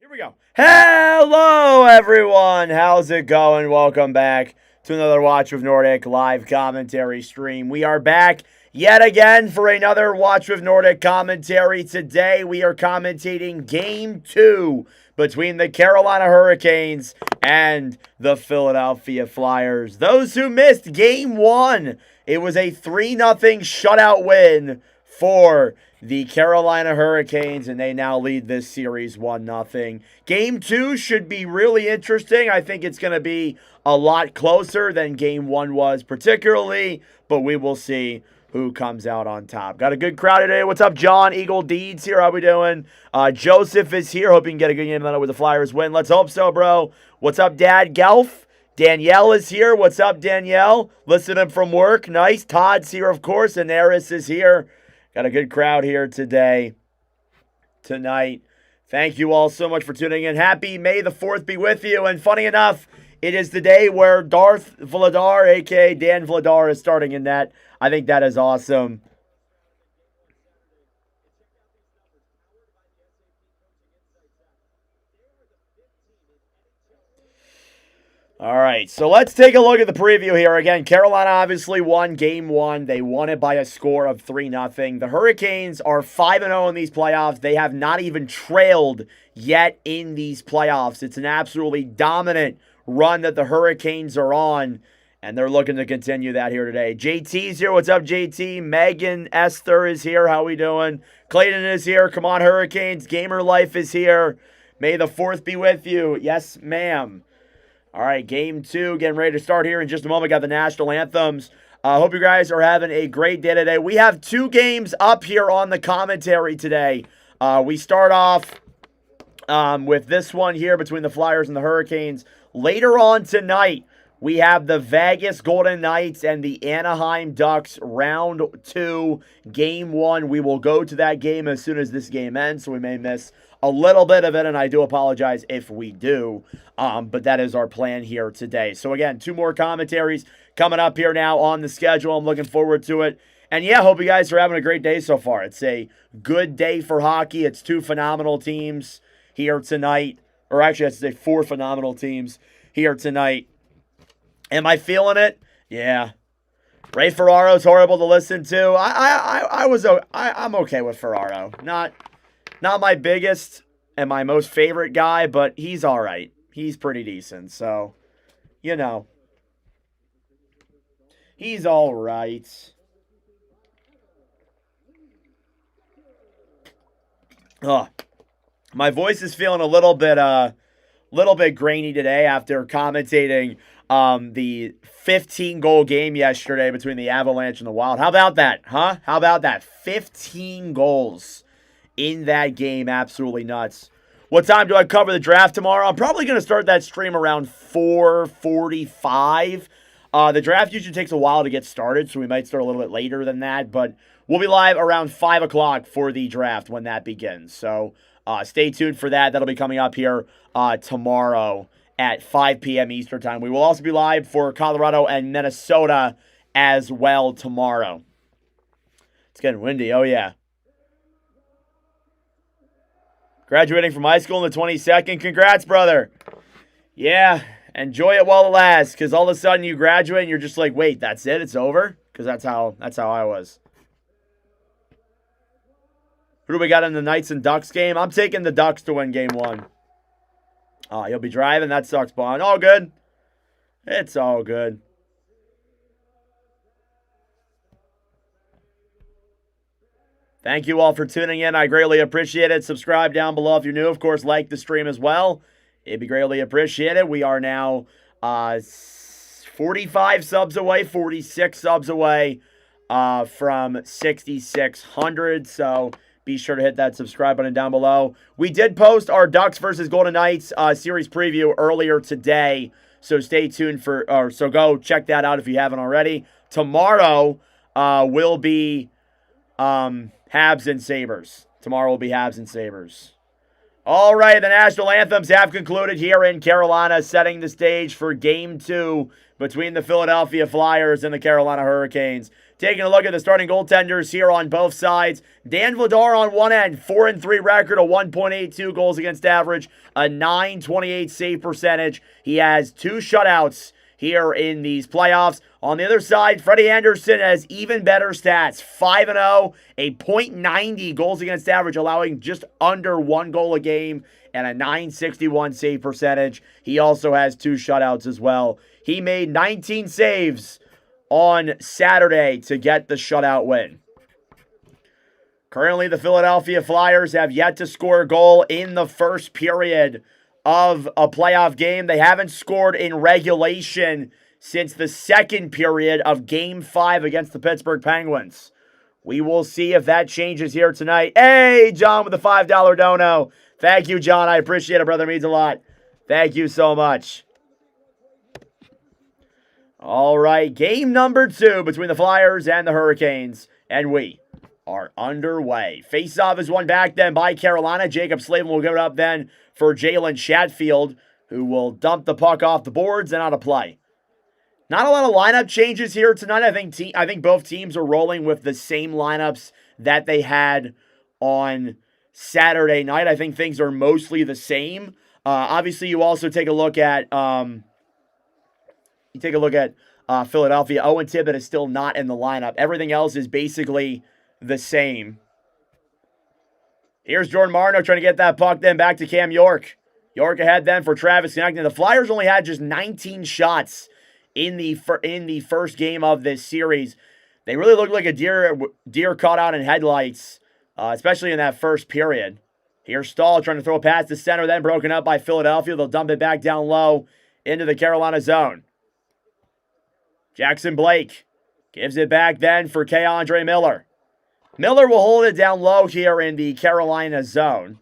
Here we go. Hello, everyone. How's it going? Welcome back to another Watch with Nordic live commentary stream. We are back yet again for another Watch with Nordic commentary. Today, we are commentating Game 2 between the Carolina Hurricanes and the Philadelphia Flyers. Those who missed Game 1, it was a 3-0 shutout win for the Carolina Hurricanes, and they now lead this series 1-0. Game 2 should be really interesting. I think it's going to be a lot closer than Game 1 was particularly, but we will see who comes out on top. Got a good crowd today. What's up, John? Eagle Deeds here. How we doing? Joseph is here. Hoping you can get a good game tonight with the Flyers win. Let's hope so, bro. What's up, Dad? Gelf? Danielle is here. What's up, Danielle? Listening from work. Nice. Todd's here, of course, and Eris is here. Got a good crowd here tonight. Thank you all so much for tuning in. Happy May the 4th be with you. And funny enough, it is the day where Darth Vladar, a.k.a. Dan Vladar, is starting in net. I think that is awesome. All right, so let's take a look at the preview here. Again, Carolina obviously won Game 1. They won it by a score of 3-0. The Hurricanes are 5-0 in these playoffs. They have not even trailed yet in these playoffs. It's an absolutely dominant run that the Hurricanes are on, and they're looking to continue that here today. JT's here. What's up, JT? Megan Esther is here. How we doing? Clayton is here. Come on, Hurricanes. Gamer Life is here. May the 4th be with you. Yes, ma'am. All right, Game 2, getting ready to start here in just a moment. Got the national anthems. Hope you guys are having a great day today. We have 2 games up here on the commentary today. We start off with this one here between the Flyers and the Hurricanes. Later on tonight, we have the Vegas Golden Knights and the Anaheim Ducks round 2, Game 1. We will go to that game as soon as this game ends, so we may miss a little bit of it, and I do apologize if we do, but that is our plan here today. So again, 2 more commentaries coming up here now on the schedule. I'm looking forward to it. And yeah, hope you guys are having a great day so far. It's a good day for hockey. It's 2 phenomenal teams here tonight. Or actually, I should say 4 phenomenal teams here tonight. Am I feeling it? Yeah. Ray Ferraro's horrible to listen to. I'm okay with Ferraro. Not my biggest and my most favorite guy, but he's all right. He's pretty decent. So, you know, he's all right. My voice is feeling a little bit grainy today after commentating the 15-goal game yesterday between the Avalanche and the Wild. How about that, huh? How about that? 15 goals in that game. Absolutely nuts. What time do I cover the draft tomorrow? I'm probably going to start that stream around 4:45. The draft usually takes a while to get started, so we might start a little bit later than that, but we'll be live around 5 o'clock for the draft when that begins. So stay tuned for that. That'll be coming up here tomorrow at 5 p.m. Eastern Time. We will also be live for Colorado and Minnesota as well tomorrow. It's getting windy. Oh, yeah. Graduating from high school on the 22nd. Congrats, brother. Yeah, enjoy it while it lasts, because all of a sudden you graduate and you're just like, wait, that's it? It's over? Because that's how I was. Who do we got in the Knights and Ducks game? I'm taking the Ducks to win Game 1. Oh, you'll be driving? That sucks, Bond. All good. It's all good. Thank you all for tuning in. I greatly appreciate it. Subscribe down below if you're new. Of course, like the stream as well. It'd be greatly appreciated. We are now 45 subs away, 46 subs away from 6,600. So be sure to hit that subscribe button down below. We did post our Ducks versus Golden Knights series preview earlier today. So stay tuned so go check that out if you haven't already. Tomorrow will be Habs and Sabres. Tomorrow will be Habs and Sabres. All right, the national anthems have concluded here in Carolina, setting the stage for Game 2 between the Philadelphia Flyers and the Carolina Hurricanes. Taking a look at the starting goaltenders here on both sides. Dan Vladar on one end, 4-3 record, a 1.82 goals against average, a 9.28 save percentage. He has 2 shutouts here in these playoffs. On the other side, Freddie Anderson has even better stats. 5-0, a .90 goals against average, allowing just under 1 goal a game, and a 9.61 save percentage. He also has 2 shutouts as well. He made 19 saves on Saturday to get the shutout win. Currently, the Philadelphia Flyers have yet to score a goal in the first period of a playoff game. They haven't scored in regulation since the second period of Game 5 against the Pittsburgh Penguins. We will see if that changes here tonight. Hey, John with the $5 dono. Thank you, John. I appreciate it, brother. It means a lot. Thank you so much. All right, game number 2 between the Flyers and the Hurricanes, and we are underway. Face-off is won back then by Carolina. Jacob Slavin will give it up then for Jalen Chatfield, who will dump the puck off the boards and out of play. Not a lot of lineup changes here tonight. I think both teams are rolling with the same lineups that they had on Saturday night. I think things are mostly the same. Obviously, you also take a look at Philadelphia. Owen Tippett is still not in the lineup. Everything else is basically the same. Here's Jordan Marno trying to get that puck then back to Cam York. York ahead then for Travis Konecny. The Flyers only had just 19 shots in the first game of this series. They really looked like a deer caught out in headlights, especially in that first period. Here's Stahl trying to throw a pass to center, then broken up by Philadelphia. They'll dump it back down low into the Carolina zone. Jackson Blake gives it back then for K'Andre Miller. Miller will hold it down low here in the Carolina zone.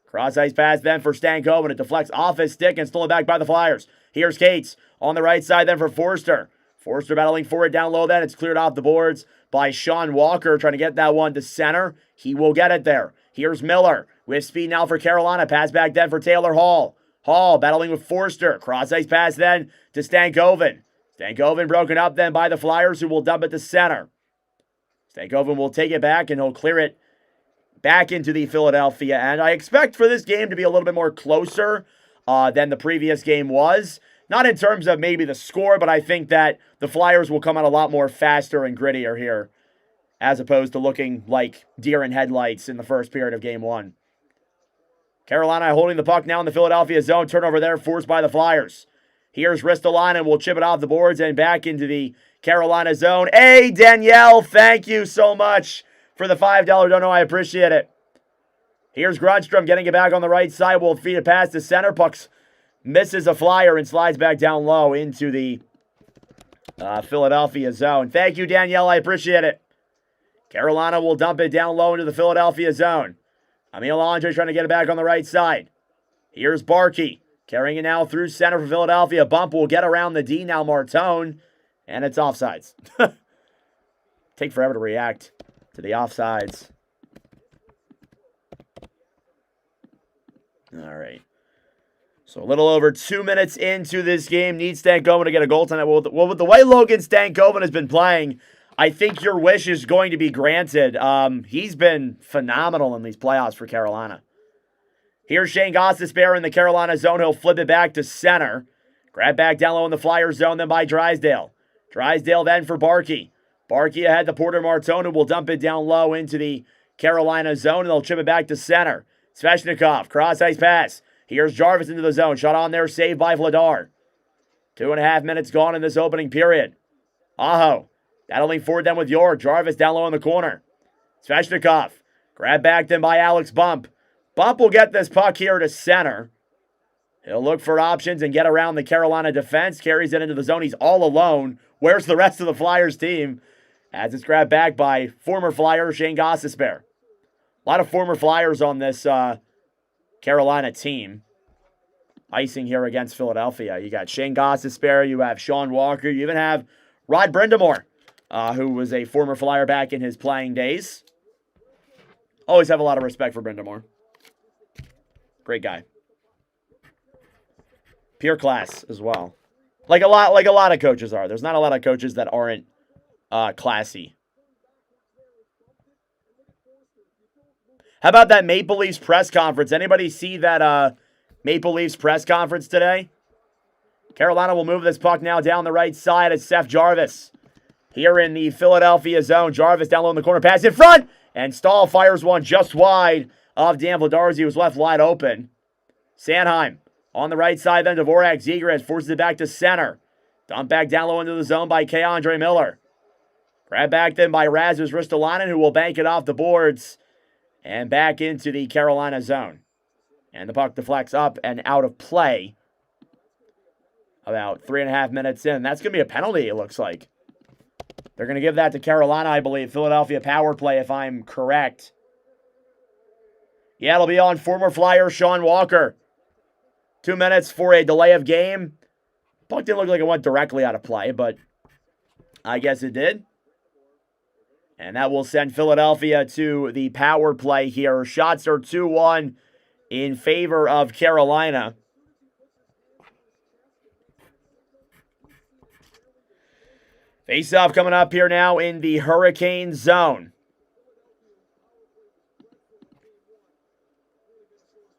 Cross-ice pass then for Stankoven. It deflects off his stick and stolen back by the Flyers. Here's Cates on the right side then for Forster. Forster battling for it down low then. It's cleared off the boards by Sean Walker trying to get that one to center. He will get it there. Here's Miller with speed now for Carolina. Pass back then for Taylor Hall. Hall battling with Forster. Cross-ice pass then to Stankoven. Stankoven broken up then by the Flyers, who will dump it to center. Stankoven will take it back and he'll clear it back into the Philadelphia end. I expect for this game to be a little bit more closer than the previous game was. Not in terms of maybe the score, but I think that the Flyers will come out a lot more faster and grittier here, as opposed to looking like deer in headlights in the first period of Game 1. Carolina holding the puck now in the Philadelphia zone. Turnover there forced by the Flyers. Here's Ristolainen, will chip it off the boards and back into the Carolina zone. Hey, Danielle, thank you so much for the $5 dono. I appreciate it. Here's Grundstrom getting it back on the right side. Will feed it past the center. Pucks misses a Flyer and slides back down low into the Philadelphia zone. Thank you, Danielle. I appreciate it. Carolina will dump it down low into the Philadelphia zone. Emil Andre trying to get it back on the right side. Here's Barkey. Carrying it now through center for Philadelphia. Bump will get around the D now, Martone. And it's offsides. Take forever to react to the offsides. All right. So a little over 2 minutes into this game. Needs Stankoven to get a goal tonight. Well, with the way Logan Stankoven has been playing, I think your wish is going to be granted. He's been phenomenal in these playoffs for Carolina. Here's Shane Gostisbehere in the Carolina zone. He'll flip it back to center. Grab back down low in the Flyers zone, then by Drysdale. Drysdale then for Barkey. Barkey ahead to Porter Martone, who will dump it down low into the Carolina zone, and they'll chip it back to center. Svechnikov, cross-ice pass. Here's Jarvis into the zone. Shot on there, saved by Vladar. 2.5 minutes gone in this opening period. Aho, battling forward then with York. Jarvis down low in the corner. Svechnikov, grab back then by Alex Bump. Bump will get this puck here to center. He'll look for options and get around the Carolina defense. Carries it into the zone. He's all alone. Where's the rest of the Flyers team? As it's grabbed back by former Flyer Shane Gostisbehere. A lot of former Flyers on this Carolina team. Icing here against Philadelphia. You got Shane Gostisbehere. You have Sean Walker. You even have Rod Brindamore, who was a former Flyer back in his playing days. Always have a lot of respect for Brindamore. Great guy. Pure class as well. Like a lot of coaches are. There's not a lot of coaches that aren't classy. How about that Maple Leafs press conference? Anybody see that Maple Leafs press conference today? Carolina will move this puck now down the right side as Seth Jarvis. Here in the Philadelphia zone, Jarvis down low in the corner, pass in front, and Stahl fires one just wide of Dan Vladarzi, who was left wide open. Sanheim on the right side, then Dvorak. Zegras forces it back to center. Dump back down low into the zone by K'Andre Miller. Grab back then by Rasmus Ristolainen, who will bank it off the boards and back into the Carolina zone. And the puck deflects up and out of play about 3.5 minutes in. That's going to be a penalty, it looks like. They're going to give that to Carolina, I believe. Philadelphia power play, if I'm correct. Yeah, it'll be on former Flyer Sean Walker. 2 minutes for a delay of game. Puck didn't look like it went directly out of play, but I guess it did. And that will send Philadelphia to the power play here. Shots are 2-1 in favor of Carolina. Face-off coming up here now in the Hurricane zone.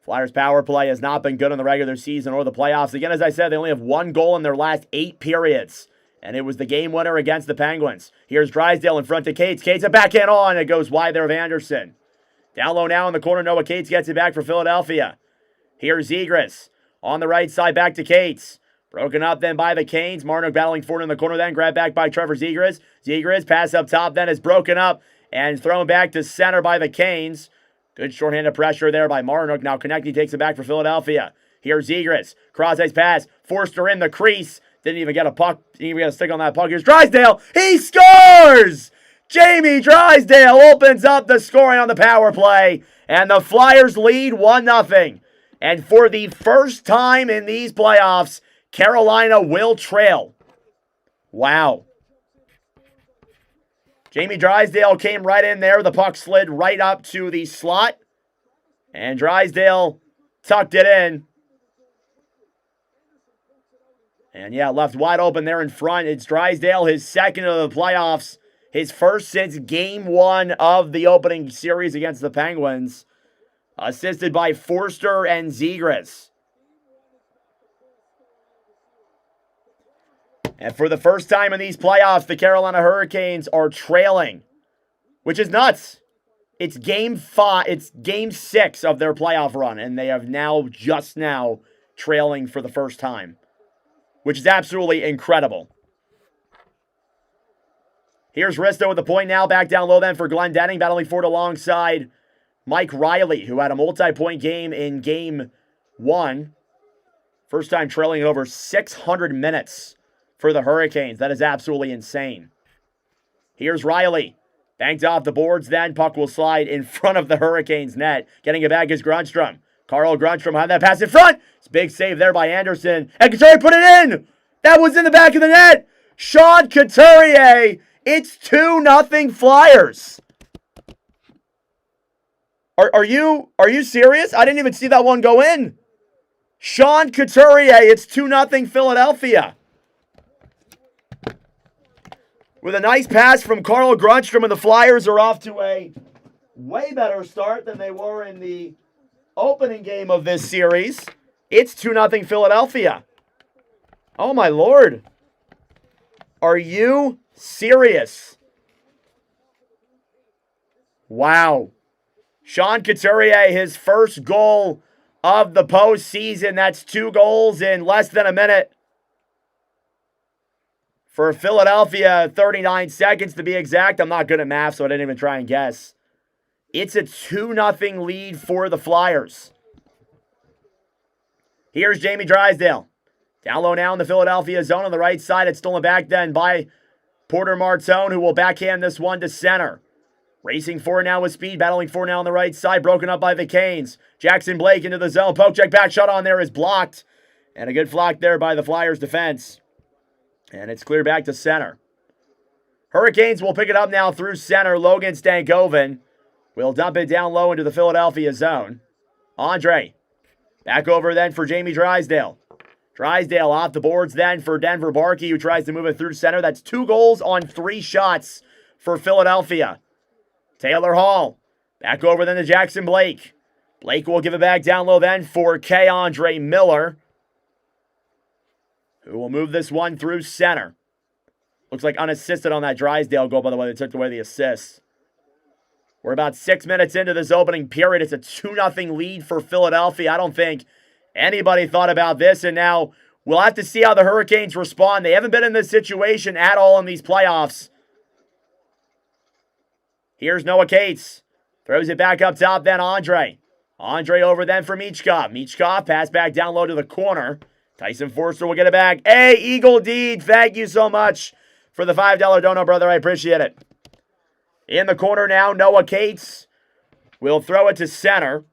Flyers power play has not been good in the regular season or the playoffs. Again, as I said, they only have 1 goal in their last 8 periods. And it was the game winner against the Penguins. Here's Drysdale in front to Cates. Cates a backhand on. It goes wide there of Anderson. Down low now in the corner. Noah Cates gets it back for Philadelphia. Here's Zegras on the right side back to Cates. Broken up then by the Canes. Marnock battling forward in the corner then. Grabbed back by Trevor Zegras. Zegras pass up top then is broken up and thrown back to center by the Canes. Good shorthanded pressure there by Marnock. Now Konecny takes it back for Philadelphia. Here's Zegras. Cross-ice pass. Forster in the crease. Didn't even get a puck. Didn't even get a stick on that puck. Here's Drysdale. He scores! Jamie Drysdale opens up the scoring on the power play. And the Flyers lead 1-0. And for the first time in these playoffs, Carolina will trail. Wow. Jamie Drysdale came right in there. The puck slid right up to the slot. And Drysdale tucked it in. And yeah, left wide open there in front. It's Drysdale, his second of the playoffs. His first since game 1 of the opening series against the Penguins. Assisted by Forster and Zegras. And for the first time in these playoffs, the Carolina Hurricanes are trailing. Which is nuts. It's game 6 of their playoff run. And they have now, just now, trailing for the first time. Which is absolutely incredible. Here's Risto with the point now. Back down low then for Glendening. Battling forward alongside Mike Riley, who had a multi-point game in game 1. First time trailing in over 600 minutes for the Hurricanes. That is absolutely insane. Here's Riley. Banked off the boards then. Puck will slide in front of the Hurricanes net. Getting it back is Grundstrom. Carl Grundstrom had that pass in front. It's a big save there by Anderson. And Couturier put it in. That was in the back of the net. Sean Couturier. It's 2-0 Flyers. Are you serious? I didn't even see that one go in. Sean Couturier. It's 2-0 Philadelphia. With a nice pass from Carl Grundstrom, and the Flyers are off to a way better start than they were in the opening game of this series. It's 2-0 Philadelphia. Oh my Lord. Are you serious? Wow. Sean Couturier, his first goal of the postseason. That's 2 goals in less than a minute. For Philadelphia, 39 seconds to be exact. I'm not good at math, so I didn't even try and guess. It's a 2-0 lead for the Flyers. Here's Jamie Drysdale. Down low now in the Philadelphia zone on the right side. It's stolen back then by Porter Martone, who will backhand this one to center. Racing forward now with speed. Battling forward now on the right side. Broken up by the Canes. Jackson Blake into the zone. Poke check back shot on there is blocked. And a good flock there by the Flyers defense. And it's clear back to center. Hurricanes will pick it up now through center. Logan Stankoven will dump it down low into the Philadelphia zone. Andre. Back over then for Jamie Drysdale. Drysdale off the boards then for Denver Barkey, who tries to move it through center. That's 2 goals on 3 shots for Philadelphia. Taylor Hall Back over then to Jackson Blake. Blake will give it back down low then for Andre Miller, who will move this one through center. Looks like unassisted on that Drysdale goal, by the way. They took away the assist. We're about 6 minutes into this opening period. It's a 2-0 lead for Philadelphia. I don't think anybody thought about this, and now we'll have to see how the Hurricanes respond. They haven't been in this situation at all in these playoffs. Here's Noah Cates. Throws it back up top then Andre. Andre over then for Michkov. Michkov pass back down low to the corner. Tyson Forster will get it back. Hey, Eagle Deed, thank you so much for the $5 dono, brother. I appreciate it. In the corner now, Noah Cates will throw it to center.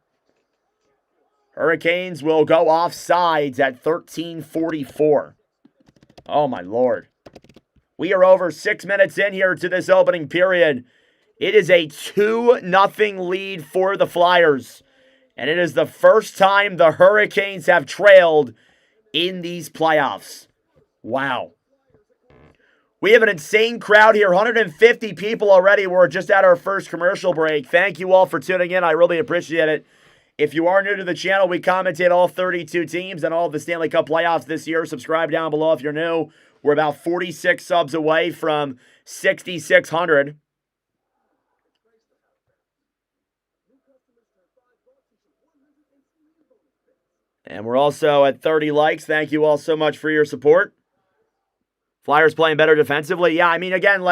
Hurricanes will go off sides at 13:44. Oh, my Lord. We are over 6 minutes in here to this opening period. It is a 2-0 lead for the Flyers. And it is the first time the Hurricanes have trailed in these playoffs. Wow. We have an insane crowd here. 150 people already. We're just at our first commercial break. Thank you all for tuning in. I really appreciate it. If you are new to the channel, we commentate all 32 teams and all of the Stanley Cup playoffs this year. Subscribe down below if you're new. We're about 46 subs away from 6,600. And we're also at 30 likes. Thank you all so much for your support. Flyers playing better defensively. Yeah, I mean, again,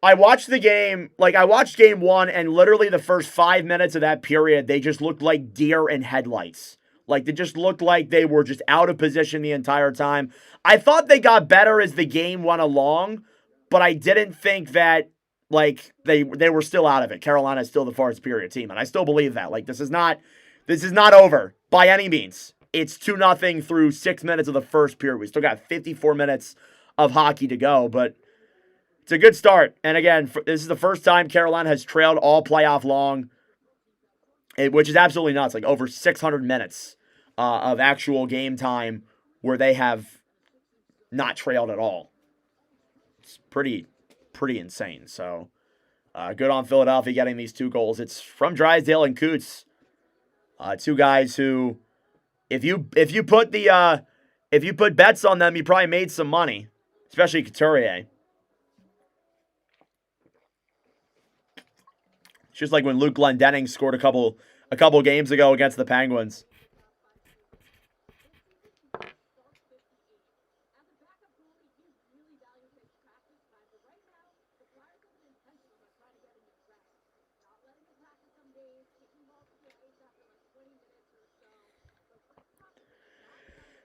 I watched the game. I watched game one, and literally the first 5 minutes of that period, they just looked like deer in headlights. They just looked like they were just out of position the entire time. I thought they got better as the game went along, but I didn't think that, they were still out of it. Carolina is still the far superior team, and I still believe that. This is not over by any means. It's 2-0 through 6 minutes of the first period. We still got 54 minutes of hockey to go, but it's a good start. And again, this is the first time Carolina has trailed all playoff long, which is absolutely nuts. Over 600 minutes of actual game time where they have not trailed at all. It's pretty insane. So good on Philadelphia getting these 2 goals. It's from Drysdale and Coots. 2 guys who, if you put bets on them, you probably made some money, especially Couturier. It's just like when Luke Glendening scored a couple games ago against the Penguins.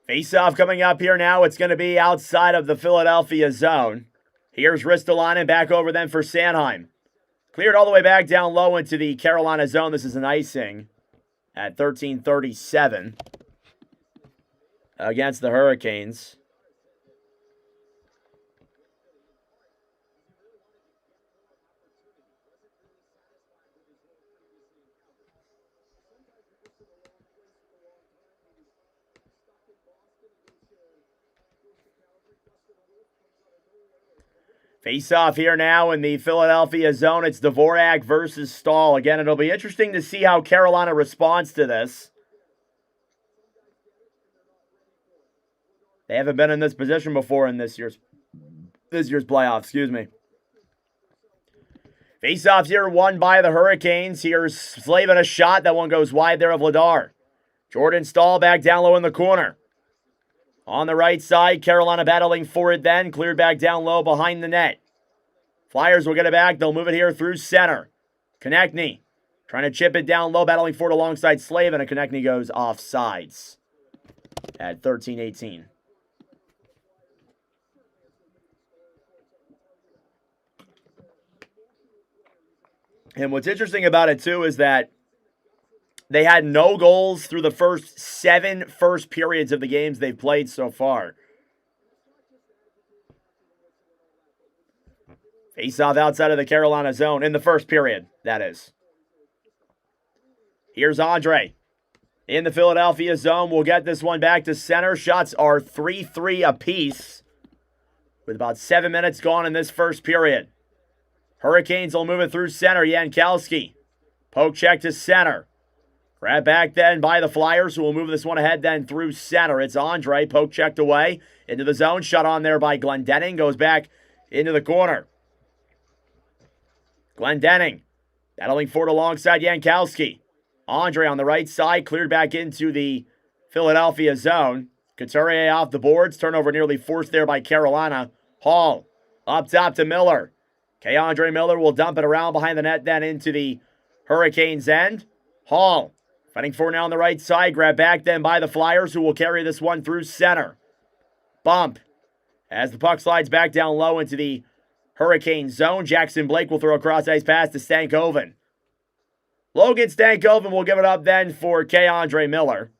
Face-off coming up here now. It's going to be outside of the Philadelphia zone. Here's Ristolainen back over then for Sanheim. Cleared all the way back down low into the Carolina zone. This is an icing at 13:37 against the Hurricanes. Face-off here now in the Philadelphia zone. It's Dvorak versus Stahl. Again, it'll be interesting to see how Carolina responds to this. They haven't been in this position before in this year's playoffs. Excuse me. Face-offs here won by the Hurricanes. Here's Slavin, a shot. That one goes wide there of Vladar. Jordan Stahl back down low in the corner. On the right side, Carolina battling for it then. Cleared back down low behind the net. Flyers will get it back. They'll move it here through center. Konechny trying to chip it down low, battling for it alongside Slavin, and Konechny goes off sides at 13:18. And what's interesting about it, too, is that they had no goals through the first 7 first periods of the games they've played so far. Face-off outside of the Carolina zone in the first period, that is. Here's Andre. In the Philadelphia zone, we'll get this one back to center. Shots are 3-3 apiece with about 7 minutes gone in this first period. Hurricanes will move it through center. Jankowski Poke check to center. Grab back then by the Flyers, who will move this one ahead then through center. It's Andre. Poke checked away into the zone. Shut on there by Glendening. Goes back into the corner. Glendening battling forward alongside Jankowski. Andre on the right side. Cleared back into the Philadelphia zone. Couturier off the boards. Turnover nearly forced there by Carolina. Hall up top to Miller. Andre Miller will dump it around behind the net then into the Hurricanes' end. Hall fighting forward now on the right side. Grab back then by the Flyers, who will carry this one through center. Bump as the puck slides back down low into the Hurricane zone. Jackson Blake will throw a cross-ice pass to Stankoven. Logan Stankoven will give it up then for Andre Miller.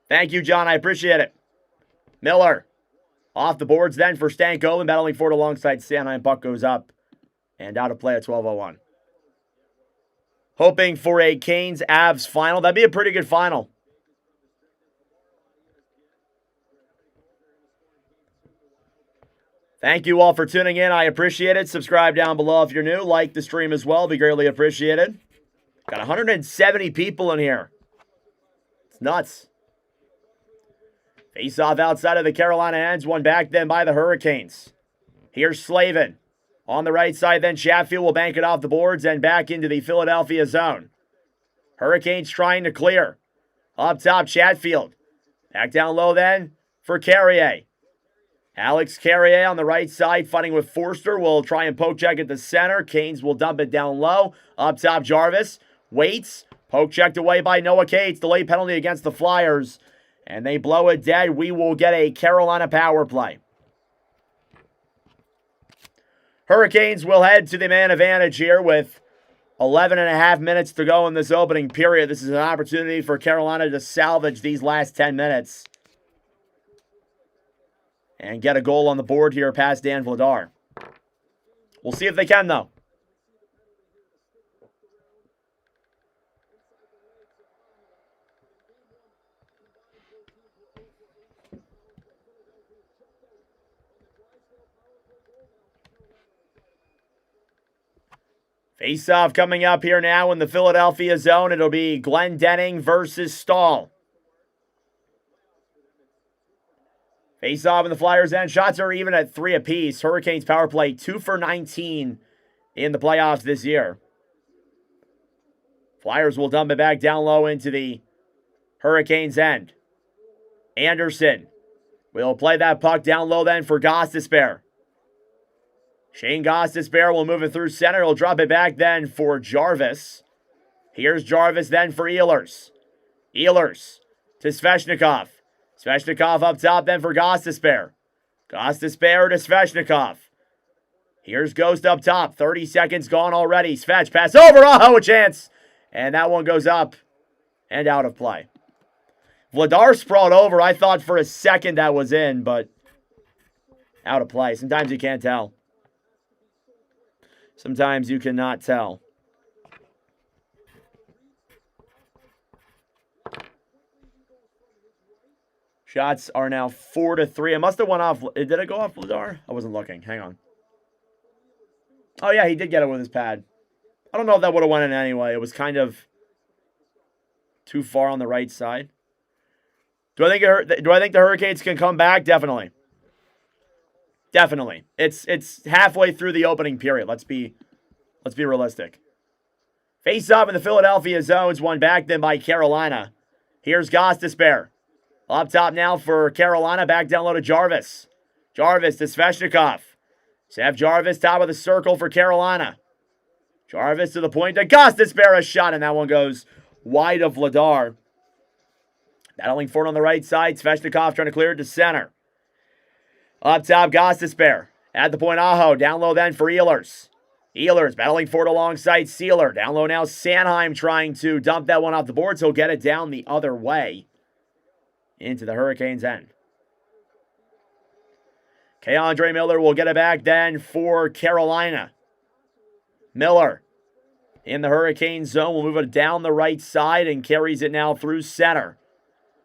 Thank you, John. I appreciate it. Miller off the boards then for Stankoven, battling forward alongside Sanheim. Puck goes up and out of play at 12:01. Hoping for a Canes-Avs final. That'd be a pretty good final. Thank you all for tuning in. I appreciate it. Subscribe down below if you're new. Like the stream as well. Be greatly appreciated. Got 170 people in here. It's nuts. Face-off outside of the Carolina ends. One back then by the Hurricanes. Here's Slavin. On the right side then Chatfield will bank it off the boards and back into the Philadelphia zone. Hurricanes trying to clear. Up top Chatfield. Back down low then for Carrier. Alex Carrier on the right side fighting with Forster. Will try and poke check at the center. Canes will dump it down low. Up top Jarvis. Waits. Poke checked away by Noah Cates. Delay penalty against the Flyers. And they blow it dead. We will get a Carolina power play. Hurricanes will head to the man advantage here with 11 and a half minutes to go in this opening period. This is an opportunity for Carolina to salvage these last 10 minutes. And get a goal on the board here past Dan Vladar. We'll see if they can, though. Face-off coming up here now in the Philadelphia zone. It'll be Glendening versus Stahl. Face-off in the Flyers' end. Shots are even at 3 apiece. Hurricanes power play 2 for 19 in the playoffs this year. Flyers will dump it back down low into the Hurricanes' end. Anderson will play that puck down low then for Gostisbehere. Shane Gostisbehere will move it through center. He'll drop it back then for Jarvis. Here's Jarvis then for Ehlers. Ehlers to Svechnikov. Svechnikov up top then for Gostisbehere. Gostisbehere to Svechnikov. Here's Ghost up top. 30 seconds gone already. Svech pass over. Oh, a chance. And that one goes up and out of play. Vladar sprawled over. I thought for a second that was in, but out of play. Sometimes you can't tell. Sometimes you cannot tell. Shots are now 4-3. It must have went off. Did it go off Vladar? I wasn't looking. Hang on. Oh, yeah, he did get it with his pad. I don't know if that would have went in anyway. It was kind of too far on the right side. Do I think the Hurricanes can come back? Definitely. Definitely. It's halfway through the opening period. Let's be realistic. Face off in the Philadelphia zones. One back then by Carolina. Here's Gostisbehere. Up top now for Carolina. Back down low to Jarvis. Jarvis to Svechnikov. Seth Jarvis top of the circle for Carolina. Jarvis to the point to Gostisbehere. A shot, and that one goes wide of Vladar. Battling forward on the right side. Svechnikov trying to clear it to center. Up top, Gostisbehere. At the point, Aho. Down low then for Ehlers. Ehlers battling forward alongside Sealer. Down low now, Sanheim trying to dump that one off the boards. He'll get it down the other way into the Hurricanes' end. Andre Miller will get it back then for Carolina. Miller in the Hurricane zone will move it down the right side and carries it now through center.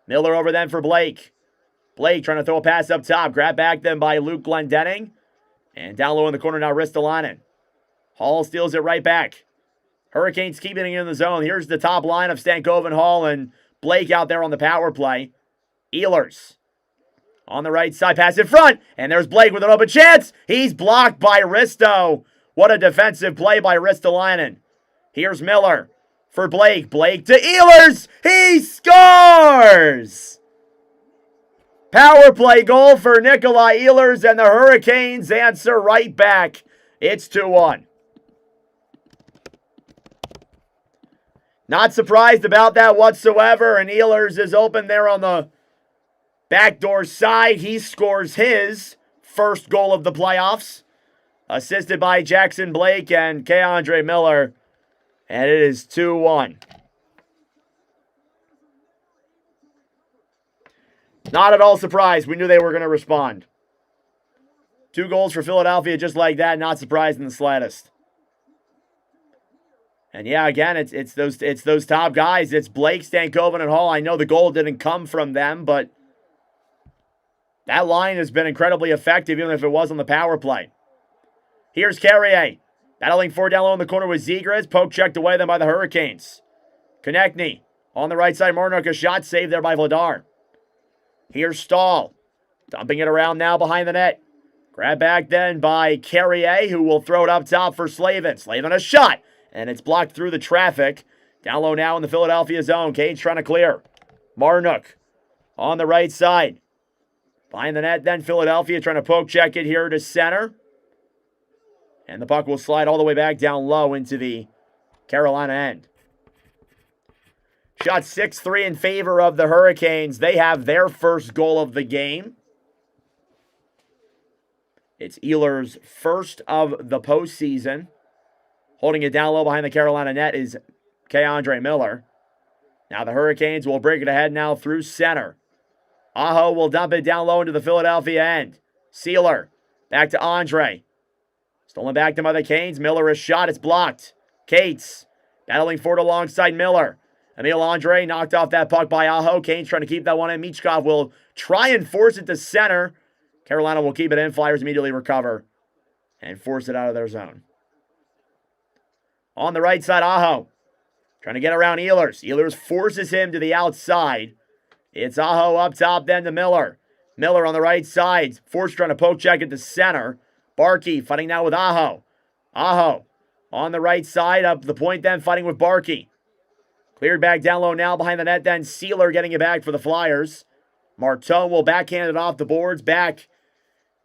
Miller over then for Blake. Blake trying to throw a pass up top. Grab back then by Luke Glendening. And down low in the corner now, Ristolainen. Hall steals it right back. Hurricanes keeping it in the zone. Here's the top line of Stankoven, Hall, and Blake out there on the power play. Ehlers on the right side, pass in front, and there's Blake with an open chance. He's blocked by Risto. What a defensive play by Ristolainen. Here's Miller for Blake. Blake to Ehlers. He scores! Power play goal for Nikolai Ehlers, and the Hurricanes answer right back. It's 2-1. Not surprised about that whatsoever, and Ehlers is open there on the backdoor side. He scores his first goal of the playoffs, assisted by Jackson Blake and K'Andre Miller, and it is 2-1. Not at all surprised. We knew they were going to respond. 2 goals for Philadelphia just like that. Not surprised in the slightest. And yeah, again, it's those top guys. It's Blake, Stankoven, and Hall. I know the goal didn't come from them, but that line has been incredibly effective, even if it was on the power play. Here's Carrier. Battling for down low in the corner with Zegras. Poke checked away then by the Hurricanes. Konechny on the right side. Marnook, a shot saved there by Vladar. Here's Stahl. Dumping it around now behind the net. Grab back then by Carrier, who will throw it up top for Slavin. Slavin a shot. And it's blocked through the traffic. Down low now in the Philadelphia zone. Cage trying to clear. Marnook on the right side. Behind the net then Philadelphia trying to poke check it here to center. And the puck will slide all the way back down low into the Carolina end. Shot 6-3 in favor of the Hurricanes. They have their first goal of the game. It's Ehlers' first of the postseason. Holding it down low behind the Carolina net is K'Andre Miller. Now the Hurricanes will break it ahead now through center. Aho will dump it down low into the Philadelphia end. Sealer back to Andre. Stolen back to by the Canes. Miller, a shot. It's blocked. Cates battling forward alongside Miller. Emil Andre knocked off that puck by Aho. Canes trying to keep that one in. Michkov will try and force it to center. Carolina will keep it in. Flyers immediately recover and force it out of their zone. On the right side, Aho trying to get around Ehlers. Ehlers forces him to the outside. It's Aho up top then to Miller. Miller on the right side. Force trying to poke check at the center. Barkey fighting now with Aho. Aho on the right side up the point then fighting with Barkey. Cleared back down low now behind the net then. Sealer getting it back for the Flyers. Marteau will backhand it off the boards back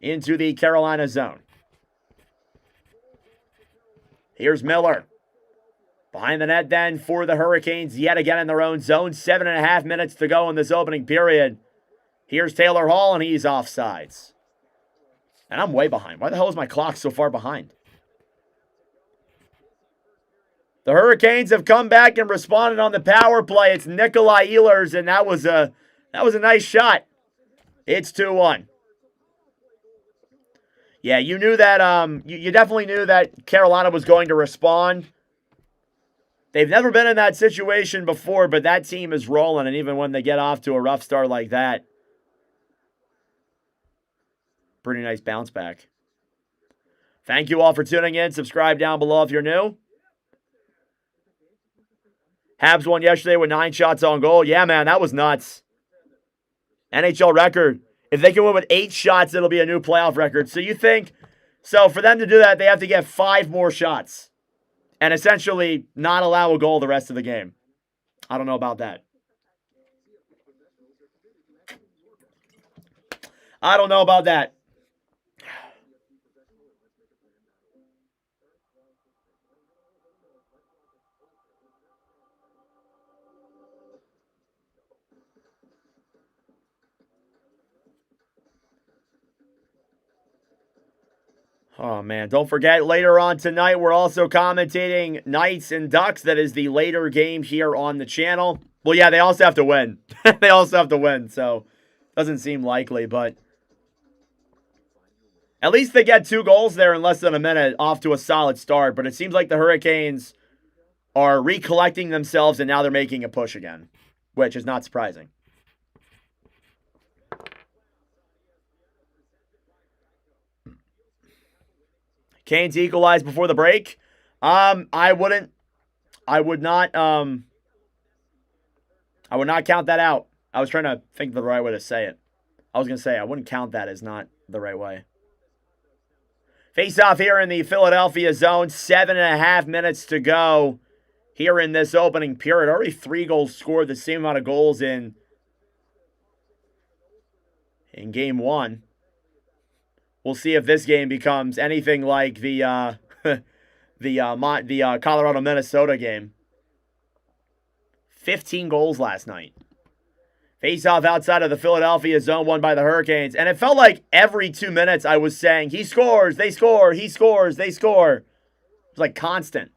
into the Carolina zone. Here's Miller. Behind the net then for the Hurricanes yet again in their own zone. 7.5 minutes to go in this opening period. Here's Taylor Hall and he's offsides. And I'm way behind. Why the hell is my clock so far behind? The Hurricanes have come back and responded on the power play. It's Nikolai Ehlers, and that was a nice shot. It's 2-1. Yeah, you knew that. You definitely knew that Carolina was going to respond. They've never been in that situation before, but that team is rolling, and even when they get off to a rough start like that, pretty nice bounce back. Thank you all for tuning in. Subscribe down below if you're new. Habs won yesterday with 9 shots on goal. Yeah, man, that was nuts. NHL record. If they can win with 8 shots, it'll be a new playoff record. So you think, so for them to do that, they have to get 5 more shots and essentially not allow a goal the rest of the game. I don't know about that. I don't know about that. Oh, man. Don't forget, later on tonight, we're also commentating Knights and Ducks. That is the later game here on the channel. Well, yeah, they also have to win. They also have to win, so doesn't seem likely, but at least they get 2 goals there in less than a minute, off to a solid start. But it seems like the Hurricanes are recollecting themselves, and now they're making a push again, which is not surprising. Canes equalized before the break. I wouldn't I would not count that out. I was trying to think of the right way to say it. I was going to say I wouldn't count that as not the right way. Face off here in the Philadelphia zone. 7.5 minutes to go here in this opening period. Already 3 goals scored, the same amount of goals in game 1. We'll see if this game becomes anything like the Colorado-Minnesota game. 15 goals last night. Face-off outside of the Philadelphia zone, won by the Hurricanes. And it felt like every 2 minutes I was saying, he scores, they score, he scores, they score. It was like constant.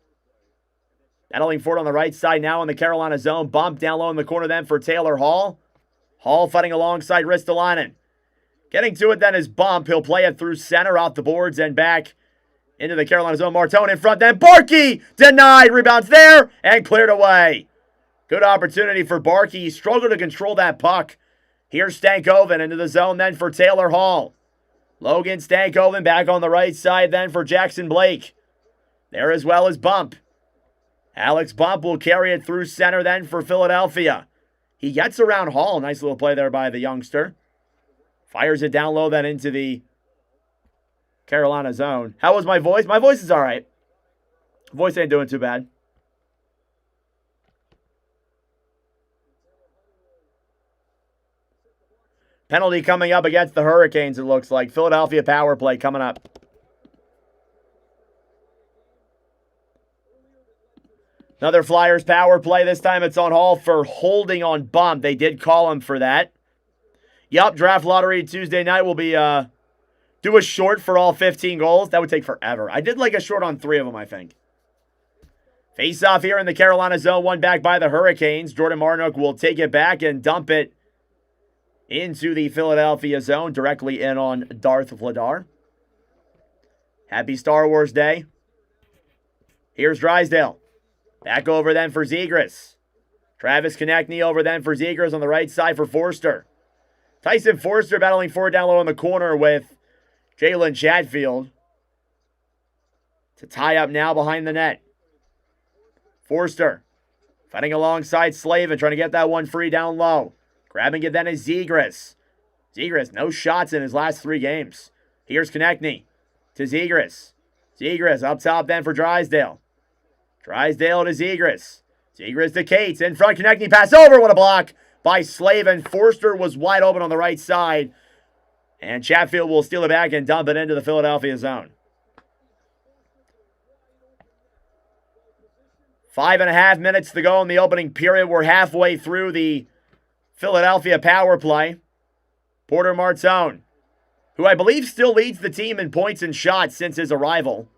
Battling for it on the right side now in the Carolina zone. Bump down low in the corner then for Taylor Hall. Hall fighting alongside Ristolainen. Getting to it then is Bump. He'll play it through center, off the boards, and back into the Carolina zone. Martone in front then. Barkey denied. Rebounds there and cleared away. Good opportunity for Barkey. He struggled to control that puck. Here's Stankoven into the zone then for Taylor Hall. Logan Stankoven back on the right side then for Jackson Blake. There as well as Bump. Alex Bump will carry it through center then for Philadelphia. He gets around Hall. Nice little play there by the youngster. Fires it down low then into the Carolina zone. How was my voice? My voice is all right. Voice ain't doing too bad. Penalty coming up against the Hurricanes, it looks like. Philadelphia power play coming up. Another Flyers power play. This time it's on Hall for holding on Bump. They did call him for that. Yup, draft lottery Tuesday night will be do a short for all 15 goals. That would take forever. I did like a short on 3 of them, I think. Face off here in the Carolina zone. One back by the Hurricanes. Jordan Martinook will take it back and dump it into the Philadelphia zone, directly in on Darth Vladar. Happy Star Wars Day. Here's Drysdale. Back over then for Zegras. Travis Konechny over then for Zegras on the right side for Forster. Tyson Forster battling forward down low in the corner with Jalen Chatfield. To tie up now behind the net. Forster fighting alongside Slavin, trying to get that one free down low. Grabbing it then is Zegras. Zegras, no shots in his last 3 games. Here's Konechny to Zegras. Zegras up top then for Drysdale. Drysdale to Zegras. Zegras to Cates. In front, Konechny pass over. What a block by Slavin. Forster was wide open on the right side. And Chatfield will steal it back and dump it into the Philadelphia zone. 5.5 minutes to go in the opening period. We're halfway through the Philadelphia power play. Porter Martone, who I believe still leads the team in points and shots since his arrival.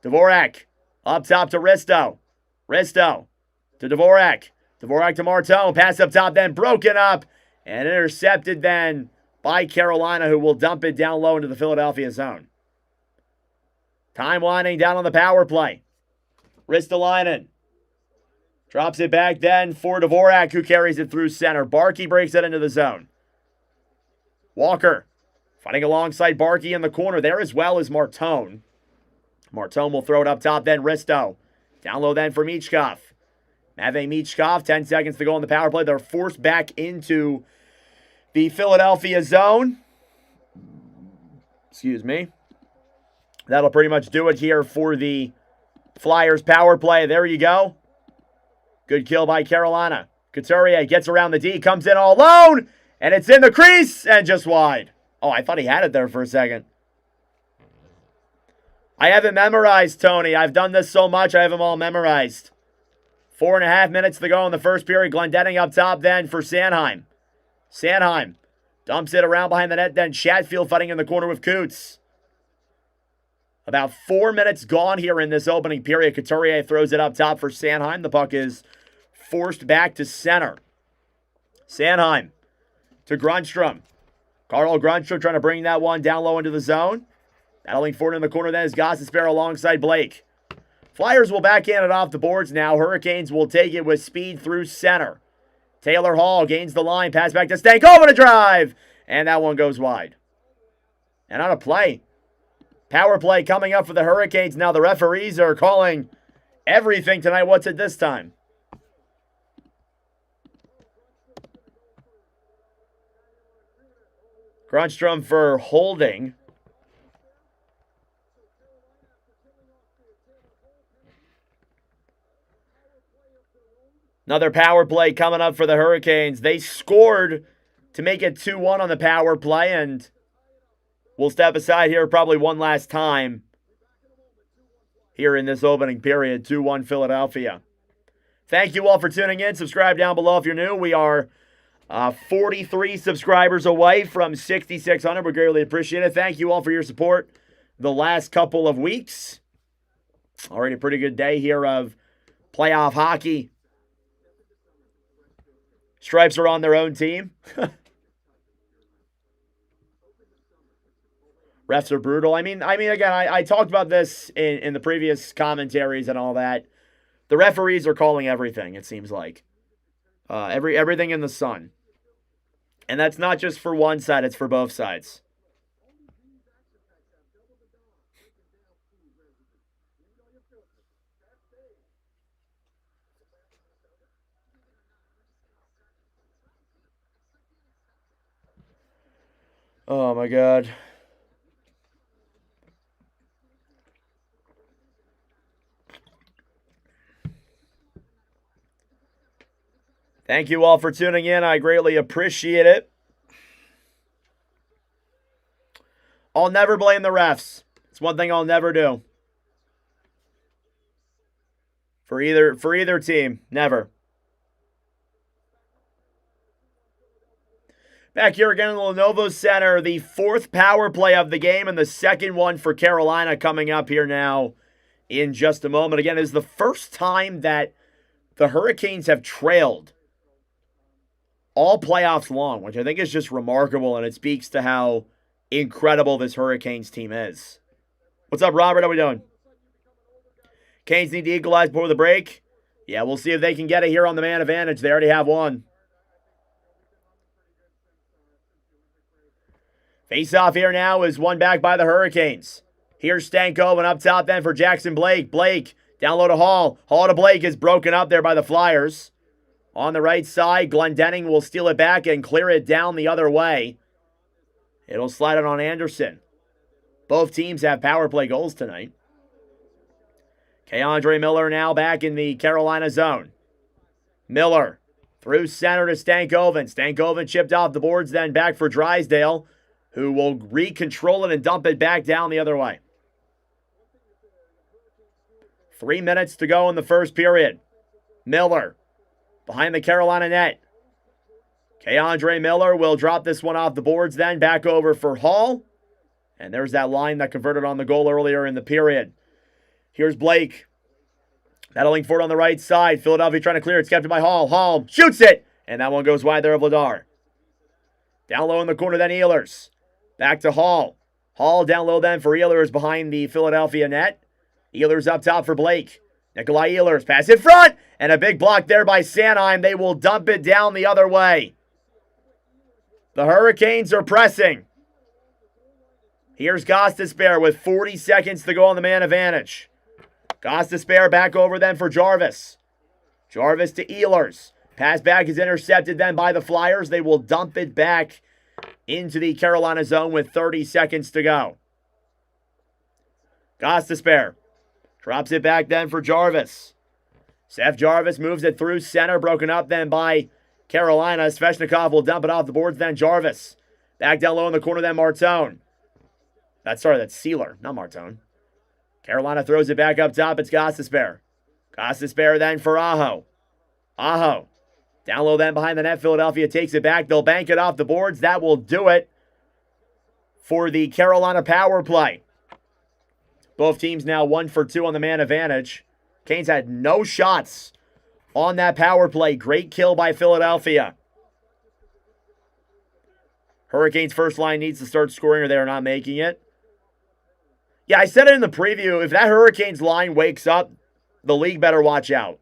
Dvorak up top to Risto. Risto to Dvorak. Dvorak to Martone. Pass up top then broken up and intercepted then by Carolina, who will dump it down low into the Philadelphia zone. Time winding down on the power play. Ristolainen drops it back then for Dvorak, who carries it through center. Barkey breaks it into the zone. Walker fighting alongside Barkey in the corner there as well as Martone. Martone will throw it up top then. Risto. Down low then for Michkov. Matvei Michkov, 10 seconds to go on the power play. They're forced back into the Philadelphia zone. Excuse me. That'll pretty much do it here for the Flyers power play. There you go. Good kill by Carolina. Couturier gets around the D, comes in all alone, and it's in the crease and just wide. Oh, I thought he had it there for a second. I have it memorized, Tony. I've done this so much, I have them all memorized. 4.5 minutes to go in the first period. Glendening up top then for Sanheim. Sanheim dumps it around behind the net, then Chatfield fighting in the corner with Coots. About 4 minutes gone here in this opening period. Couturier throws it up top for Sanheim. The puck is forced back to center. Sanheim to Grundstrom. Carl Grundstrom trying to bring that one down low into the zone. Battling forward in the corner then is Gostisbehere alongside Blake. Flyers will backhand it off the boards now. Hurricanes will take it with speed through center. Taylor Hall gains the line. Pass back to Stankoven to drive. And that one goes wide. And on a play. Power play coming up for the Hurricanes. Now the referees are calling everything tonight. What's it this time? Grunstrom for holding. Another power play coming up for the Hurricanes. They scored to make it 2-1 on the power play, and we'll step aside here probably one last time here in this opening period. 2-1 Philadelphia. Thank you all for tuning in. Subscribe down below if you're new. We are 43 subscribers away from 6,600. We greatly appreciate it. Thank you all for your support the last couple of weeks. Already a pretty good day here of playoff hockey. Stripes are on their own team. Refs are brutal. I mean, again, I talked about this in the previous commentaries and all that. The referees are calling everything, it seems like. Everything in the sun. And that's not just for one side, it's for both sides. Oh my God. Thank you all for tuning in. I greatly appreciate it. I'll never blame the refs. It's one thing I'll never do. For either team. Never. Back here again in the Lenovo Center, the fourth power play of the game and the second one for Carolina coming up here now in just a moment. Again, it is the first time that the Hurricanes have trailed all playoffs long, which I think is just remarkable, and it speaks to how incredible this Hurricanes team is. What's up, Robert? How we doing? Canes need to equalize before the break. Yeah, we'll see if they can get it here on the man advantage. They already have one. Face-off here now is won back by the Hurricanes. Here's Stankoven up top then for Jackson Blake. Blake down low to Hall. Hall to Blake is broken up there by the Flyers. On the right side, Glendening will steal it back and clear it down the other way. It'll slide it on Anderson. Both teams have power play goals tonight. Keandre Miller now back in the Carolina zone. Miller through center to Stankoven. Stankoven chipped off the boards, then back for Drysdale, who will recontrol it and dump it back down the other way. 3 minutes to go in the first period. Miller behind the Carolina net. Keandre Miller will drop this one off the boards then. Back over for Hall. And there's that line that converted on the goal earlier in the period. Here's Blake. Battling for it on the right side. Philadelphia trying to clear it. It's kept by Hall. Hall shoots it. And that one goes wide there of Vladar. Down low in the corner then Ehlers. Back to Hall. Hall down low then for Ehlers behind the Philadelphia net. Ehlers up top for Blake. Nikolai Ehlers pass in front. And a big block there by Sanheim. They will dump it down the other way. The Hurricanes are pressing. Here's Gostisbehere with 40 seconds to go on the man advantage. Gostisbehere back over then for Jarvis. Jarvis to Ehlers. Pass back is intercepted then by the Flyers. They will dump it back into the Carolina zone with 30 seconds to go. Gostisbehere drops it back then for Jarvis. Seth Jarvis moves it through center, broken up then by Carolina. Svechnikov will dump it off the boards then Jarvis. Back down low in the corner then Martone. That's Sealer, not Martone. Carolina throws it back up top. It's Gostisbehere. Gostisbehere then for Aho. Aho. Down low then behind the net. Philadelphia takes it back. They'll bank it off the boards. That will do it for the Carolina power play. Both teams now 1 for 2 on the man advantage. Canes had no shots on that power play. Great kill by Philadelphia. Hurricanes first line needs to start scoring or they are not making it. Yeah, I said it in the preview. If that Hurricanes line wakes up, the league better watch out.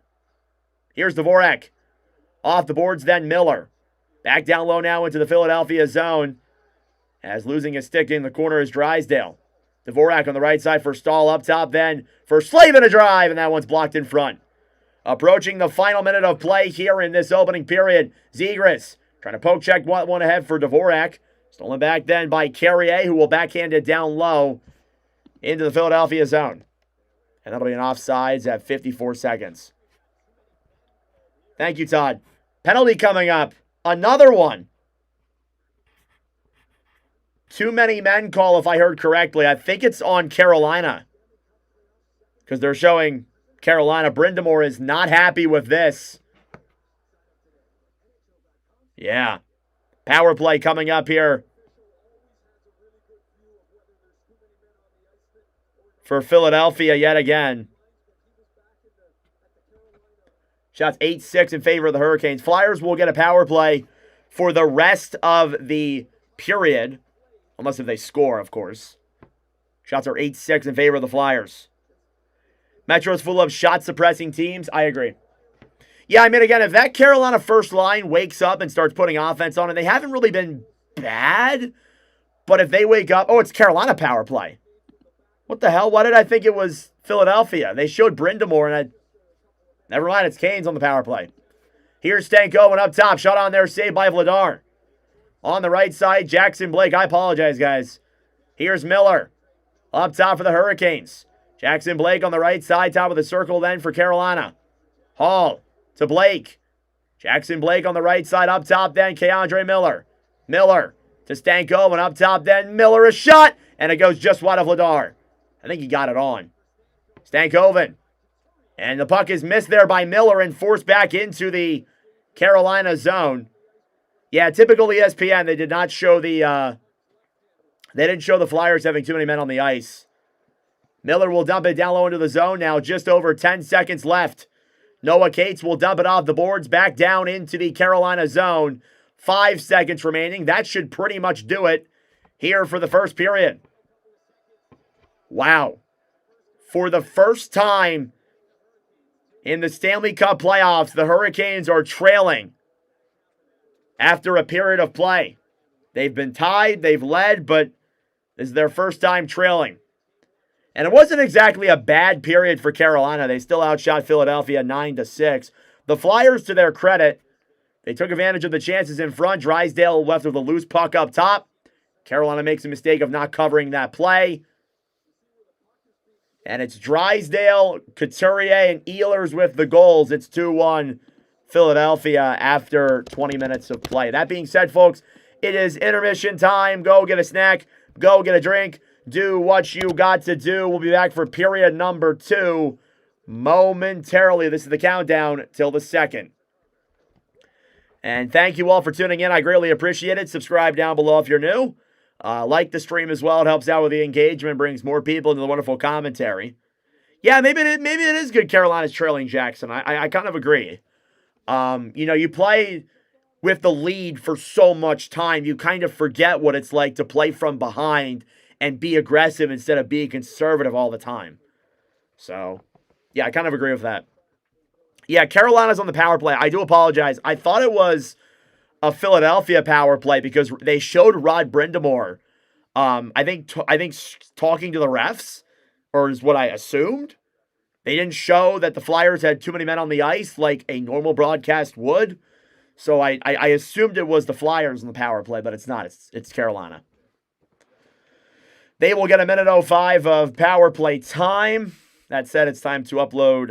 Here's Dvorak. Off the boards, then Miller. Back down low now into the Philadelphia zone. As losing his stick in the corner is Drysdale. Dvorak on the right side for Stahl up top, then for Slavin a drive, and that one's blocked in front. Approaching the final minute of play here in this opening period. Zegras trying to poke check one ahead for Dvorak. Stolen back then by Carrier, who will backhand it down low into the Philadelphia zone. And that'll be an offsides at 54 seconds. Thank you, Todd. Penalty coming up. Another one. Too many men call, if I heard correctly. I think it's on Carolina. Because they're showing Carolina. Brindamore is not happy with this. Yeah. Power play coming up here for Philadelphia yet again. Shots 8-6 in favor of the Hurricanes. Flyers will get a power play for the rest of the period. Unless if they score, of course. Shots are 8-6 in favor of the Flyers. Metro's full of shot-suppressing teams. I agree. Yeah, I mean, again, if that Carolina first line wakes up and starts putting offense on, and they haven't really been bad, but if they wake up, oh, it's Carolina power play. What the hell? Why did I think it was Philadelphia? They showed Brindamore, and never mind, it's Canes on the power play. Here's Stankoven up top. Shot on there, saved by Vladar. On the right side, Jackson Blake. I apologize, guys. Here's Miller. Up top for the Hurricanes. Jackson Blake on the right side, top of the circle then for Carolina. Hall to Blake. Jackson Blake on the right side, up top then, Keandre Miller. Miller to Stankoven, up top then, Miller a shot, and it goes just wide of Vladar. I think he got it on. Stankoven. And the puck is missed there by Miller and forced back into the Carolina zone. Yeah, typical ESPN, they did not show the Flyers having too many men on the ice. Miller will dump it down low into the zone now, just over 10 seconds left. Noah Cates will dump it off the boards, back down into the Carolina zone. 5 seconds remaining. That should pretty much do it here for the first period. Wow. For the first time in the Stanley Cup playoffs, the Hurricanes are trailing after a period of play. They've been tied, they've led, but this is their first time trailing. And it wasn't exactly a bad period for Carolina. They still outshot Philadelphia 9-6. The Flyers, to their credit, they took advantage of the chances in front. Drysdale left with a loose puck up top. Carolina makes a mistake of not covering that play. And it's Drysdale, Couturier, and Ehlers with the goals. It's 2-1 Philadelphia after 20 minutes of play. That being said, folks, it is intermission time. Go get a snack. Go get a drink. Do what you got to do. We'll be back for period number 2 momentarily. This is the countdown till the second. And thank you all for tuning in. I greatly appreciate it. Subscribe down below if you're new. Like the stream as well. It helps out with the engagement, brings more people into the wonderful commentary. Yeah, maybe it is good Carolina's trailing Jackson. I kind of agree. You play with the lead for so much time, you kind of forget what it's like to play from behind and be aggressive instead of being conservative all the time. So, yeah, I kind of agree with that. Yeah, Carolina's on the power play. I do apologize. I thought it was a Philadelphia power play because they showed Rod Brindamore, I think talking to the refs, or is what I assumed. They didn't show that the Flyers had too many men on the ice like a normal broadcast would. So I assumed it was the Flyers in the power play, but it's not. It's Carolina. They will get 1:05 of power play time. That said, it's time to upload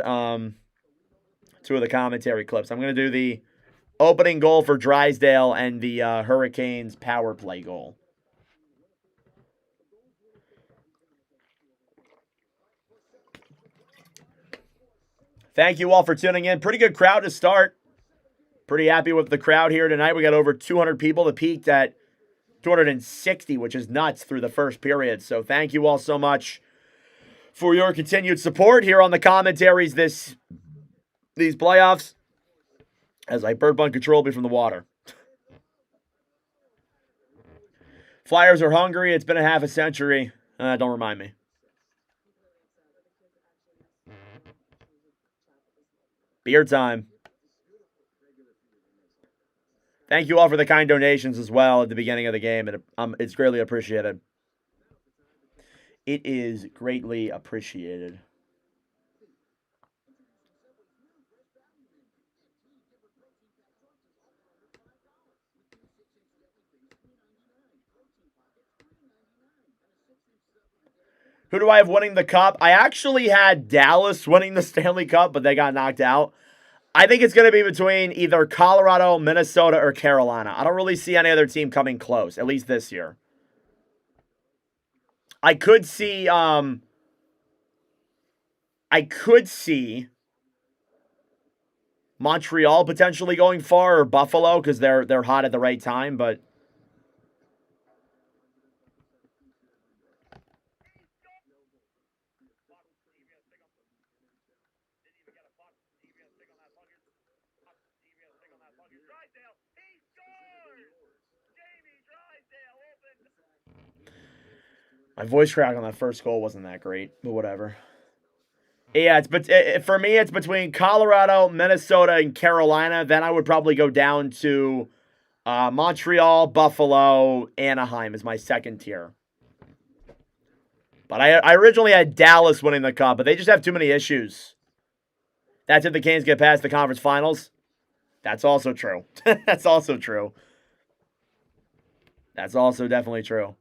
2 of the commentary clips. I'm going to do the opening goal for Drysdale and the Hurricanes power play goal. Thank you all for tuning in. Pretty good crowd to start. Pretty happy with the crowd here tonight. We got over 200 people. The peaked at 260, which is nuts through the first period. So thank you all so much for your continued support here on the commentaries these playoffs. As I burp uncontrollably from the water. Flyers are hungry. It's been a half a century. Don't remind me. Beer time. Thank you all for the kind donations as well at the beginning of the game. It's greatly appreciated. it is greatly appreciated. Who do I have winning the Cup? I actually had Dallas winning the Stanley Cup, but they got knocked out. I think it's going to be between either Colorado, Minnesota, or Carolina. I don't really see any other team coming close, at least this year. I could see Montreal potentially going far, or Buffalo, because they're hot at the right time, but my voice crack on that first goal wasn't that great, but whatever. Yeah, for me, it's between Colorado, Minnesota, and Carolina. Then I would probably go down to Montreal, Buffalo, Anaheim is my second tier. But I originally had Dallas winning the Cup, but they just have too many issues. That's if the Canes get past the conference finals. That's also true. That's also true. That's also definitely true.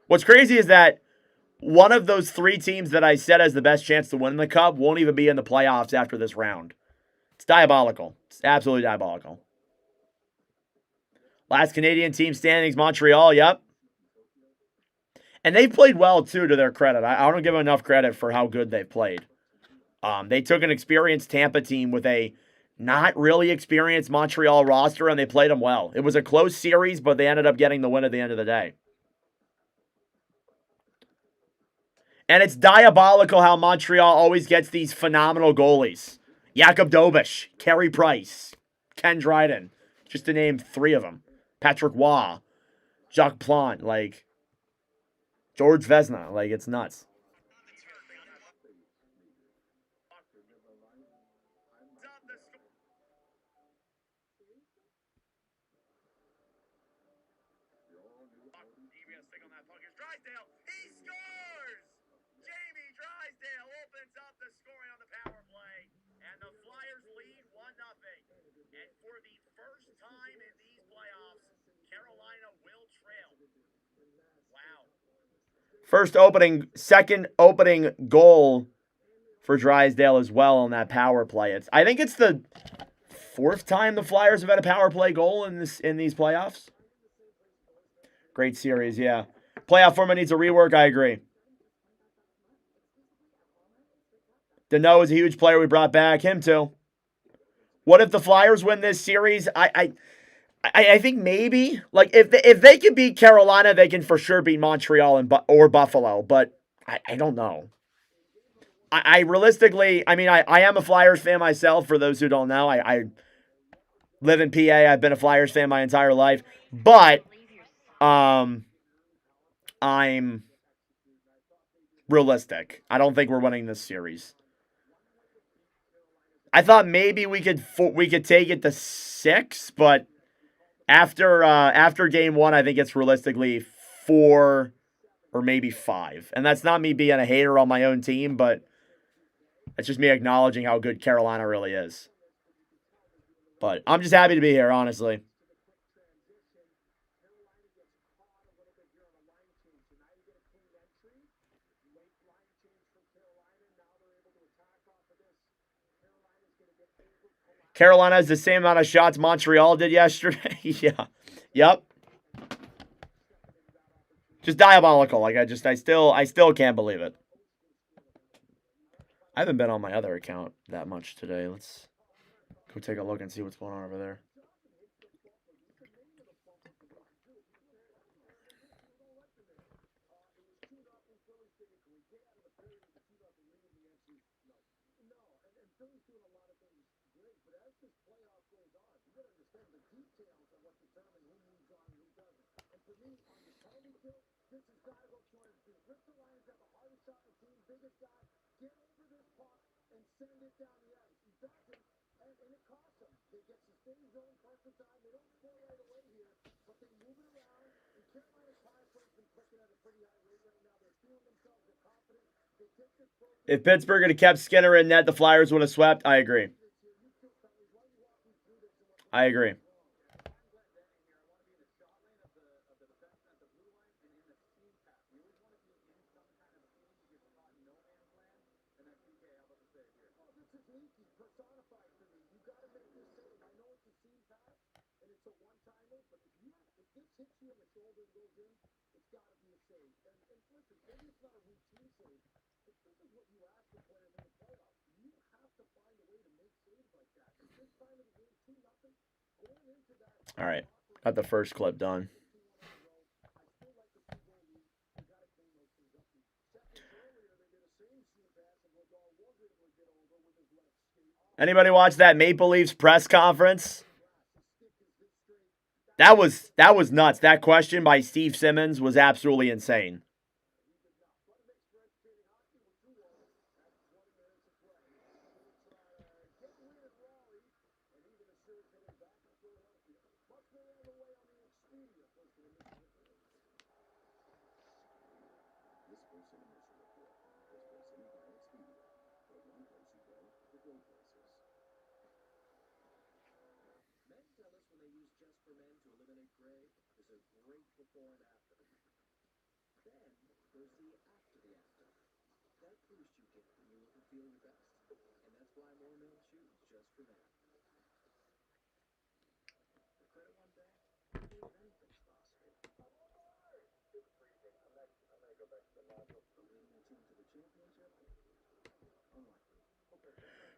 What's crazy is that one of those three teams that I said has the best chance to win the Cup won't even be in the playoffs after this round. It's diabolical. It's absolutely diabolical. Last Canadian team standings, Montreal, yep. And they've played well, too, to their credit. I don't give them enough credit for how good they've played. They took an experienced Tampa team with a not really experienced Montreal roster, and they played them well. It was a close series, but they ended up getting the win at the end of the day. And it's diabolical how Montreal always gets these phenomenal goalies. Jakob Dobish, Carey Price, Ken Dryden, just to name three of them. Patrick Waugh, Jacques Plante, like George Vezina, like it's nuts. Second opening goal for Drysdale as well on that power play. I think it's the fourth time the Flyers have had a power play goal in these playoffs. Great series, yeah. Playoff format needs a rework, I agree. Deneau is a huge player we brought back. Him too. What if the Flyers win this series? I think maybe, like, if they can beat Carolina, they can for sure beat Montreal or Buffalo, but I don't know. I realistically, I mean, I am a Flyers fan myself, for those who don't know. I live in PA. I've been a Flyers fan my entire life, but I'm realistic. I don't think we're winning this series. I thought maybe we could take it to 6, but after game 1, I think it's realistically 4 or maybe 5. And that's not me being a hater on my own team, but it's just me acknowledging how good Carolina really is. But I'm just happy to be here, honestly. Carolina has the same amount of shots Montreal did yesterday. Yeah. Yep. Just diabolical. Like I still can't believe it. I haven't been on my other account that much today. Let's go take a look and see what's going on over there. If Pittsburgh had kept Skinner in net, the Flyers would have swept. I agree. I agree. All right. Got the first clip done. Anybody watch that Maple Leafs press conference? That was nuts. That question by Steve Simmons was absolutely insane.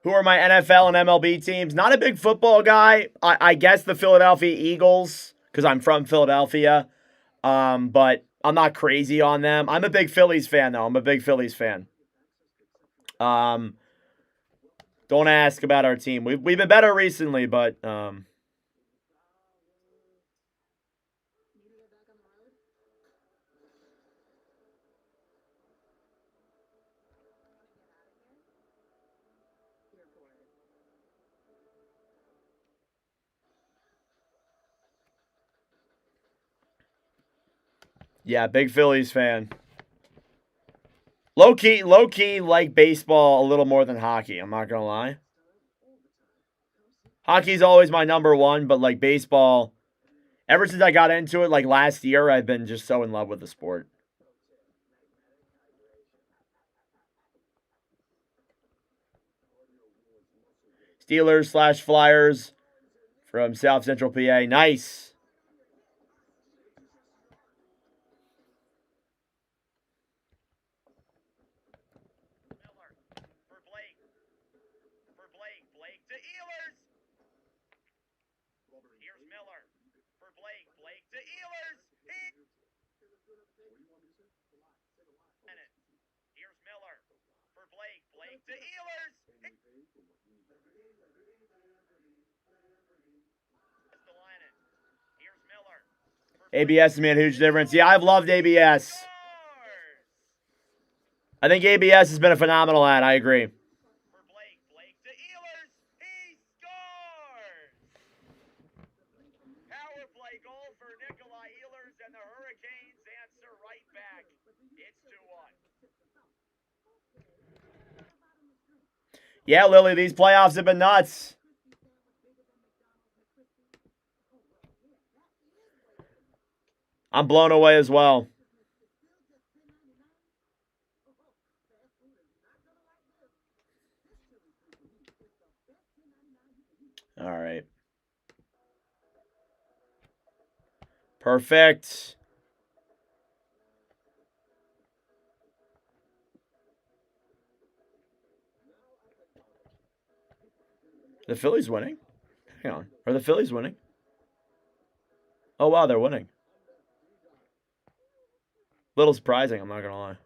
Who are my NFL and MLB teams? Not a big football guy. I guess the Philadelphia Eagles, because I'm from Philadelphia. But I'm not crazy on them. I'm a big Phillies fan, though. I'm a big Phillies fan. Don't ask about our team. We've been better recently, but yeah, big Phillies fan. Low key, like baseball a little more than hockey. I'm not gonna lie. Hockey's always my number one, but like baseball, ever since I got into it, like last year, I've been just so in love with the sport. Steelers/Flyers from South Central PA. Nice. ABS has made a huge difference. Yeah, I've loved ABS. I think ABS has been a phenomenal ad. I agree. Yeah, Lily, these playoffs have been nuts. I'm blown away as well. All right. Perfect. The Phillies winning? Hang on. Are the Phillies winning? Oh, wow, they're winning. Little surprising, I'm not going to lie.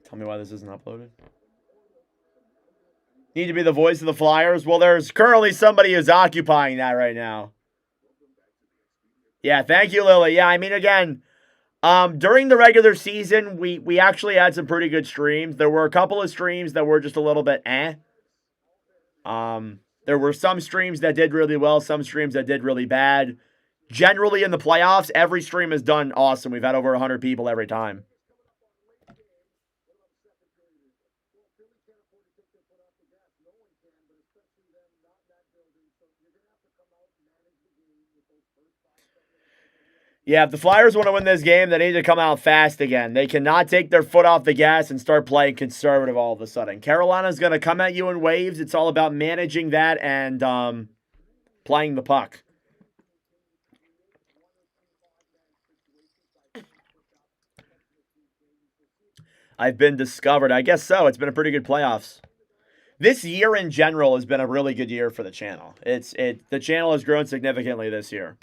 Tell me why this isn't uploaded. Need to be the voice of the Flyers? Well, there's currently somebody who's occupying that right now. Yeah, thank you, Lily. Yeah, I mean, again, during the regular season, we actually had some pretty good streams. There were a couple of streams that were just a little bit eh. There were some streams that did really well, some streams that did really bad. Generally, in the playoffs, every stream has done awesome. We've had over 100 people every time. Yeah, if the Flyers want to win this game, they need to come out fast again. They cannot take their foot off the gas and start playing conservative all of a sudden. Carolina's going to come at you in waves. It's all about managing that and playing the puck. I've been discovered. I guess so. It's been a pretty good playoffs. This year in general has been a really good year for the channel. The channel has grown significantly this year.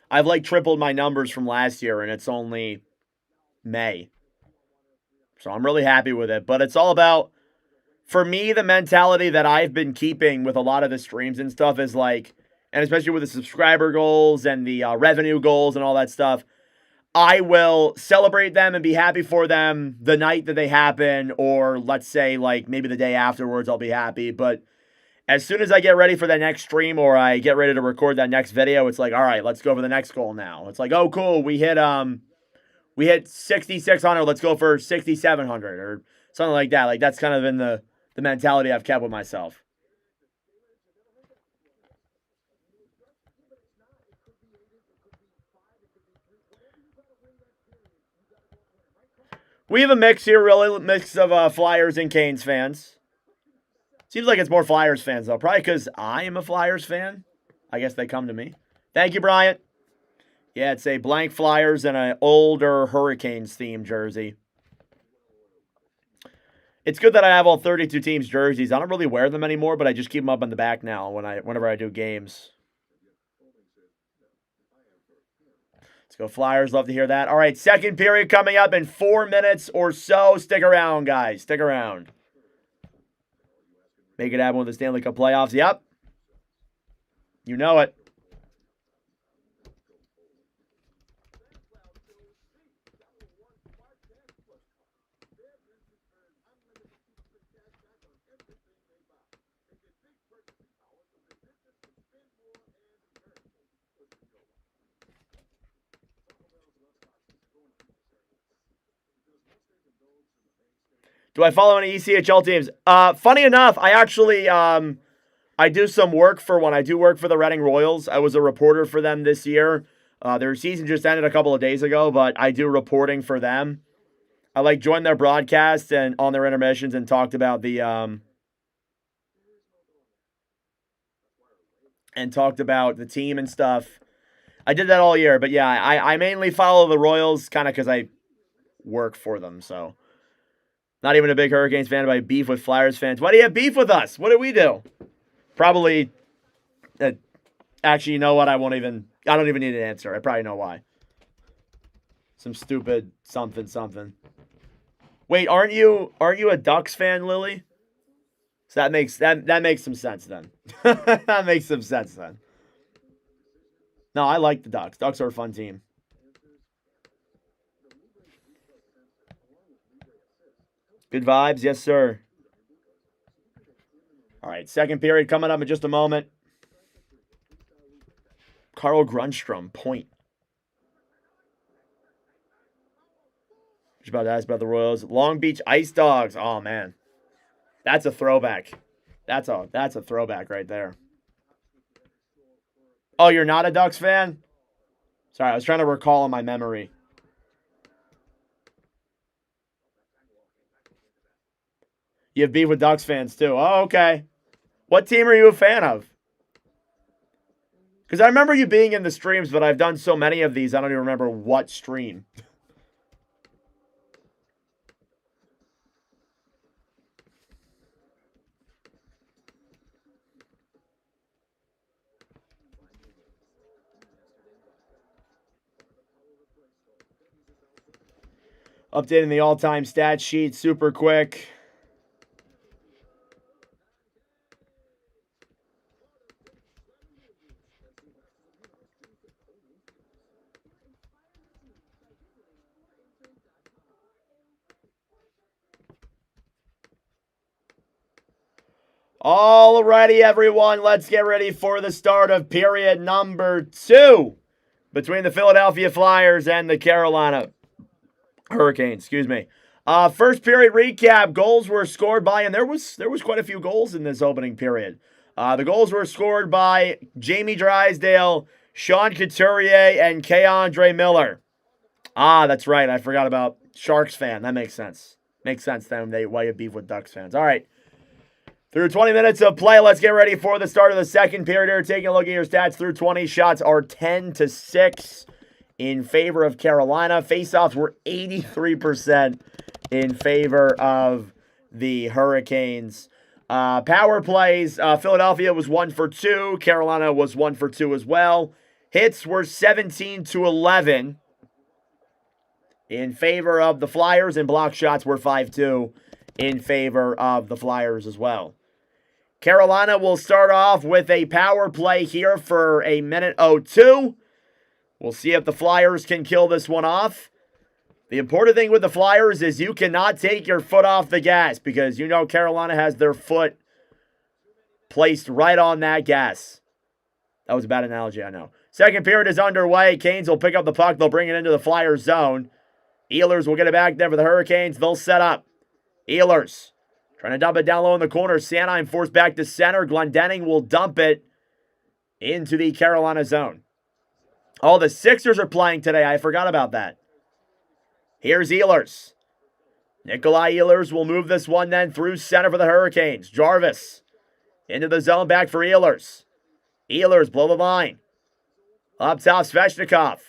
I've like tripled my numbers from last year, and it's only May. So I'm really happy with it. But it's all about, for me, the mentality that I've been keeping with a lot of the streams and stuff is like, and especially with the subscriber goals and the revenue goals and all that stuff, I will celebrate them and be happy for them the night that they happen, or let's say like maybe the day afterwards I'll be happy. But as soon as I get ready for that next stream or I get ready to record that next video, it's like, all right, let's go for the next goal now. It's like, oh, cool, we hit 6,600. Let's go for 6,700 or something like that. Like that's kind of been the mentality I've kept with myself. We have a mix here, really, a mix of Flyers and Canes fans. Seems like it's more Flyers fans, though. Probably because I am a Flyers fan. I guess they come to me. Thank you, Bryant. Yeah, it's a blank Flyers and an older Hurricanes-themed jersey. It's good that I have all 32 teams' jerseys. I don't really wear them anymore, but I just keep them up in the back now whenever I do games. Let's go Flyers. Love to hear that. All right, second period coming up in 4 minutes or so. Stick around, guys. Stick around. Make it happen with the Stanley Cup playoffs. Yep. You know it. Do I follow any ECHL teams? Funny enough, I actually I do some work for one. I do work for the Reading Royals. I was a reporter for them this year. Their season just ended a couple of days ago, but I do reporting for them. I like joined their broadcast and on their intermissions and talked about the team and stuff. I did that all year, but yeah, I mainly follow the Royals kind of because I work for them, so. Not even a big Hurricanes fan, but I have beef with Flyers fans. Why do you have beef with us? What did we do? Probably, actually, you know what? I don't even need an answer. I probably know why. Some stupid something. Wait, aren't you a Ducks fan, Lily? So that makes some sense then. That makes some sense then. No, I like the Ducks. Ducks are a fun team. Good vibes, yes, sir. All right, second period coming up in just a moment. Carl Grundstrom, point. Just about to ask about the Royals. Long Beach Ice Dogs. Oh, man. That's a throwback. That's a throwback right there. Oh, you're not a Ducks fan? Sorry, I was trying to recall in my memory. You have beef with Ducks fans, too. Oh, okay. What team are you a fan of? Because I remember you being in the streams, but I've done so many of these, I don't even remember what stream. Updating the all-time stat sheet super quick. Alrighty, everyone, let's get ready for the start of period number 2 between the Philadelphia Flyers and the Carolina Hurricanes. Excuse me. First period recap. Goals were scored by, and there was quite a few goals in this opening period. The goals were scored by Jamie Drysdale, Sean Couturier, and K'Andre Miller. That's right. I forgot about Sharks fan. That makes sense. Makes sense then why you beef with Ducks fans. All right. Through 20 minutes of play, let's get ready for the start of the second period here. Taking a look at your stats through 20, shots are 10-6 in favor of Carolina. Faceoffs were 83% in favor of the Hurricanes. Power plays, Philadelphia was 1 for 2. Carolina was 1 for 2 as well. Hits were 17-11 in favor of the Flyers, and block shots were 5-2 in favor of the Flyers as well. Carolina will start off with a power play here for a minute 02. We'll see if the Flyers can kill this one off. The important thing with the Flyers is you cannot take your foot off the gas because you know Carolina has their foot placed right on that gas. That was a bad analogy, I know. Second period is underway. Canes will pick up the puck. They'll bring it into the Flyers zone. Ehlers will get it back there for the Hurricanes. They'll set up. Ehlers trying to dump it down low in the corner. Sanheim forced back to center. Glendening will dump it into the Carolina zone. Oh, the Sixers are playing today. I forgot about that. Here's Ehlers. Nikolai Ehlers will move this one then through center for the Hurricanes. Jarvis into the zone, back for Ehlers. Ehlers below the line. Up top, Svechnikov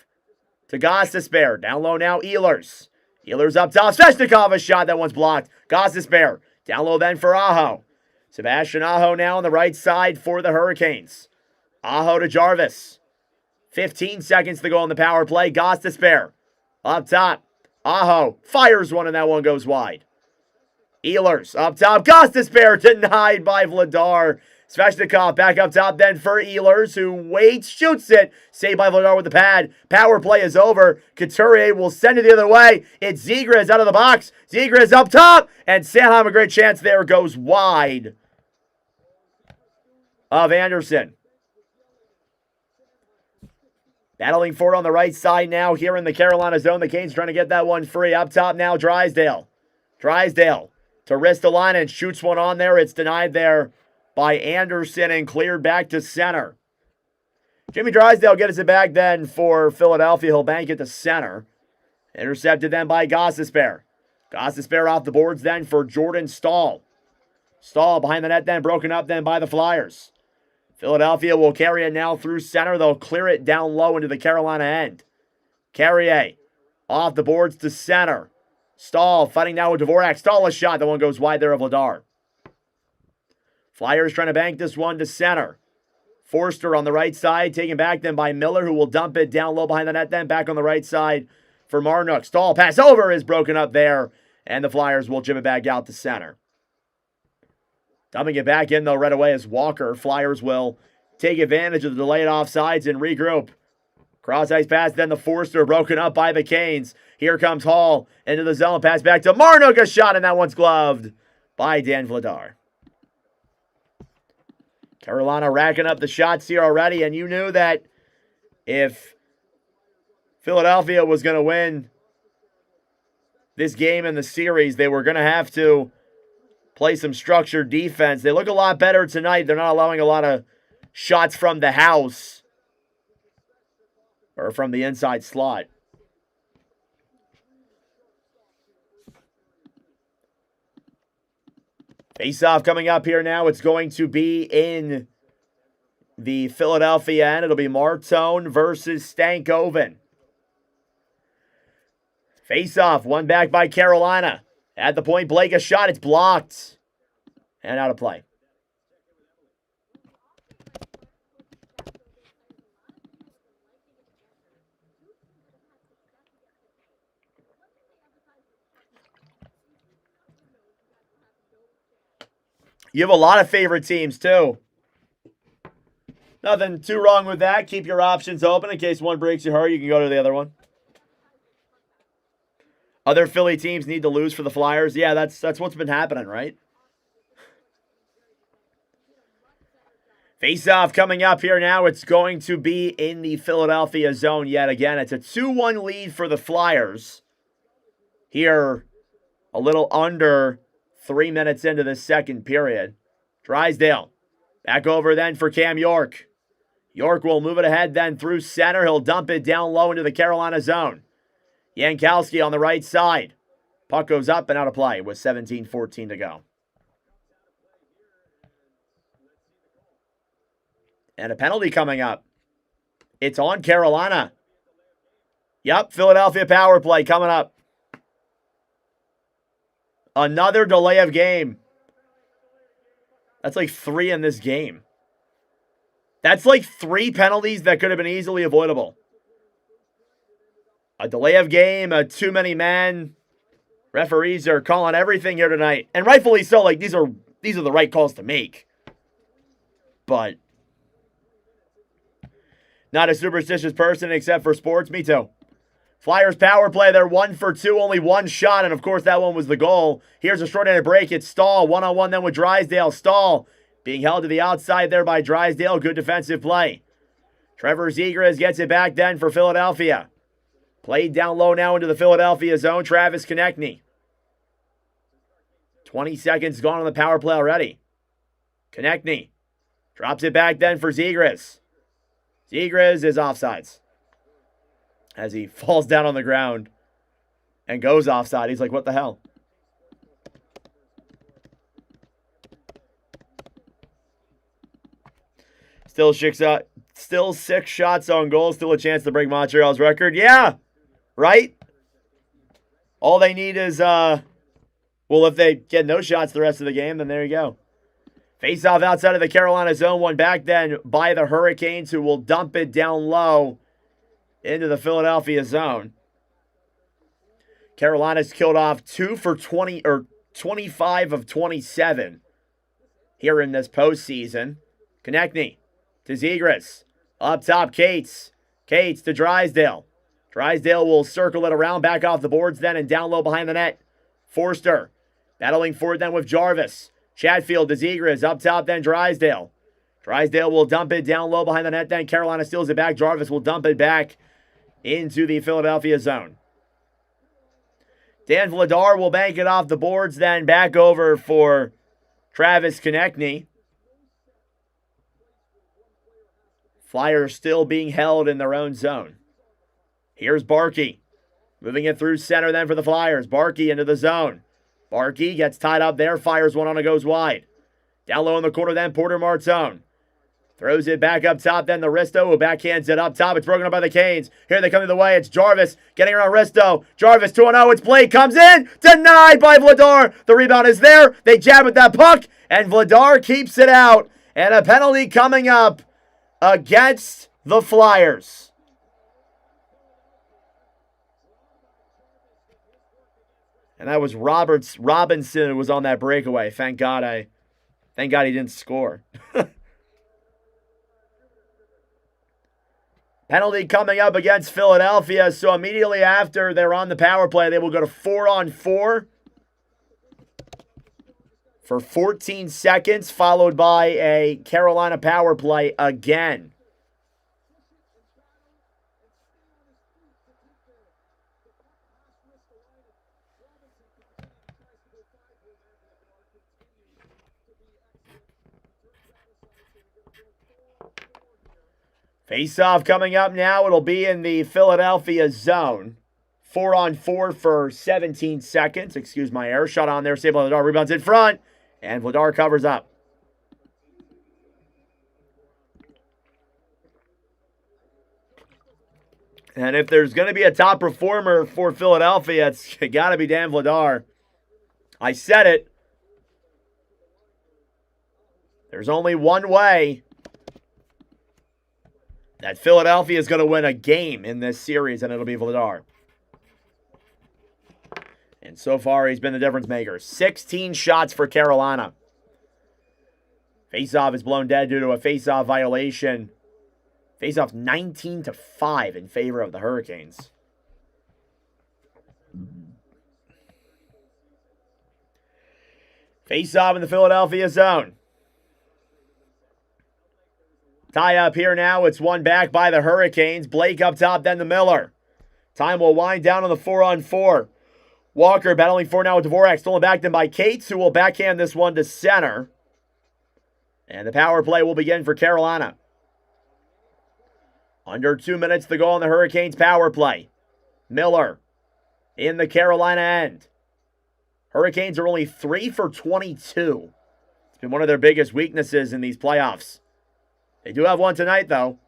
to Gostisbehere. Down low now, Ehlers. Ehlers up top. Svechnikov, a shot that one's blocked. Gostisbehere. Down low then for Aho. Sebastian Aho now on the right side for the Hurricanes. Aho to Jarvis. 15 seconds to go on the power play. Gostisbehere. Up top. Aho fires one and that one goes wide. Ehlers up top. Gostisbehere denied by Vladar. Svechnikov back up top then for Ehlers, who waits, shoots it. Saved by Vladar with the pad. Power play is over. Couturier will send it the other way. It's Zegras out of the box. Zegras up top. And Sanheim, a great chance there, goes wide of Anderson. Battling for it on the right side now here in the Carolina zone. The Canes trying to get that one free. Up top now, Drysdale. Drysdale to Ristolainen. Shoots one on there. It's denied there by Anderson and cleared back to center. Jimmy Drysdale gets it back then for Philadelphia. He'll bank it to center. Intercepted then by Gostisbehere. Gostisbehere off the boards then for Jordan Staal. Staal behind the net then, broken up then by the Flyers. Philadelphia will carry it now through center. They'll clear it down low into the Carolina end. Carrier off the boards to center. Staal fighting now with Dvorak. Staal a shot. That one goes wide there of Vladar. Flyers trying to bank this one to center. Forster on the right side, taken back then by Miller, who will dump it down low behind the net then. Back on the right side for Marnook. Staal pass over is broken up there, and the Flyers will chip it back out to center. Dumping it back in, though, right away is Walker. Flyers will take advantage of the delayed offsides and regroup. Cross-ice pass, then the Forster broken up by the Canes. Here comes Hall into the zone. Pass back to Marnook. A shot, and that one's gloved by Dan Vladar. Carolina racking up the shots here already, and you knew that if Philadelphia was going to win this game in the series, they were going to have to play some structured defense. They look a lot better tonight. They're not allowing a lot of shots from the house or from the inside slot. Face-off coming up here now. It's going to be in the Philadelphia end. It'll be Martone versus Stankoven. Face-off, one back by Carolina. At the point, Blake a shot. It's blocked. And out of play. You have a lot of favorite teams, too. Nothing too wrong with that. Keep your options open. In case one breaks your heart, you can go to the other one. Other Philly teams need to lose for the Flyers. Yeah, that's what's been happening, right? Face-off coming up here now. It's going to be in the Philadelphia zone yet again. It's a 2-1 lead for the Flyers. Here, a little under 3 minutes into the second period. Drysdale, back over then for Cam York. York will move it ahead then through center. He'll dump it down low into the Carolina zone. Jankowski on the right side. Puck goes up and out of play with 17:14 to go. And a penalty coming up. It's on Carolina. Yep, Philadelphia power play coming up. Another delay of game. That's like 3 in this game. That's like 3 penalties that could have been easily avoidable. A delay of game, a too many men. Referees are calling everything here tonight. And rightfully so. Like these are the right calls to make. But not a superstitious person except for sports. Me too. Flyers power play. They're 1 for 2. Only 1 shot. And, of course, that one was the goal. Here's a short-handed break. It's Stahl. 1-on-1 then with Drysdale. Stahl being held to the outside there by Drysdale. Good defensive play. Trevor Zegras gets it back then for Philadelphia. Played down low now into the Philadelphia zone. Travis Konechny. 20 seconds gone on the power play already. Konechny drops it back then for Zegras. Zegras is offsides. As he falls down on the ground and goes offside. He's like, what the hell? Still 6 shots on goal. Still a chance to break Montreal's record. Yeah, right? All they need is, well, if they get no shots the rest of the game, then there you go. Face-off outside of the Carolina zone. One back then by the Hurricanes, who will dump it down low into the Philadelphia zone. Carolina's killed off 2 for 20 or 25 of 27 here in this postseason. Konechny to Zegras. Up top, Cates. Cates to Drysdale. Drysdale will circle it around, back off the boards then, and down low behind the net. Forster battling forward then with Jarvis. Chatfield to Zegras. Up top then Drysdale. Drysdale will dump it down low behind the net then. Carolina steals it back. Jarvis will dump it back into the Philadelphia zone. Dan Vladar will bank it off the boards then, back over for Travis Konechny. Flyers still being held in their own zone. Here's Barkey. Moving it through center then for the Flyers. Barkey into the zone. Barkey gets tied up there, fires one on and goes wide. Down low in the corner then, Porter Martone. Throws it back up top, then the Risto who backhands it up top. It's broken up by the Canes. Here they come to the way. It's Jarvis getting around Risto. Jarvis 2-0. It's Blake comes in. Denied by Vladar. The rebound is there. They jab at that puck, and Vladar keeps it out. And a penalty coming up against the Flyers. And that was Robinson who was on that breakaway. Thank God he didn't score. Penalty coming up against Philadelphia. So immediately after they're on the power play, they will go to 4-on-4 for 14 seconds, followed by a Carolina power play again. Face-off coming up now. It'll be in the Philadelphia zone. 4-on-4 for 17 seconds. Excuse my error. Shot on there. Saved by Vladar. Rebounds in front. And Vladar covers up. And if there's going to be a top performer for Philadelphia, it's got to be Dan Vladar. I said it. There's only one way that Philadelphia is going to win a game in this series, and it'll be Vladar. And so far, he's been the difference maker. 16 shots for Carolina. Faceoff is blown dead due to a faceoff violation. Faceoff 19-5 in favor of the Hurricanes. Faceoff in the Philadelphia zone. Tie up here now. It's one back by the Hurricanes. Blake up top, then the Miller. Time will wind down on the 4-on-4. Walker battling for now with Dvorak. Stolen back then by Cates, who will backhand this one to center. And the power play will begin for Carolina. Under 2 minutes to go on the Hurricanes power play. Miller in the Carolina end. Hurricanes are only 3 for 22. It's been one of their biggest weaknesses in these playoffs. They do have one tonight, though.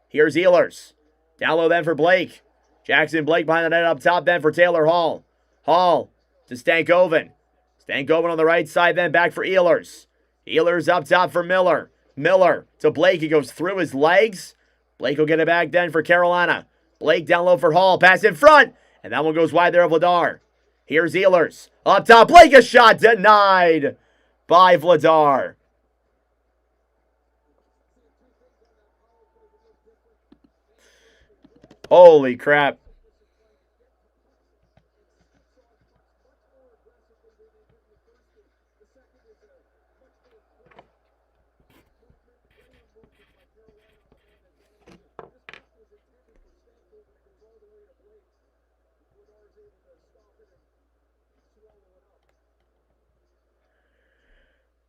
Here's Ehlers. Down low then for Blake. Jackson Blake behind the net up top then for Taylor Hall. Hall to Stankoven. Stankoven on the right side then back for Ehlers. Ehlers up top for Miller. Miller to Blake. He goes through his legs. Blake will get it back then for Carolina. Blake down low for Hall. Pass in front. And that one goes wide there of Vladar. Here's Ehlers. Up top. Blake, a shot denied by Vladar. Holy crap.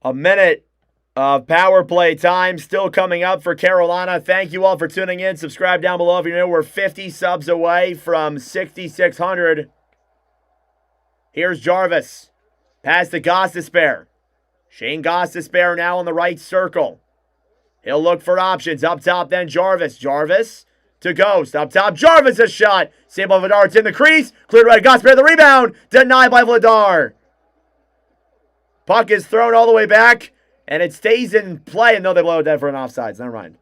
A minute of power play time still coming up for Carolina. Thank you all for tuning in. Subscribe down below if you know we're 50 subs away from 6,600. Here's Jarvis. Pass to Gostisbehere. Shane Gostisbehere now in the right circle. He'll look for options. Up top then Jarvis. Jarvis to Ghost. Up top Jarvis, a shot. Saved by Vladar. It's in the crease. Cleared by Gostisbehere. The rebound. Denied by Vladar. Puck is thrown all the way back, and it stays in play. And no, they blow it dead for an offsides. Never mind.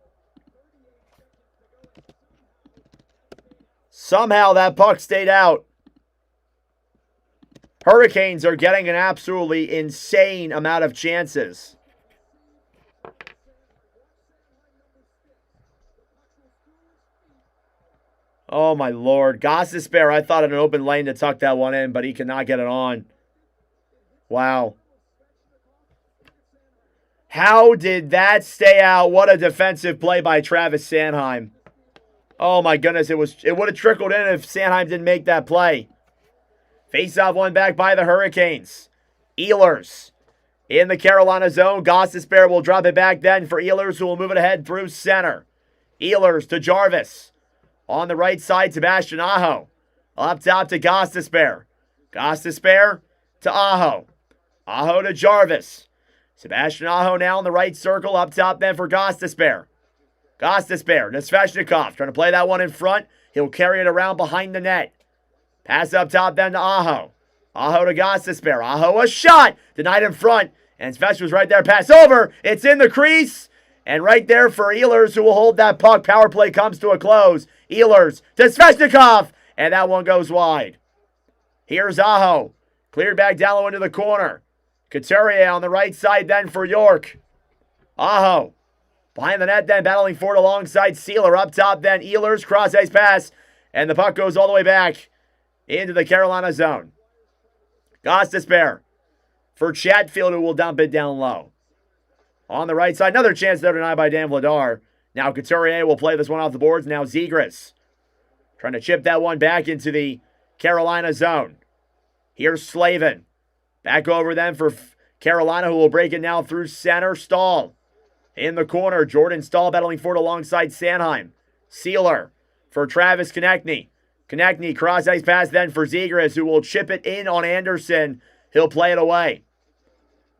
Somehow that puck stayed out. Hurricanes are getting an absolutely insane amount of chances. Oh, my Lord. Gostisbehere, I thought in an open lane to tuck that one in, but he could not get it on. Wow. How did that stay out? What a defensive play by Travis Sanheim. Oh my goodness, it would have trickled in if Sanheim didn't make that play. Face-off one back by the Hurricanes. Ehlers in the Carolina zone. Gostisbehere will drop it back then for Ehlers, who will move it ahead through center. Ehlers to Jarvis. On the right side, Sebastian Aho. Up top to Gostisbehere. Gostisbehere to Aho. Aho to Jarvis. Sebastian Aho now in the right circle. Up top then for Gostisbehere. Gostisbehere to Svechnikov. Trying to play that one in front. He'll carry it around behind the net. Pass up top then to Aho. Aho to Gostisbehere. Aho, a shot. Denied in front. And Svech was right there. Pass over. It's in the crease. And right there for Ehlers, who will hold that puck. Power play comes to a close. Ehlers to Svechnikov. And that one goes wide. Here's Aho. Cleared back down low into the corner. Couturier on the right side then for York. Aho. Behind the net then, battling for it alongside Sealer. Up top then, Ehlers, cross-ice pass. And the puck goes all the way back into the Carolina zone. Gostisbehere for Chatfield, who will dump it down low. On the right side, another chance there denied by Dan Vladar. Now Couturier will play this one off the boards. Now Zegras trying to chip that one back into the Carolina zone. Here's Slavin. Back over then for Carolina, who will break it now through center. Stahl in the corner. Jordan Stahl battling for it alongside Sanheim. Sealer for Travis Konechny. Konechny, cross-ice pass then for Zegras, who will chip it in on Anderson. He'll play it away.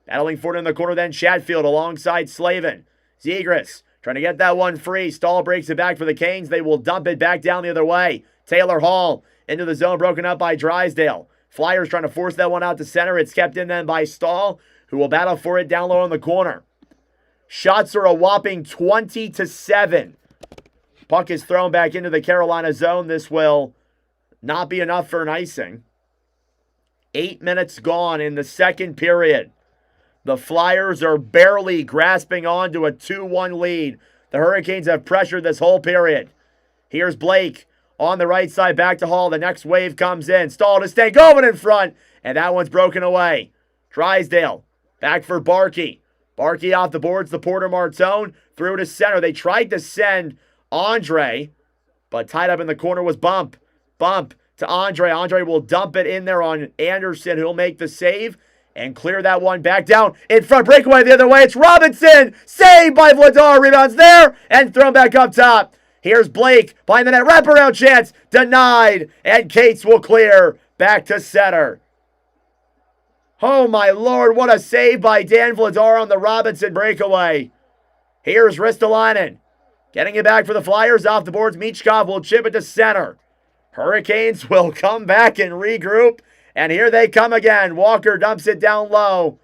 Battling for it in the corner then Chatfield alongside Slavin. Zegras trying to get that one free. Stahl breaks it back for the Canes. They will dump it back down the other way. Taylor Hall into the zone, broken up by Drysdale. Flyers trying to force that one out to center. It's kept in then by Stahl, who will battle for it down low in the corner. Shots are a whopping 20-7. Puck is thrown back into the Carolina zone. This will not be enough for an icing. 8 minutes gone in the second period. The Flyers are barely grasping on to a 2-1 lead. The Hurricanes have pressured this whole period. Here's Blake. On the right side, back to Hall. The next wave comes in. Stahl to Stankoven in front. And that one's broken away. Drysdale. Back for Barkey. Barkey off the boards, the Porter Martone through to center. They tried to send Andre, but tied up in the corner was Bump. Bump to Andre. Andre will dump it in there on Anderson, who'll make the save and clear that one back down. In front, breakaway the other way. It's Robinson. Saved by Vladar. Rebounds there and thrown back up top. Here's Blake behind the net. Wraparound chance. Denied. And Cates will clear back to center. Oh, my Lord. What a save by Dan Vladar on the Robinson breakaway. Here's Ristolainen. Getting it back for the Flyers off the boards. Michkov will chip it to center. Hurricanes will come back and regroup. And here they come again. Walker dumps it down low.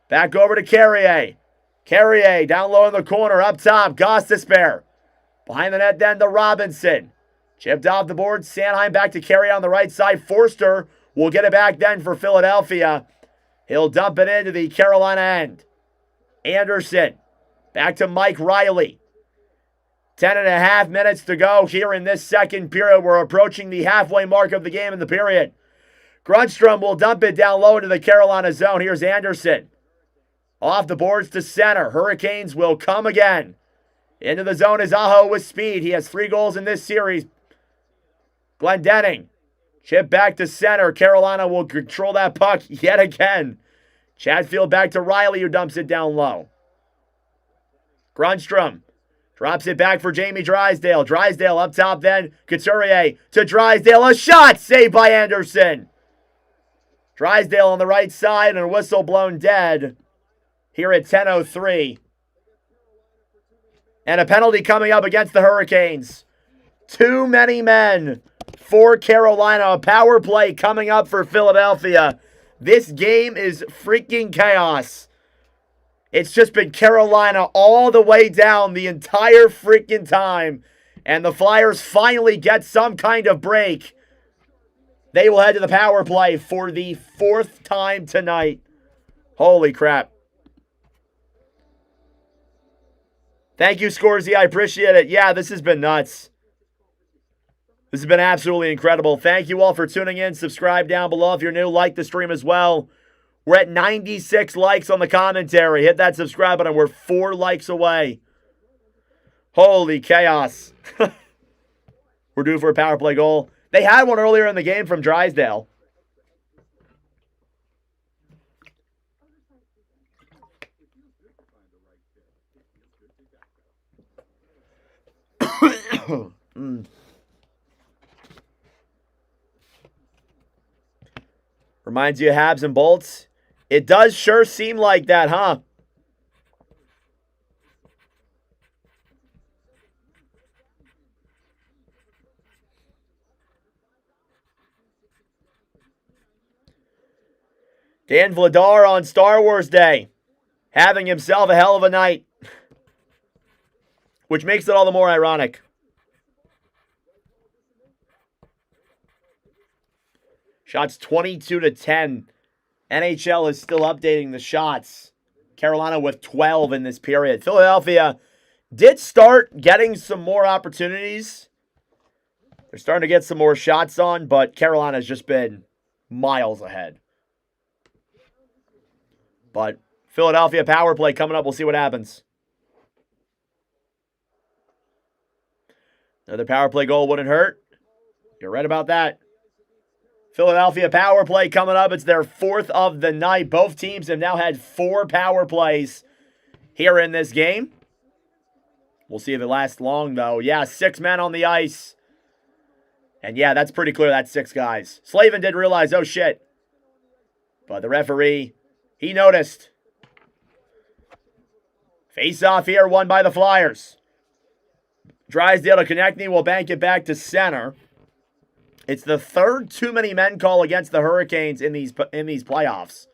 Back over to Carrier. Carrier down low in the corner. Up top, Gostisbehere. Behind the net then to Robinson. Chipped off the board. Sanheim back to Carrier on the right side. Forster will get it back then for Philadelphia. He'll dump it into the Carolina end. Anderson. Back to Mike Riley. 10.5 minutes to go here in this second period. We're approaching the halfway mark of the game in the period. Grundstrom will dump it down low into the Carolina zone. Here's Anderson. Off the boards to center. Hurricanes will come again. Into the zone is Aho with speed. He has 3 goals in this series. Glendening. Chip back to center. Carolina will control that puck yet again. Chatfield back to Riley, who dumps it down low. Grundstrom drops it back for Jamie Drysdale. Drysdale up top then. Couturier to Drysdale. A shot saved by Anderson. Drysdale on the right side and a whistle blown dead here at 10:03. And a penalty coming up against the Hurricanes. Too many men for Carolina. A power play coming up for Philadelphia. This game is freaking chaos. It's just been Carolina all the way down the entire freaking time. And the Flyers finally get some kind of break. They will head to the power play for the 4th time tonight. Holy crap. Thank you, Scorsy. I appreciate it. Yeah, this has been nuts. This has been absolutely incredible. Thank you all for tuning in. Subscribe down below if you're new. Like the stream as well. We're at 96 likes on the commentary. Hit that subscribe button. We're 4 likes away. Holy chaos. We're due for a power play goal. They had one earlier in the game from Drysdale. Reminds you of Habs and Bolts? It does sure seem like that, huh? Dan Vladar on Star Wars Day, having himself a hell of a night, which makes it all the more ironic. Shots 22-10. NHL is still updating the shots. Carolina with 12 in this period. Philadelphia did start getting some more opportunities. They're starting to get some more shots on, but Carolina's just been miles ahead. But Philadelphia power play coming up. We'll see what happens. Another power play goal wouldn't hurt. You're right about that. Philadelphia power play coming up. It's their 4th of the night. Both teams have now had 4 power plays here in this game. We'll see if it lasts long, though. Yeah, 6 men on the ice. And yeah, that's pretty clear. That's 6 guys. Slavin did realize, oh shit. But the referee, he noticed. Face off here, won by the Flyers. Drysdale to Konechny will bank it back to center. It's the 3rd too many men call against the Hurricanes in these playoffs.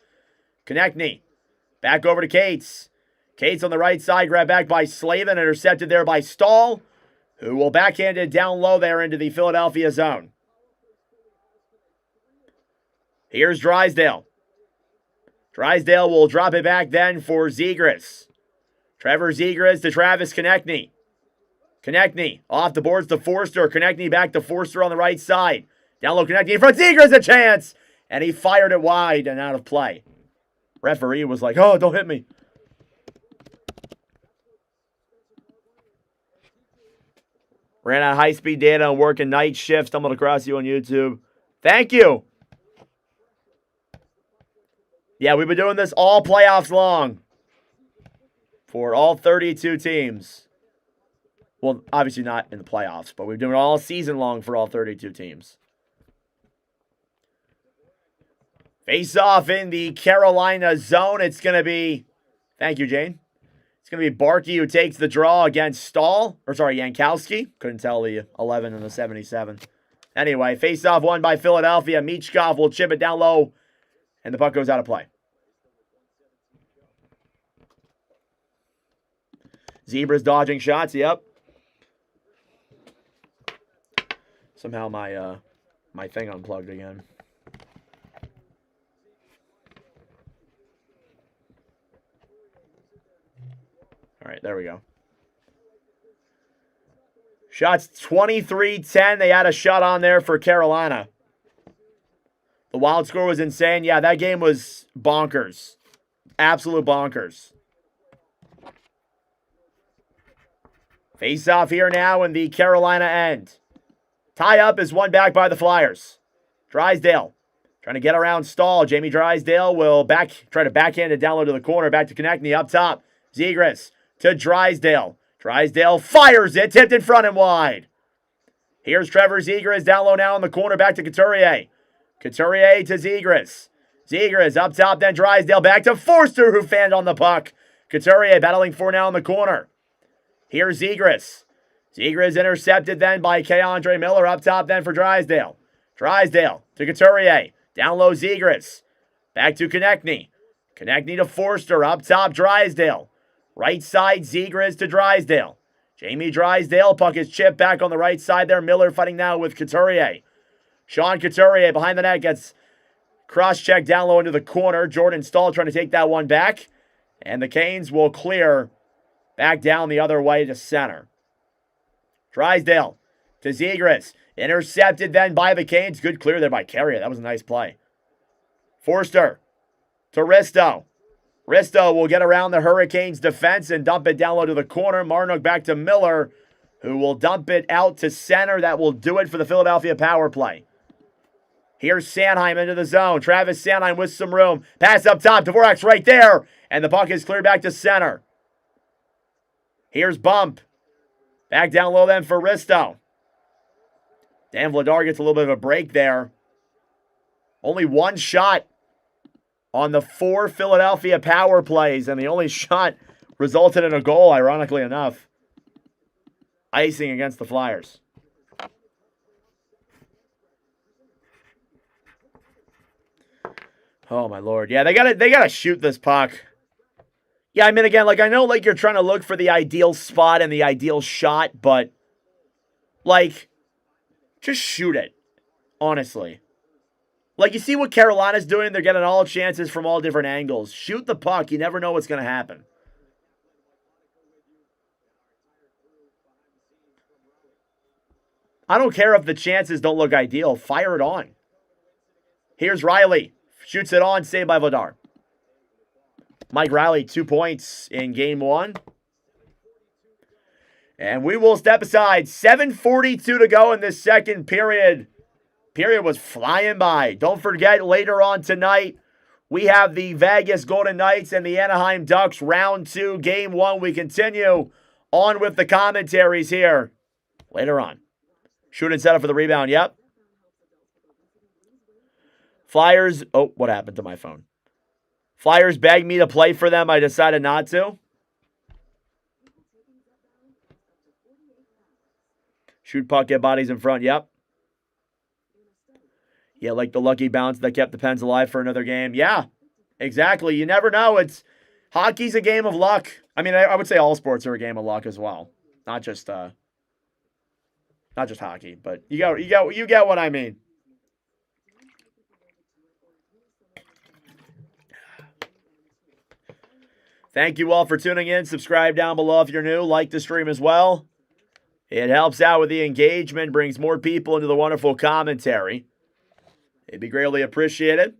Konechny back over to Cates. Cates on the right side, grabbed back by Slavin, intercepted there by Stahl, who will backhand it down low there into the Philadelphia zone. Here's Drysdale. Drysdale will drop it back then for Zegras. Trevor Zegras to Travis Konechny. Konechny off the boards to Forster. Konechny back to Forster on the right side. Down low, Konechny in front. Zegras a chance. And he fired it wide and out of play. Referee was like, oh, don't hit me. Ran out of high-speed data and working night shift. Stumbled across you on YouTube. Thank you. Yeah, we've been doing this all playoffs long. For all 32 teams. Well, obviously not in the playoffs, but we've been doing it all season long for all 32 teams. Face off in the Carolina zone. It's going to be, thank you, Jane. It's going to be Barkey who takes the draw against Jankowski. Couldn't tell the 11 and the 77. Anyway, face off won by Philadelphia. Michkov will chip it down low, and the puck goes out of play. Zebra's dodging shots, yep. Somehow my thing unplugged again. All right, there we go. Shots 23-10. They had a shot on there for Carolina. The Wild score was insane. Yeah, that game was bonkers. Absolute bonkers. Face off here now in the Carolina end. Tie up is won back by the Flyers. Drysdale trying to get around Stahl. Jamie Drysdale will try to backhand it down low to the corner. Back to Konechny up top. Zegras to Drysdale. Drysdale fires it. Tipped in front and wide. Here's Trevor Zegras down low now in the corner. Back to Couturier. Couturier to Zegras. Zegras up top. Then Drysdale back to Forster who fanned on the puck. Couturier battling for now in the corner. Here's Zegras. Zegras intercepted then by Keandre Miller up top then for Drysdale. Drysdale to Couturier. Down low Zegras. Back to Konechny. Konechny to Forster. Up top Drysdale. Right side Zegras to Drysdale. Jamie Drysdale. Puck is chipped back on the right side there. Miller fighting now with Couturier. Sean Couturier behind the net gets cross-checked down low into the corner. Jordan Stahl trying to take that one back. And the Canes will clear back down the other way to center. Drysdale to Zegras. Intercepted then by the Canes. Good clear there by Carrier. That was a nice play. Forster to Risto. Risto will get around the Hurricanes defense and dump it down low to the corner. Marnook back to Miller, who will dump it out to center. That will do it for the Philadelphia power play. Here's Sanheim into the zone. Travis Sanheim with some room. Pass up top. Dvorak's right there. And the puck is cleared back to center. Here's Bump. Back down low then for Risto. Dan Vladar gets a little bit of a break there. Only one shot on the 4 Philadelphia power plays, and the only shot resulted in a goal, ironically enough. Icing against the Flyers. Oh my Lord. Yeah, they gotta shoot this puck. Yeah, I mean, again, I know, you're trying to look for the ideal spot and the ideal shot, but, just shoot it, honestly. You see what Carolina's doing? They're getting all chances from all different angles. Shoot the puck. You never know what's going to happen. I don't care if the chances don't look ideal. Fire it on. Here's Riley. Shoots it on, saved by Vladar. Mike Riley, 2 points in game 1. And we will step aside. 7:42 to go in this second period. Period was flying by. Don't forget, later on tonight, we have the Vegas Golden Knights and the Anaheim Ducks round 2, game 1. We continue on with the commentaries here later on. Shoot and set up for the rebound. Yep. Flyers. Oh, what happened to my phone? Flyers begged me to play for them. I decided not to. Shoot puck, get bodies in front. Yep. Yeah, like the lucky bounce that kept the Pens alive for another game. Yeah, exactly. You never know. Hockey's a game of luck. I mean, I would say all sports are a game of luck as well. Not just hockey, but you get what I mean. Thank you all for tuning in. Subscribe down below if you're new. Like the stream as well. It helps out with the engagement, brings more people into the wonderful commentary. It'd be greatly appreciated.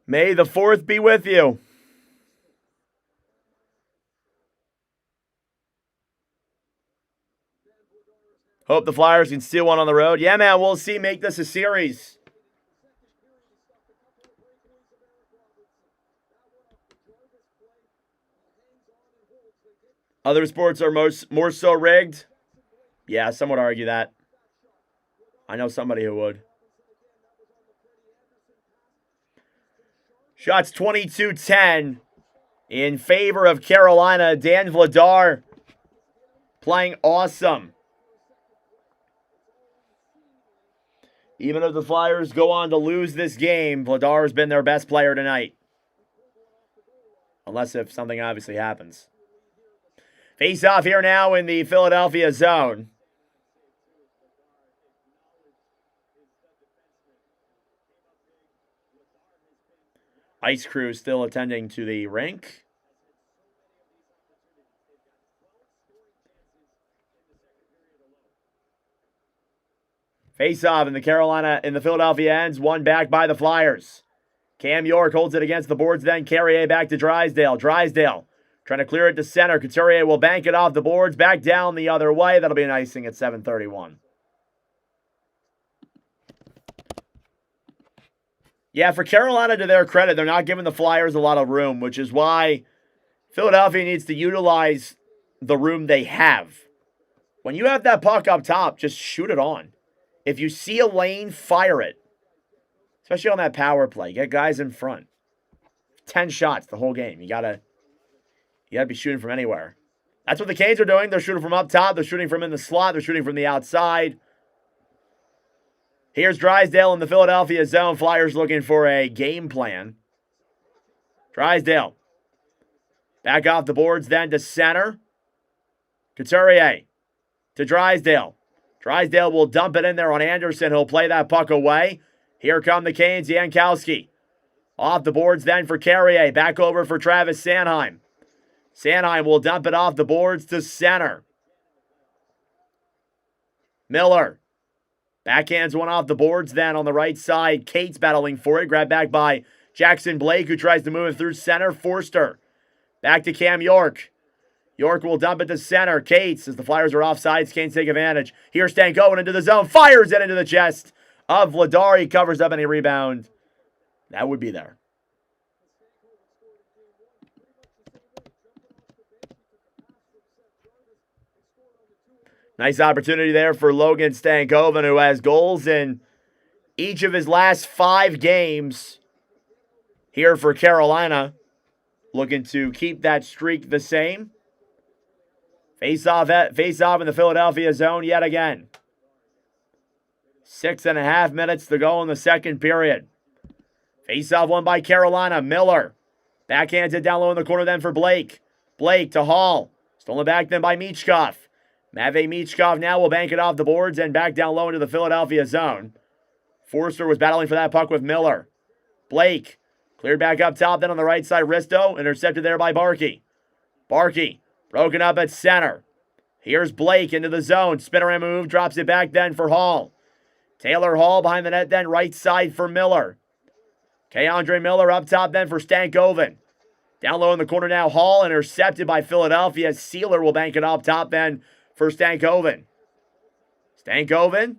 May the 4th be with you. Hope the Flyers can steal one on the road. Yeah, man, we'll see. Make this a series. Other sports are more so rigged. Yeah, some would argue that. I know somebody who would. Shots 22-10 in favor of Carolina. Dan Vladar playing awesome. Even if the Flyers go on to lose this game, Vladar has been their best player tonight. Unless if something obviously happens. Face off here now in the Philadelphia zone. Ice crew still attending to the rink. Face off in the Philadelphia ends. One back by the Flyers. Cam York holds it against the boards then. Carrier back to Drysdale. Drysdale trying to clear it to center. Couturier will bank it off the boards. Back down the other way. That'll be an icing at 7:31. Yeah, for Carolina, to their credit, they're not giving the Flyers a lot of room, which is why Philadelphia needs to utilize the room they have. When you have that puck up top, just shoot it on. If you see a lane, fire it. Especially on that power play. Get guys in front. 10 shots the whole game. You gotta be shooting from anywhere. That's what the Canes are doing. They're shooting from up top. They're shooting from in the slot. They're shooting from the outside. Here's Drysdale in the Philadelphia zone. Flyers looking for a game plan. Drysdale. Back off the boards then to center. Couturier to Drysdale. Drysdale will dump it in there on Anderson. He'll play that puck away. Here come the Canes. Jankowski. Off the boards then for Carrier. Back over for Travis Sanheim. Sanheim will dump it off the boards to center. Miller. Backhands one off the boards then on the right side. Cates battling for it. Grabbed back by Jackson Blake, who tries to move it through center. Forster. Back to Cam York. York will dump it to center. Cates, as the Flyers are offsides, Canes take advantage. Here's Stankoven into the zone. Fires it into the chest of Vladar. He covers up any rebound. That would be there. Nice opportunity there for Logan Stankoven, who has goals in each of his last 5 games here for Carolina. Looking to keep that streak the same. Face off in the Philadelphia zone yet again. 6.5 minutes to go in the second period. Face off one by Carolina. Miller. Backhands it down low in the corner then for Blake. Blake to Hall. Stolen back then by Michkov. Matvei Michkov now will bank it off the boards and back down low into the Philadelphia zone. Forster was battling for that puck with Miller. Blake. Cleared back up top then on the right side. Risto. Intercepted there by Barkey. Barkey. Broken up at center. Here's Blake into the zone. Spin around move. Drops it back then for Hall. Taylor Hall behind the net then. Right side for Miller. Keandre Miller up top then for Stankoven. Down low in the corner now. Hall intercepted by Philadelphia. Sealer will bank it up top then for Stankoven. Stankoven.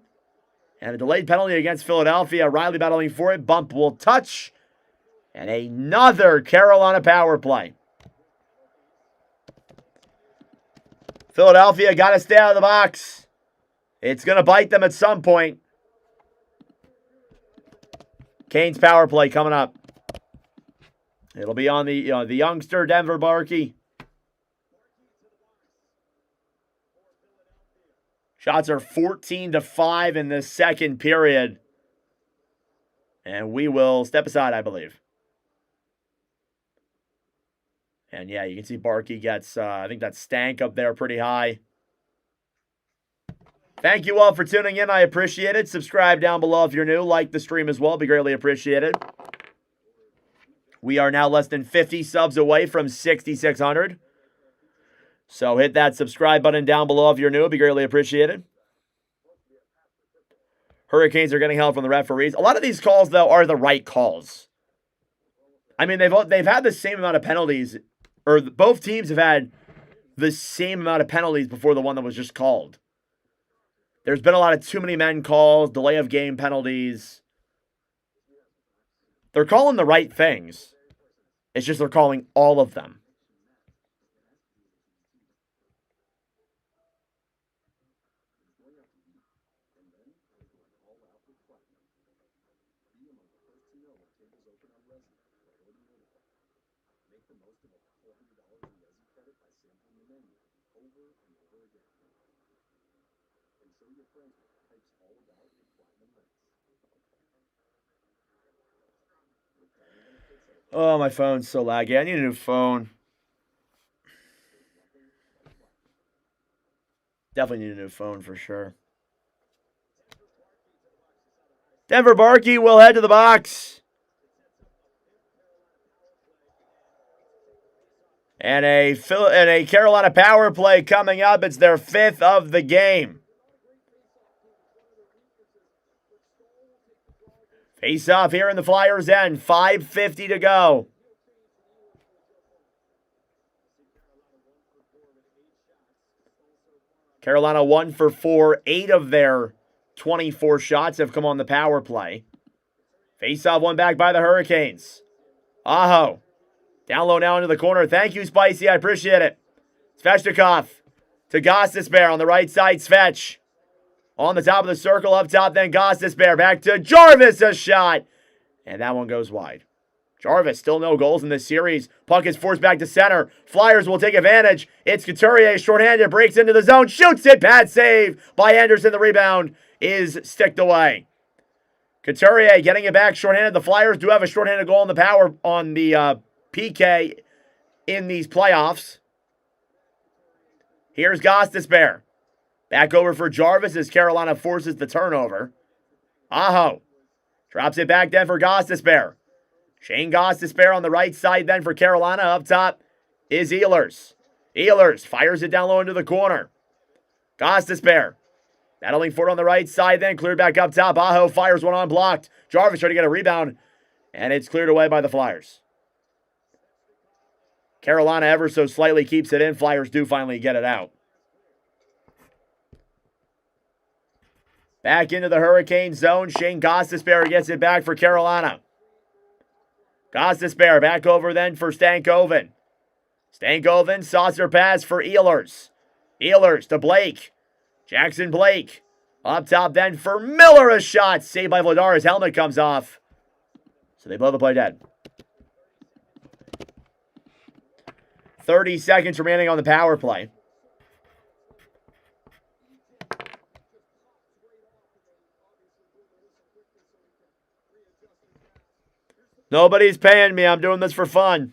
And a delayed penalty against Philadelphia. Riley battling for it. Bump will touch. And another Carolina power play. Philadelphia got to stay out of the box. It's going to bite them at some point. Canes power play coming up. It'll be on the youngster Denver Barkey. Shots are 14-5 in the second period. And we will step aside, I believe. And yeah, you can see Barkey gets, I think that stank up there pretty high. Thank you all for tuning in. I appreciate it. Subscribe down below if you're new. Like the stream as well. Be greatly appreciated. We are now less than 50 subs away from 6,600. So hit that subscribe button down below if you're new. It'd be greatly appreciated. Hurricanes are getting help from the referees. A lot of these calls, though, are the right calls. I mean, they've had the same amount of penalties, or both teams have had the same amount of penalties before the one that was just called. There's been a lot of too many men calls, delay of game penalties. They're calling the right things. It's just they're calling all of them. Oh, my phone's so laggy. I need a new phone. Definitely need a new phone for sure. Denver Barkey will head to the box. And a Carolina power play coming up. It's their 5th of the game. Face off here in the Flyers' end. 5:50 to go. Carolina 1 for 4. 8 of their 24 shots have come on the power play. Face off, one back by the Hurricanes. Aho. Down low now into the corner. Thank you, Spicy. I appreciate it. Svechnikov to Gostisbehere on the right side. Svech. On the top of the circle, up top, then Gostisbehere. Back to Jarvis, a shot. And that one goes wide. Jarvis, still no goals in this series. Puck is forced back to center. Flyers will take advantage. It's Couturier, shorthanded, breaks into the zone, shoots it. Bad save by Anderson. The rebound is sticked away. Couturier getting it back, shorthanded. The Flyers do have a shorthanded goal on the power on the PK in these playoffs. Here's Gostisbehere. Back over for Jarvis as Carolina forces the turnover. Aho. Drops it back then for Gostisbehere. Shane Gostisbehere on the right side then for Carolina. Up top is Ehlers. Ehlers fires it down low into the corner. Gostisbehere. Battling for it on the right side then. Cleared back up top. Aho fires one unblocked. Jarvis trying to get a rebound. And it's cleared away by the Flyers. Carolina ever so slightly keeps it in. Flyers do finally get it out. Back into the Hurricane zone. Shane Gostisbehere gets it back for Carolina. Gostisbehere back over then for Stankoven. Stankoven, saucer pass for Ehlers. Ehlers to Blake. Jackson Blake. Up top then for Miller, a shot. Saved by Vladar. His helmet comes off. So they blow the play dead. 30 seconds remaining on the power play. Nobody's paying me. I'm doing this for fun.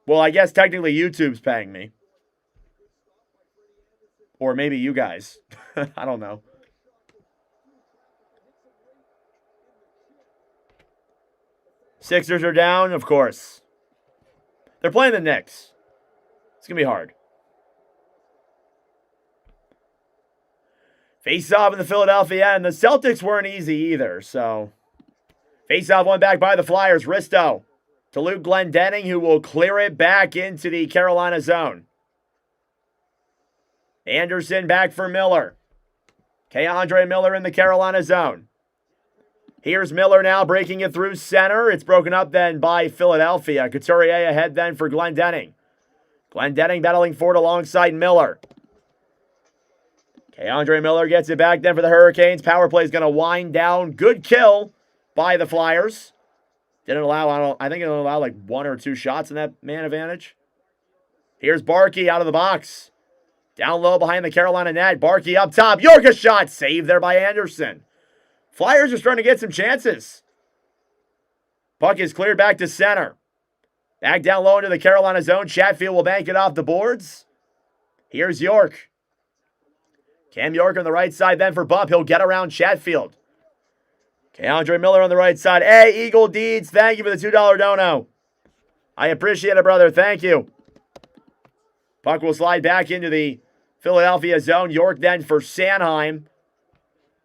Well, I guess technically YouTube's paying me. Or maybe you guys. I don't know. Sixers are down, of course. They're playing the Knicks. It's going to be hard. Face off in the Philadelphia end. The Celtics weren't easy either, so... Face off one back by the Flyers. Risto to Luke Glendening, who will clear it back into the Carolina zone. Anderson back for Miller. Keandre Miller in the Carolina zone. Here's Miller now breaking it through center. It's broken up then by Philadelphia. Couturier ahead then for Glendening. Glendening battling for it alongside Miller. Keandre Miller gets it back then for the Hurricanes. Power play is going to wind down. Good kill by the Flyers. Didn't allow, I think it allowed like 1 or 2 shots in that man advantage. Here's Barkey out of the box. Down low behind the Carolina net. Barkey up top. York a shot. Saved there by Anderson. Flyers are starting to get some chances. Puck is cleared back to center. Back down low into the Carolina zone. Chatfield will bank it off the boards. Here's York. Cam York on the right side then for Bump. He'll get around Chatfield. Keandre Miller on the right side. Hey, Eagle Deeds, thank you for the $2 dono. I appreciate it, brother. Thank you. Puck will slide back into the Philadelphia zone. York then for Sanheim,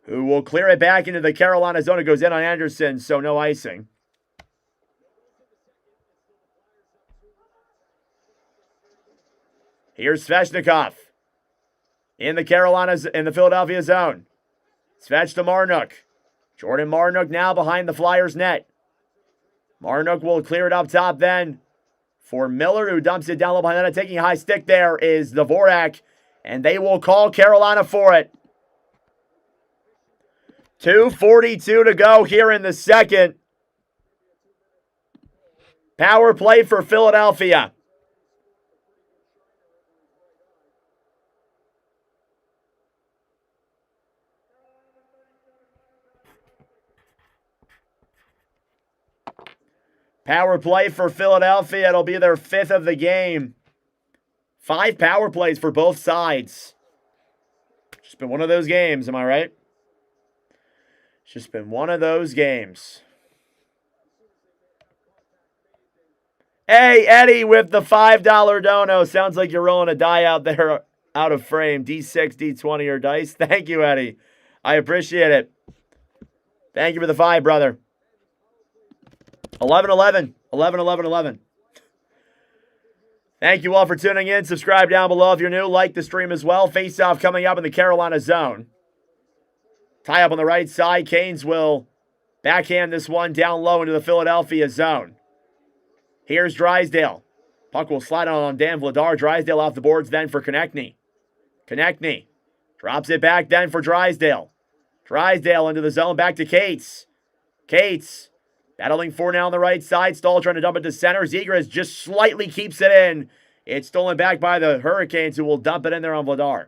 who will clear it back into the Carolina zone. It goes in on Anderson, so no icing. Here's Svechnikov in the Philadelphia zone. Svech to Marnook. Jordan Marnook now behind the Flyers net. Marnook will clear it up top then for Miller, who dumps it down low behind the net. Taking a high stick there is Dvorak, and they will call Carolina for it. 2:42 to go here in the second. Power play for Philadelphia. Power play for Philadelphia. It'll be their 5th of the game. 5 power plays for both sides. Just been one of those games, am I right? It's just been one of those games. Hey, Eddie with the $5 dono. Sounds like you're rolling a die out there out of frame. D6, D20 or dice. Thank you, Eddie. I appreciate it. Thank you for the 5, brother. 11-11. 11-11-11. Thank you all for tuning in. Subscribe down below if you're new. Like the stream as well. Face-off coming up in the Carolina zone. Tie up on the right side. Canes will backhand this one down low into the Philadelphia zone. Here's Drysdale. Puck will slide on Dan Vladar. Drysdale off the boards then for Konechny. Konechny drops it back then for Drysdale. Drysdale into the zone. Back to Cates. Cates battling for now on the right side. Stahl trying to dump it to center. Zegras just slightly keeps it in. It's stolen back by the Hurricanes, who will dump it in there on Vladar.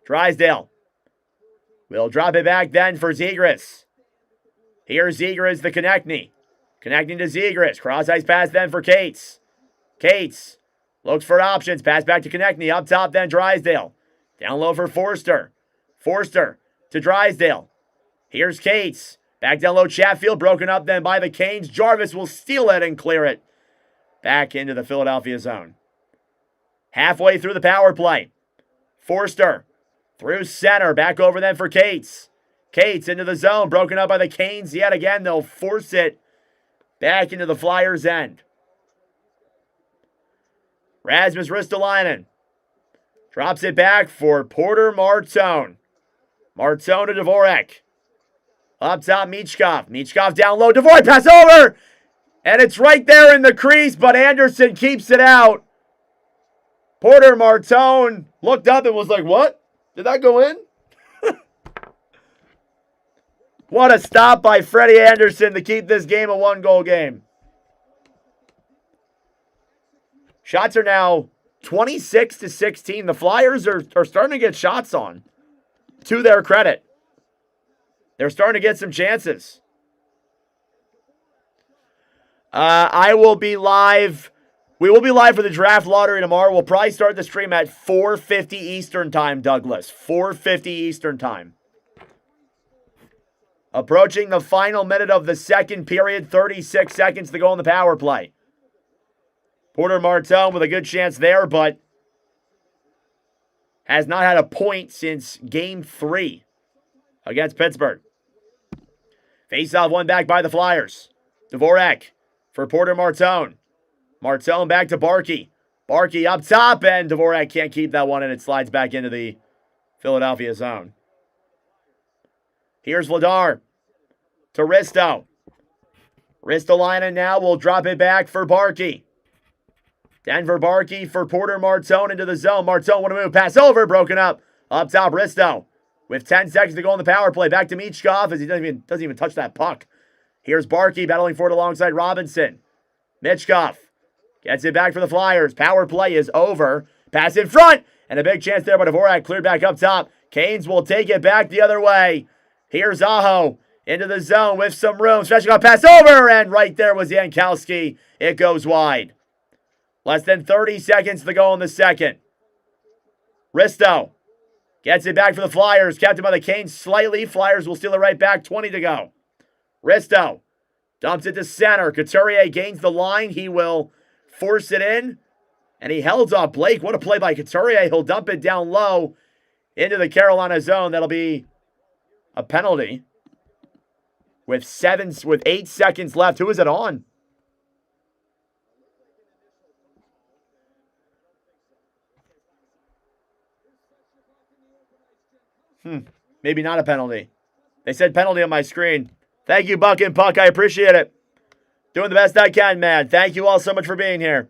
Drysdale will drop it back then for Zegras. Here's Zegras, the Konechny. Connecting to Zegras. Cross-ice pass then for Cates. Cates looks for options. Pass back to Konechny. Up top then Drysdale. Down low for Forster. Forster to Drysdale. Here's Cates. Back down low, Chatfield, broken up then by the Canes. Jarvis will steal it and clear it back into the Philadelphia zone. Halfway through the power play. Forster through center, back over then for Cates. Cates into the zone, broken up by the Canes yet again. They'll force it back into the Flyers' end. Rasmus Ristolainen drops it back for Porter Martone. Martone to Dvorak. Up top, Michkov. Michkov down low. Dvorak pass over! And it's right there in the crease, but Anderson keeps it out. Porter Martone looked up and was like, what? Did that go in? What a stop by Freddie Anderson to keep this game a 1-goal game. Shots are now 26-16. The Flyers are starting to get shots on, to their credit. They're starting to get some chances. I will be live. We will be live for the draft lottery tomorrow. We'll probably start the stream at 4:50 Eastern time, Douglas. 4:50 Eastern time. Approaching the final minute of the second period. 36 seconds to go on the power play. Porter Martone with a good chance there, but has not had a point since Game 3 against Pittsburgh. Face-off won back by the Flyers. Dvorak for Porter Martone. Martone back to Barkey. Barkey up top, and Dvorak can't keep that one, and it slides back into the Philadelphia zone. Here's Vladar to Risto. Ristolainen now will drop it back for Barkey. Denver Barkey for Porter Martone into the zone. Martone want to move. Pass over. Broken up. Up top, Risto. With 10 seconds to go on the power play. Back to Michkov as he doesn't even touch that puck. Here's Barkey battling for it alongside Robinson. Michkov gets it back for the Flyers. Power play is over. Pass in front. And a big chance there, but Dvorak cleared back up top. Canes will take it back the other way. Here's Aho into the zone with some room. Svechnikov pass over. And right there was Jankowski. It goes wide. Less than 30 seconds to go in the second. Risto gets it back for the Flyers. Captured by the Canes slightly. Flyers will steal it right back. 20 to go. Risto dumps it to center. Couturier gains the line. He will force it in. And he held up Blake. What a play by Couturier. He'll dump it down low into the Carolina zone. That'll be a penalty. With 8 seconds left. Who is it on? Maybe not a penalty. They said penalty on my screen. Thank you, Buck and Puck. I appreciate it. Doing the best I can, man. Thank you all so much for being here.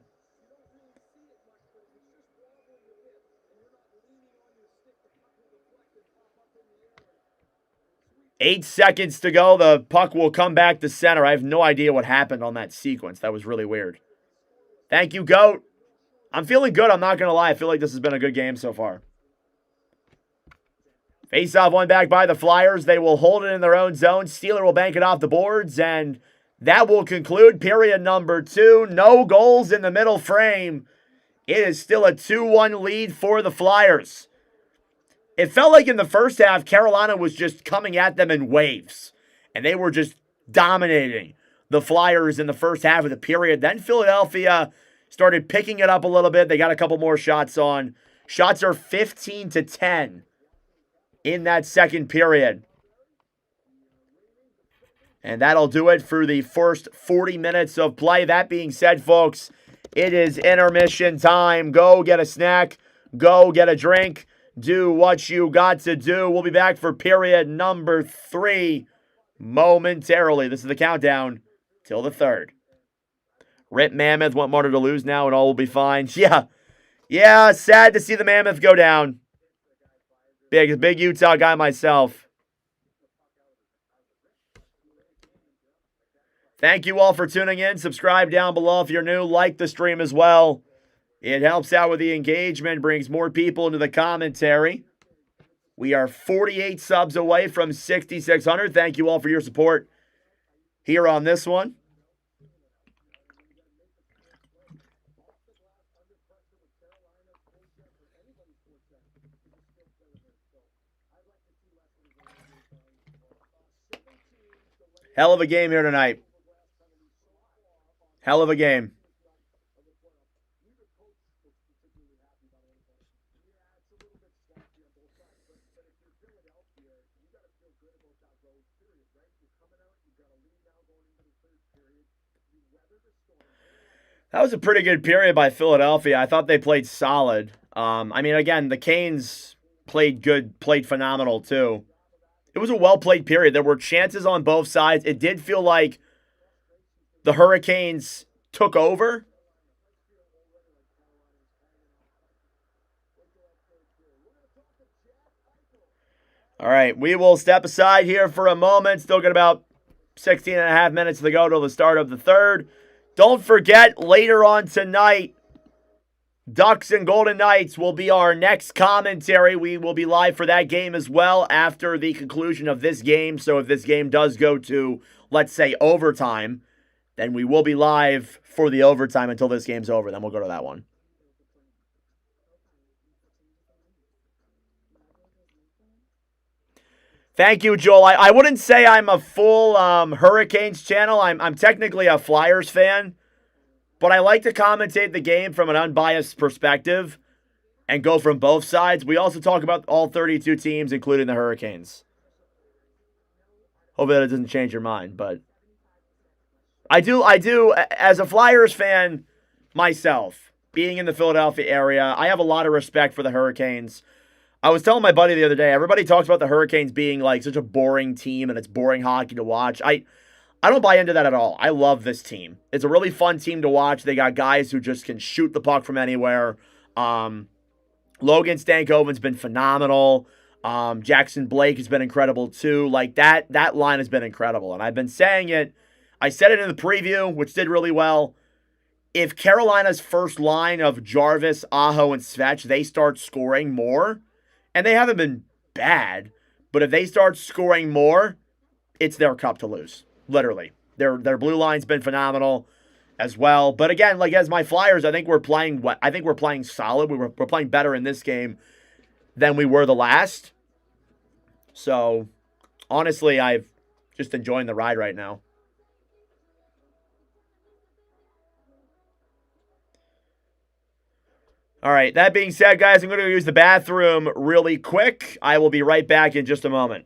Eight seconds to go. The puck will come back to center. I have no idea what happened on that sequence. That was really weird. Thank you, GOAT. I'm feeling good. I'm not going to lie. I feel like this has been a good game so far. Face-off won back by the Flyers. They will hold it in their own zone. Steeler will bank it off the boards, and that will conclude period number 2. No goals in the middle frame. It is still a 2-1 lead for the Flyers. It felt like in the first half, Carolina was just coming at them in waves, and they were just dominating the Flyers in the first half of the period. Then Philadelphia started picking it up a little bit. They got a couple more shots on. Shots are 15-10 in that second period. And that'll do it for the first 40 minutes of play. That being said, folks, it is intermission time. Go get a snack. Go get a drink. Do what you got to do. We'll be back for period number 3 momentarily. This is the countdown till the 3rd. Rip Mammoth. Want Martyr to lose now and all will be fine. Yeah, sad to see the Mammoth go down. Big Utah guy myself. Thank you all for tuning in. Subscribe down below if you're new. Like the stream as well. It helps out with the engagement, brings more people into the commentary. We are 48 subs away from 6,600. Thank you all for your support here on this one. Hell of a game here tonight. Hell of a game. That was a pretty good period by Philadelphia. I thought they played solid. I mean, again, the Canes played good, played phenomenal too. It was a well-played period. There were chances on both sides. It did feel like the Hurricanes took over. All right, we will step aside here for a moment. Still got about 16 and a half minutes to go till the start of the 3rd. Don't forget, later on tonight, Ducks and Golden Knights will be our next commentary. We will be live for that game as well after the conclusion of this game. So if this game does go to, let's say, overtime, then we will be live for the overtime until this game's over. Then we'll go to that one. Thank you, Joel. I wouldn't say I'm a full Hurricanes channel. I'm technically a Flyers fan. But I like to commentate the game from an unbiased perspective and go from both sides. We also talk about all 32 teams, including the Hurricanes. Hopefully that doesn't change your mind, but I do, as a Flyers fan myself, being in the Philadelphia area, I have a lot of respect for the Hurricanes. I was telling my buddy the other day, everybody talks about the Hurricanes being like such a boring team and it's boring hockey to watch. I don't buy into that at all. I love this team. It's a really fun team to watch. They got guys who just can shoot the puck from anywhere. Logan Stankoven's been phenomenal. Jackson Blake has been incredible too. Like that line has been incredible. And I've been saying it. I said it in the preview, which did really well. If Carolina's first line of Jarvis, Aho, and Svech, they start scoring more, and they haven't been bad, but if they start scoring more, it's their cup to lose. Literally. Their blue line's been phenomenal as well. But again, like as my Flyers, I think we're playing solid. We're playing better in this game than we were the last. So honestly, I've just enjoying the ride right now. All right, that being said, guys, I'm going to go use the bathroom really quick. I will be right back in just a moment.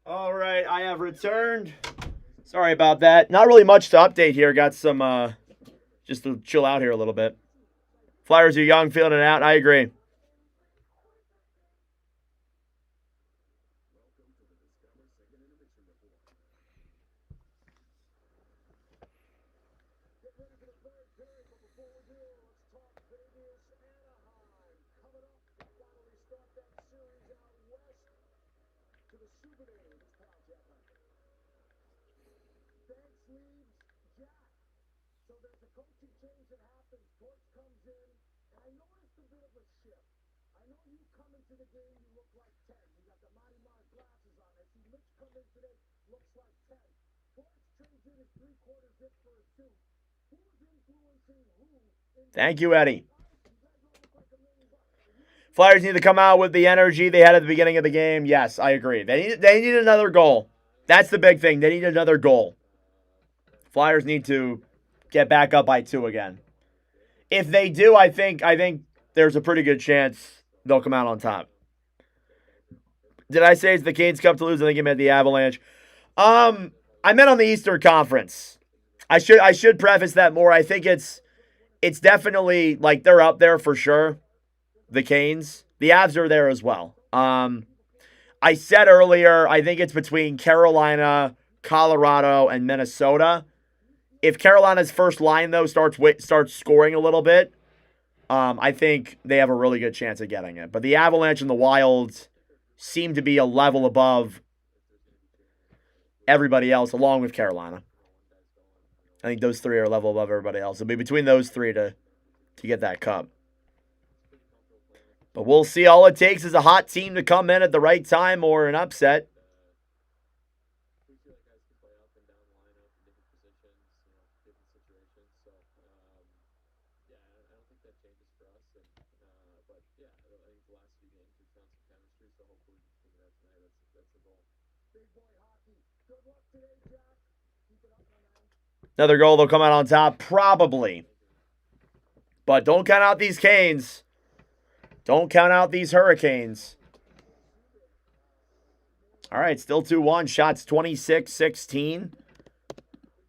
All right, I have returned. Sorry about that. Not really much to update here. Got some, just to chill out here a little bit. Flyers are young, feeling it out. I agree. Thank you, Eddie. Flyers need to come out with the energy they had at the beginning of the game. Yes, I agree. They need another goal. That's the big thing. They need another goal. Flyers need to get back up by 2 again. If they do, I think there's a pretty good chance they'll come out on top. Did I say it's the Canes Cup to lose? I think you meant the Avalanche. I meant on the Eastern Conference. I should preface that more. I think it's definitely like they're up there for sure. The Canes. The Avs are there as well. I said earlier, I think it's between Carolina, Colorado, and Minnesota. If Carolina's first line, though, starts scoring a little bit, I think they have a really good chance of getting it. But the Avalanche and the Wild seem to be a level above everybody else, along with Carolina. I think those 3 are a level above everybody else. It'll be between those 3 to get that cup. But we'll see. All it takes is a hot team to come in at the right time or an upset. Another goal, they'll come out on top? Probably. But don't count out these Canes. Don't count out these Hurricanes. All right, still 2-1. Shots 26-16.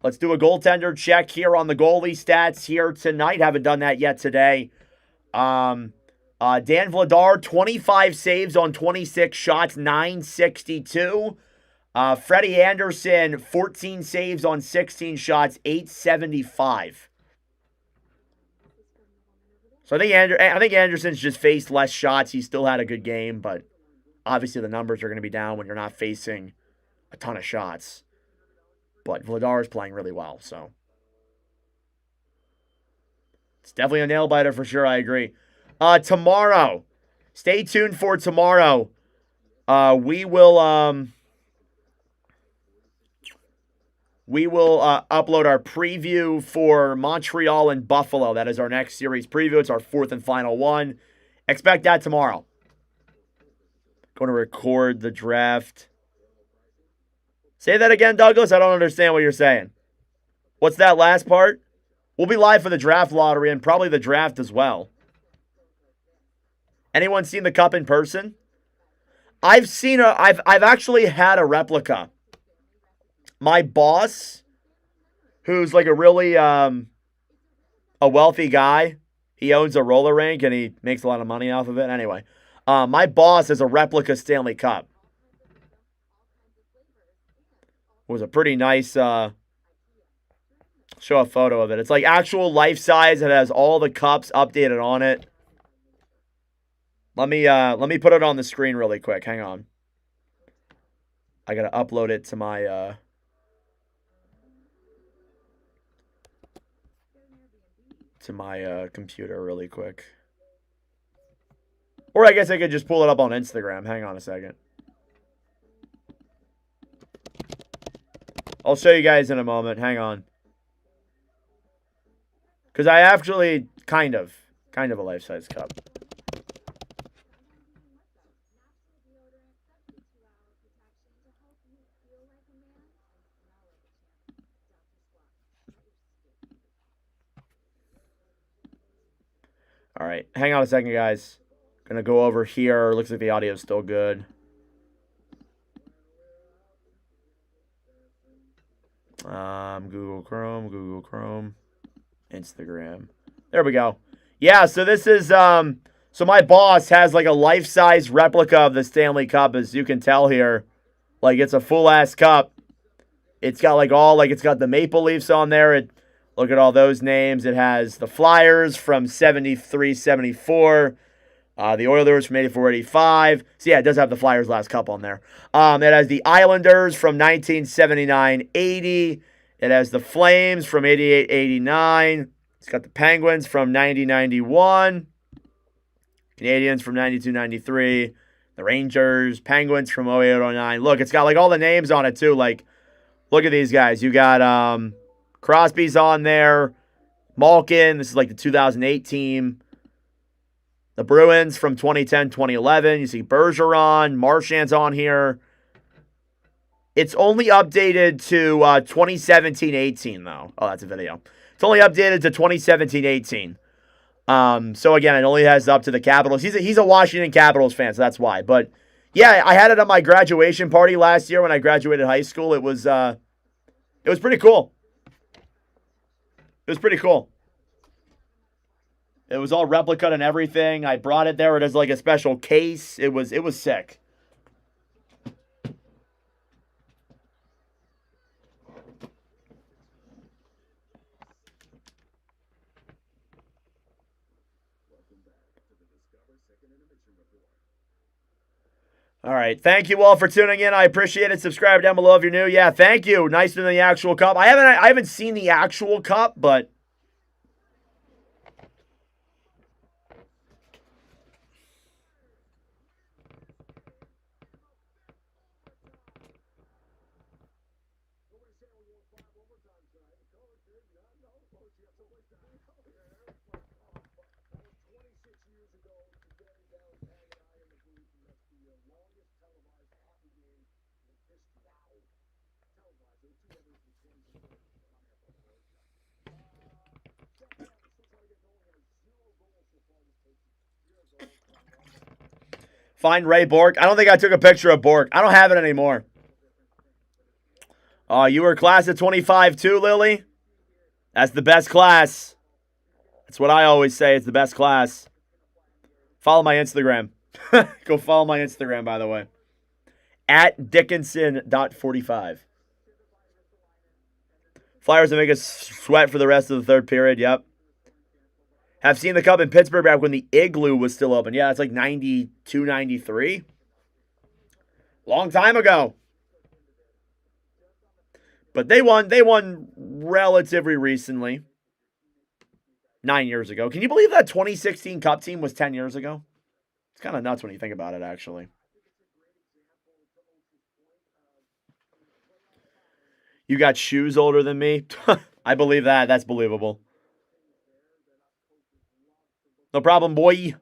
Let's do a goaltender check here on the goalie stats here tonight. Haven't done that yet today. Dan Vladar, 25 saves on 26 shots, 962. Freddie Anderson, 14 saves on 16 shots, 875. So I think Anderson's just faced less shots. He still had a good game, but obviously the numbers are going to be down when you're not facing a ton of shots. But Vladar is playing really well, so it's definitely a nail biter for sure. I agree. Tomorrow, stay tuned for tomorrow. We will upload our preview for Montreal and Buffalo. That is our next series preview. It's our 4th and final one. Expect that tomorrow. Going to record the draft. Say that again, Douglas. I don't understand what you're saying. What's that last part? We'll be live for the draft lottery and probably the draft as well. Anyone seen the cup in person? I've actually had a replica. My boss, who's like a really a wealthy guy, He owns a roller rink and he makes a lot of money off of it. Anyway, my boss has a replica Stanley Cup. It was a pretty nice, show a photo of it. It's like actual life size. It has all the cups updated on it. Let me put it on the screen really quick. Hang on. I gotta upload it to my computer really quick. Or I guess I could just pull it up on Instagram. Hang on a second. I'll show you guys in a moment. Hang on. Because I actually kind of a life-size cup. All right, hang on a second, guys. Gonna go over here. Looks like the audio is still good. Google Chrome, Instagram. There we go. Yeah, so this is so my boss has like a life-size replica of the Stanley Cup, as you can tell here. Like it's a full-ass cup. It's got like it's got the Maple Leafs on there. Look at all those names. It has the Flyers from 73, 74. The Oilers from 84, 85. So, yeah, it does have the Flyers last cup on there. It has the Islanders from 1979, 80. It has the Flames from 88, 89. It's got the Penguins from 90, 91. Canadians from 92, 93. The Rangers, Penguins from 08, 09. Look, it's got like all the names on it too. Like, look at these guys. You got Crosby's on there. Malkin. This is like the 2008 team. The Bruins from 2010, 2011. You see Bergeron. Marchand's on here. It's only updated to 2017-18, though. Oh, that's a video. It's only updated to 2017-18. So, again, it only has up to the Capitals. He's a Washington Capitals fan, so that's why. But, yeah, I had it at my graduation party last year when I graduated high school. It was pretty cool. It was pretty cool. It was all replica and everything. I brought it there. It has like a special case. It was sick. All right. Thank you all for tuning in. I appreciate it. Subscribe down below if you're new. Yeah, thank you. Nicer than the actual cup. I haven't seen the actual cup, but find Ray Bork. I don't think I took a picture of Bork. I don't have it anymore. You were class of 25 too, Lily? That's the best class. That's what I always say. It's the best class. Follow my Instagram. Go follow my Instagram, by the way. At Dickinson.45. Flyers will make us sweat for the rest of the third period. Yep. Have seen the cup in Pittsburgh back when the Igloo was still open. Yeah, it's like 92, 93. Long time ago. But they won relatively recently. 9 years ago. Can you believe that 2016 Cup team was 10 years ago? It's kind of nuts when you think about it, actually. You got shoes older than me? I believe that. That's believable. No problem, boy.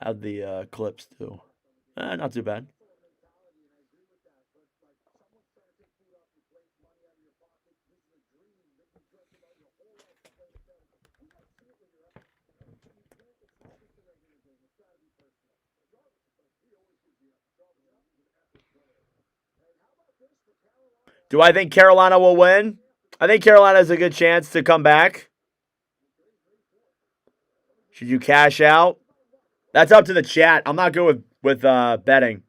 How'd the Clips do? Not too bad. Do I think Carolina will win? I think Carolina has a good chance to come back. Should you cash out? That's up to the chat. I'm not good with betting.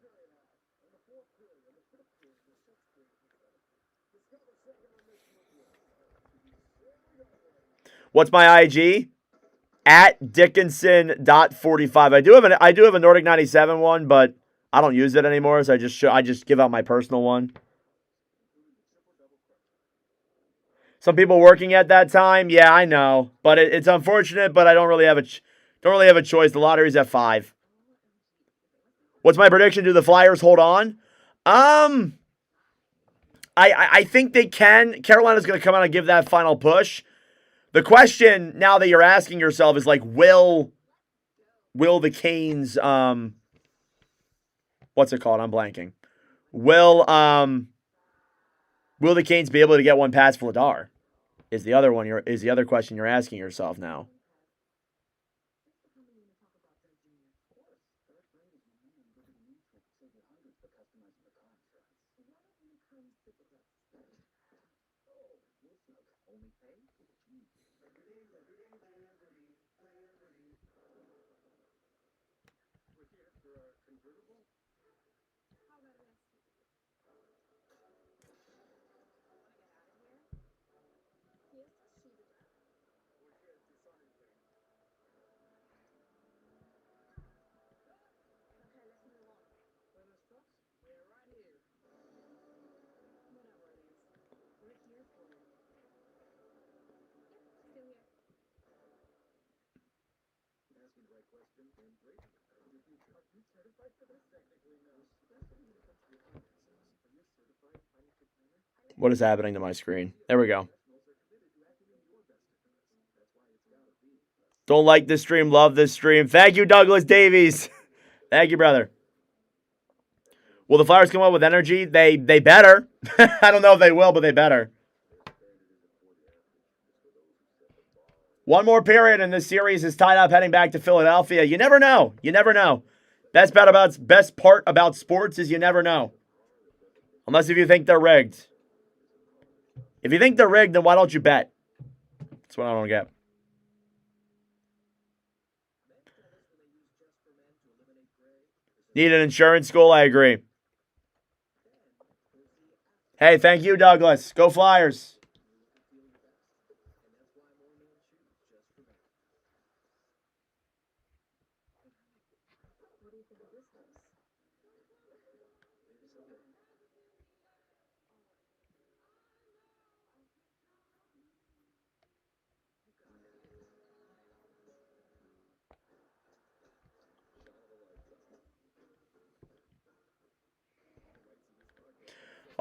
What's my IG? At Dickinson.45. I do have a Nordic 97 one, but I don't use it anymore, so I just give out my personal one. Some people working at that time, yeah, I know, but it's unfortunate. But I don't really have a choice. The lottery's at 5. What's my prediction? Do the Flyers hold on? I think they can. Carolina's going to come out and give that final push. The question now that you're asking yourself is like, will the Canes, what's it called? I'm blanking. Will the Canes be able to get one past Vladar? Is the other question you're asking yourself now. What is happening to my screen? There we go. Don't like this stream, love this stream. Thank you, Douglas Davies. Thank you, brother. Will the Flyers come up with energy? They better. I don't know if they will, but they better. One more period and this series is tied up heading back to Philadelphia. You never know. You never know. Best part about sports is you never know. Unless if you think they're rigged. If you think they're rigged, then why don't you bet? That's what I don't get. Need an insurance school? I agree. Hey, thank you, Douglas. Go Flyers.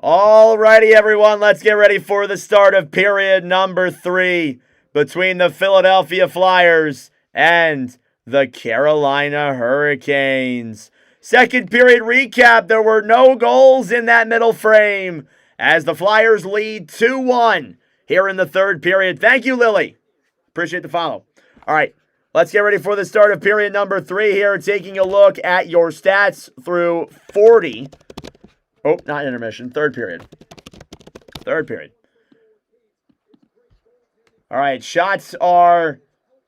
Alrighty, everyone, let's get ready for the start of period number 3 between the Philadelphia Flyers and the Carolina Hurricanes. Second period recap, there were no goals in that middle frame as the Flyers lead 2-1 here in the third period. Thank you, Lily. Appreciate the follow. All right, let's get ready for the start of period number 3 here, taking a look at your stats through 40. Oh, not intermission. Third period. All right, shots are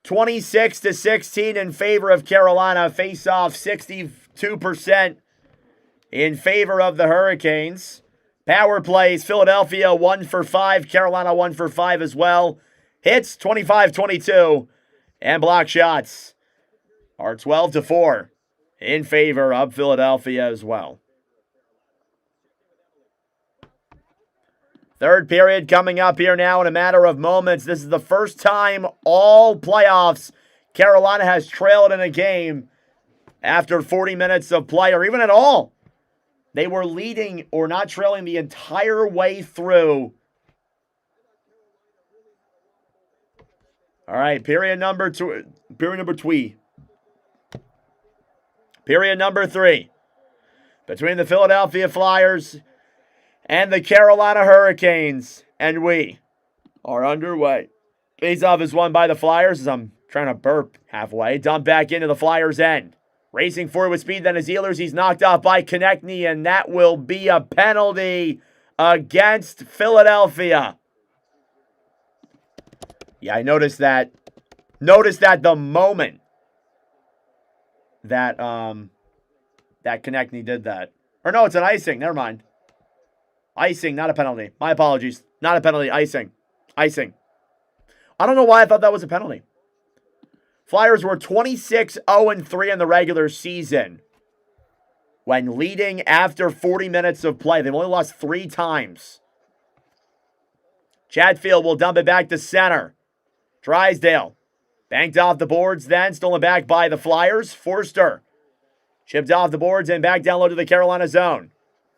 26-16 in favor of Carolina. Face-off 62% in favor of the Hurricanes. Power plays, Philadelphia 1 for 5. Carolina 1 for 5 as well. Hits 25-22. And block shots are 12-4 in favor of Philadelphia as well. Third period coming up here now in a matter of moments. This is the first time all playoffs Carolina has trailed in a game after 40 minutes of play, or even at all. They were leading or not trailing the entire way through. All right, period number 3. Period number 3. Between the Philadelphia Flyers and the Carolina Hurricanes, and we are underway. Faceoff is won by the Flyers as I'm trying to burp halfway. Dump back into the Flyers' end. Racing forward with speed, then his Ehlers. He's knocked off by Konechny, and that will be a penalty against Philadelphia. Yeah, I noticed that. Noticed that the moment that that Konechny did that. Or no, it's an icing. Never mind. Icing, not a penalty. My apologies. Not a penalty. Icing. Icing. I don't know why I thought that was a penalty. Flyers were 26-0-3 in the regular season when leading after 40 minutes of play. They've only lost 3 times. Chatfield will dump it back to center. Drysdale. Banked off the boards then. Stolen back by the Flyers. Forster. Chipped off the boards and back down low to the Carolina zone.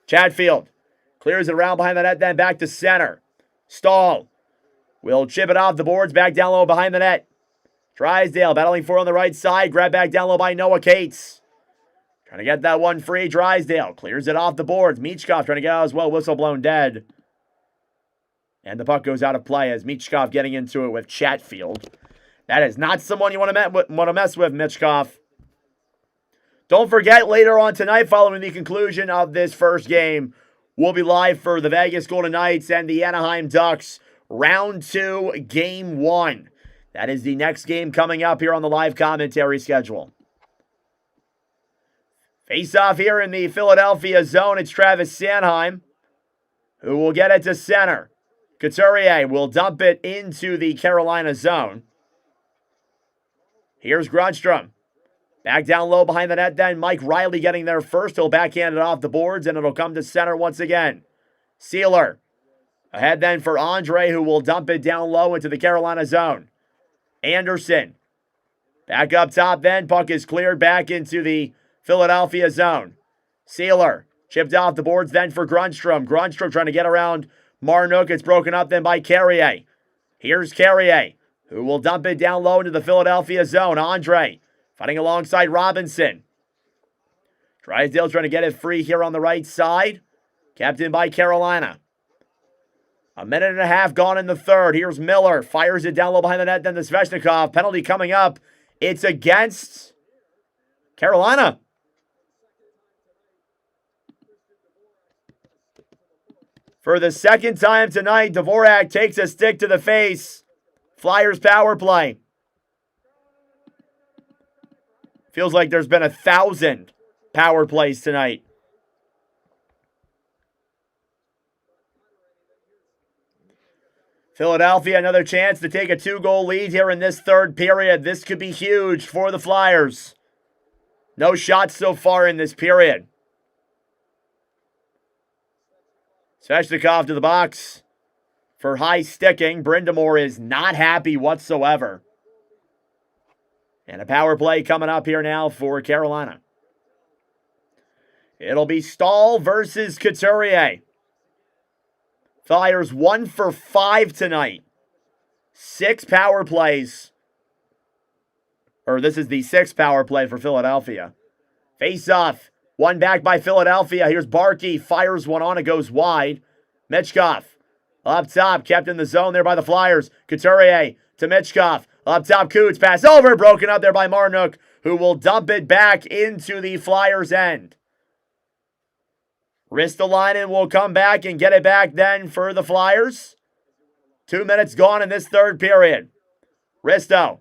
Chatfield. Clears it around behind the net, then back to center. Stahl will chip it off the boards, back down low behind the net. Drysdale battling for on the right side. Grab back down low by Noah Cates. Trying to get that one free. Drysdale clears it off the boards. Michkov trying to get out as well. Whistle blown dead. And the puck goes out of play as Michkov getting into it with Chatfield. That is not someone you want to mess with, Michkov. Don't forget, later on tonight, following the conclusion of this first game, we'll be live for the Vegas Golden Knights and the Anaheim Ducks. Round 2, Game 1. That is the next game coming up here on the live commentary schedule. Face-off here in the Philadelphia zone. It's Travis Sanheim who will get it to center. Couturier will dump it into the Carolina zone. Here's Grundstrom. Back down low behind the net then. Mike Riley getting there first. He'll backhand it off the boards, and it'll come to center once again. Sealer. Ahead then for Andre, who will dump it down low into the Carolina zone. Anderson. Back up top then. Puck is cleared back into the Philadelphia zone. Sealer. Chipped off the boards then for Grundstrom. Grundstrom trying to get around Marnook. It's broken up then by Carrier. Here's Carrier, who will dump it down low into the Philadelphia zone. Andre. Fighting alongside Robinson. Drysdale trying to get it free here on the right side. Kept in by Carolina. A minute and a half gone in the third. Here's Miller. Fires it down low behind the net. Then the Svechnikov. Penalty coming up. It's against Carolina. For the second time tonight, Dvorak takes a stick to the face. Flyers power play. Feels like there's been 1,000 power plays tonight. Philadelphia, another chance to take a 2-goal lead here in this third period. This could be huge for the Flyers. No shots so far in this period. Svechnikov to the box for high sticking. Brindamore is not happy whatsoever. And a power play coming up here now for Carolina. It'll be Stahl versus Couturier. Flyers 1 for 5 tonight. 6 power plays. Or this is the 6th power play for Philadelphia. Face-off. One back by Philadelphia. Here's Barkey. Fires one on. It goes wide. Michkov. Up top. Kept in the zone there by the Flyers. Couturier to Michkov. Up top, Coots. Pass over. Broken up there by Marnook, who will dump it back into the Flyers' end. Ristolainen will come back and get it back then for the Flyers. 2 minutes gone in this third period. Risto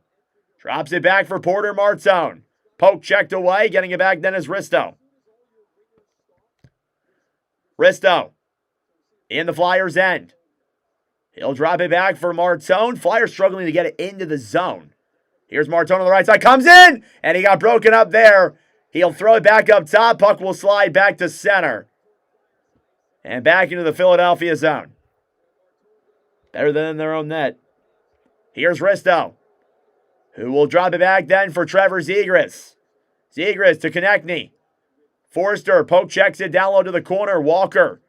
drops it back for Porter Martone. Poke checked away. Getting it back then is Risto. Risto in the Flyers' end. He'll drop it back for Martone. Flyers struggling to get it into the zone. Here's Martone on the right side. Comes in, and he got broken up there. He'll throw it back up top. Puck will slide back to center. And back into the Philadelphia zone. Better than in their own net. Here's Risto, who will drop it back then for Trevor Zegras. Zegras to Konechny. Forster, poke checks it down low to the corner. Walker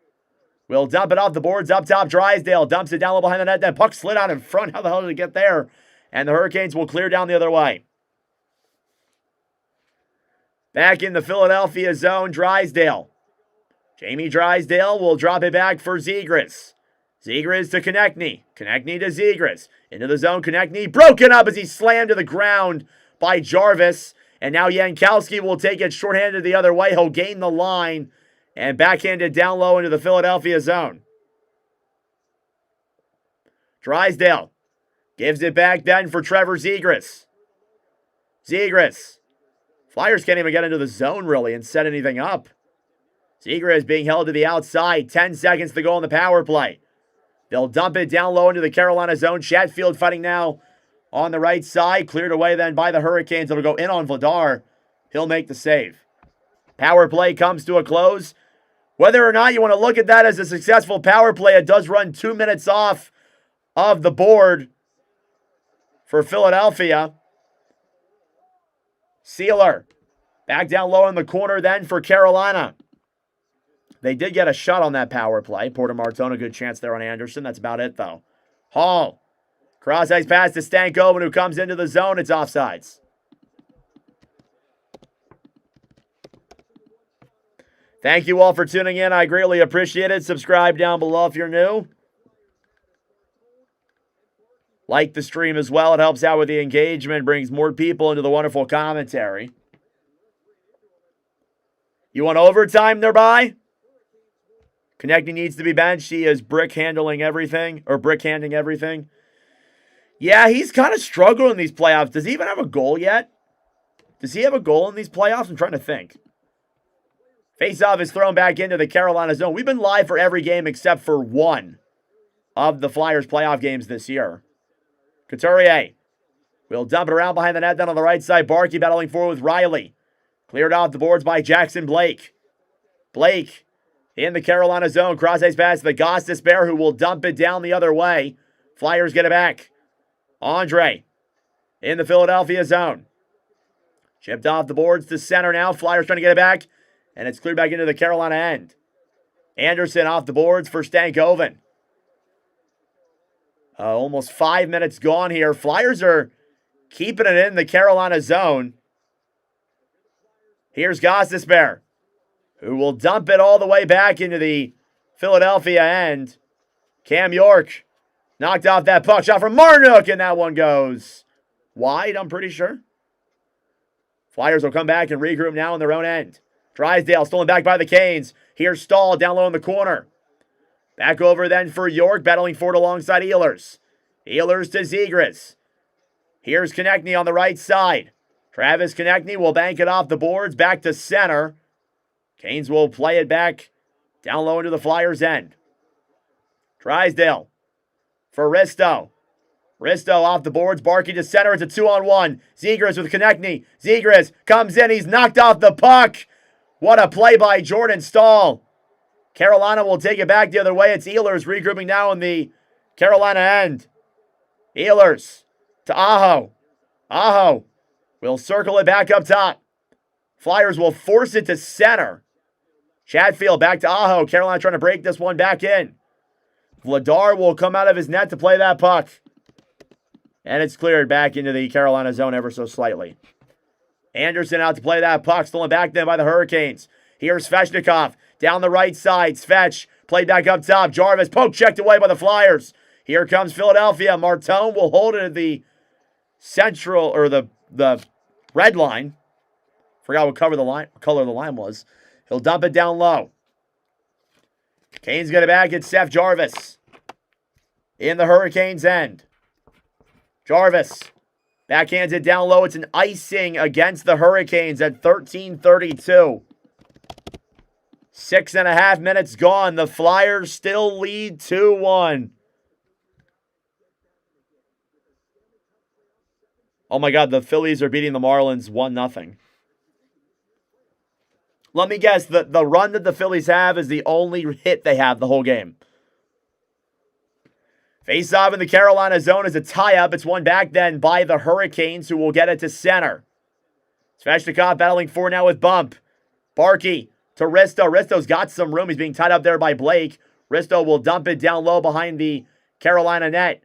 will dump it off the boards up top. Drysdale dumps it down low behind the net. That puck slid out in front. How the hell did it get there? And the Hurricanes will clear down the other way. Back in the Philadelphia zone, Drysdale. Jamie Drysdale will drop it back for Zegras. Zegras to Konechny. Konechny to Zegras. Into the zone, Konechny broken up as he slammed to the ground by Jarvis. And now Jankowski will take it shorthanded the other way. He'll gain the line and backhand it down low into the Philadelphia zone. Drysdale Gives it back then for Trevor Zegras. Zegras. Flyers can't even get into the zone, really, and set anything up. Zegras being held to the outside. 10 seconds to go on the power play. They'll dump it down low into the Carolina zone. Chatfield fighting now on the right side. Cleared away then by the Hurricanes. It'll go in on Vladar. He'll make the save. Power play comes to a close. Whether or not you want to look at that as a successful power play, it does run 2 minutes off of the board for Philadelphia. Sealer back down low in the corner then for Carolina. They did get a shot on that power play. Porter Martone, a good chance there on Anderson. That's about it, though. Hall. Cross-ice pass to Stankoven, who comes into the zone. It's offsides. Thank you all for tuning in. I greatly appreciate it. Subscribe down below if you're new. Like the stream as well. It helps out with the engagement, brings more people into the wonderful commentary. You want overtime nearby? Konechny needs to be benched. He is brick-handling everything, or brick-handing everything. Yeah, he's kind of struggling in these playoffs. Does he even have a goal yet? Does he have a goal in these playoffs? I'm trying to think. Faceoff is thrown back into the Carolina zone. We've been live for every game except for one of the Flyers playoff games this year. Couturier will dump it around behind the net down on the right side. Barkey battling forward with Riley. Cleared off the boards by Jackson Blake. Blake in the Carolina zone. Cross-ice pass to the Gostisbehere, who will dump it down the other way. Flyers get it back. Andre in the Philadelphia zone. Chipped off the boards to center now. Flyers trying to get it back. And it's cleared back into the Carolina end. Anderson off the boards for Stankoven. Almost 5 minutes gone here. Flyers are keeping it in the Carolina zone. Here's Gostisbehere, who will dump it all the way back into the Philadelphia end. Cam York knocked off that puck shot from Marnook, and that one goes wide, I'm pretty sure. Flyers will come back and regroup now on their own end. Drysdale stolen back by the Canes. Here's Stahl down low in the corner. Back over then for York, battling forward alongside Ehlers. Ehlers to Zegras. Here's Konechny on the right side. Travis Konechny will bank it off the boards back to center. Canes will play it back down low into the Flyers' end. Drysdale for Risto. Risto off the boards. Barkey to center. It's a 2-on-1. Zegras with Konechny. Zegras comes in. He's knocked off the puck. What a play by Jordan Stahl. Carolina will take it back the other way. It's Ehlers regrouping now in the Carolina end. Ehlers to Aho. Aho will circle it back up top. Flyers will force it to center. Chatfield back to Aho. Carolina trying to break this one back in. Vladar will come out of his net to play that puck. And it's cleared back into the Carolina zone ever so slightly. Anderson out to play that puck. Stolen back then by the Hurricanes. Here's Svechnikov down the right side. Svech played back up top. Jarvis poke checked away by the Flyers. Here comes Philadelphia. Martone will hold it at the central, or the red line. Forgot what color the line was. He'll dump it down low. Canes get it back. It's Seth Jarvis in the Hurricanes' end. Jarvis backhands it down low. It's an icing against the Hurricanes at 13:32. 6.5 minutes gone. The Flyers still lead 2-1. Oh my God, the Phillies are beating the Marlins 1-0. Let me guess, the run that the Phillies have is the only hit they have the whole game. Face-off in the Carolina zone is a tie-up. It's won back then by the Hurricanes, who will get it to center. Svechnikov battling for now with Bump. Barkey to Risto. Risto's got some room. He's being tied up there by Blake. Risto will dump it down low behind the Carolina net.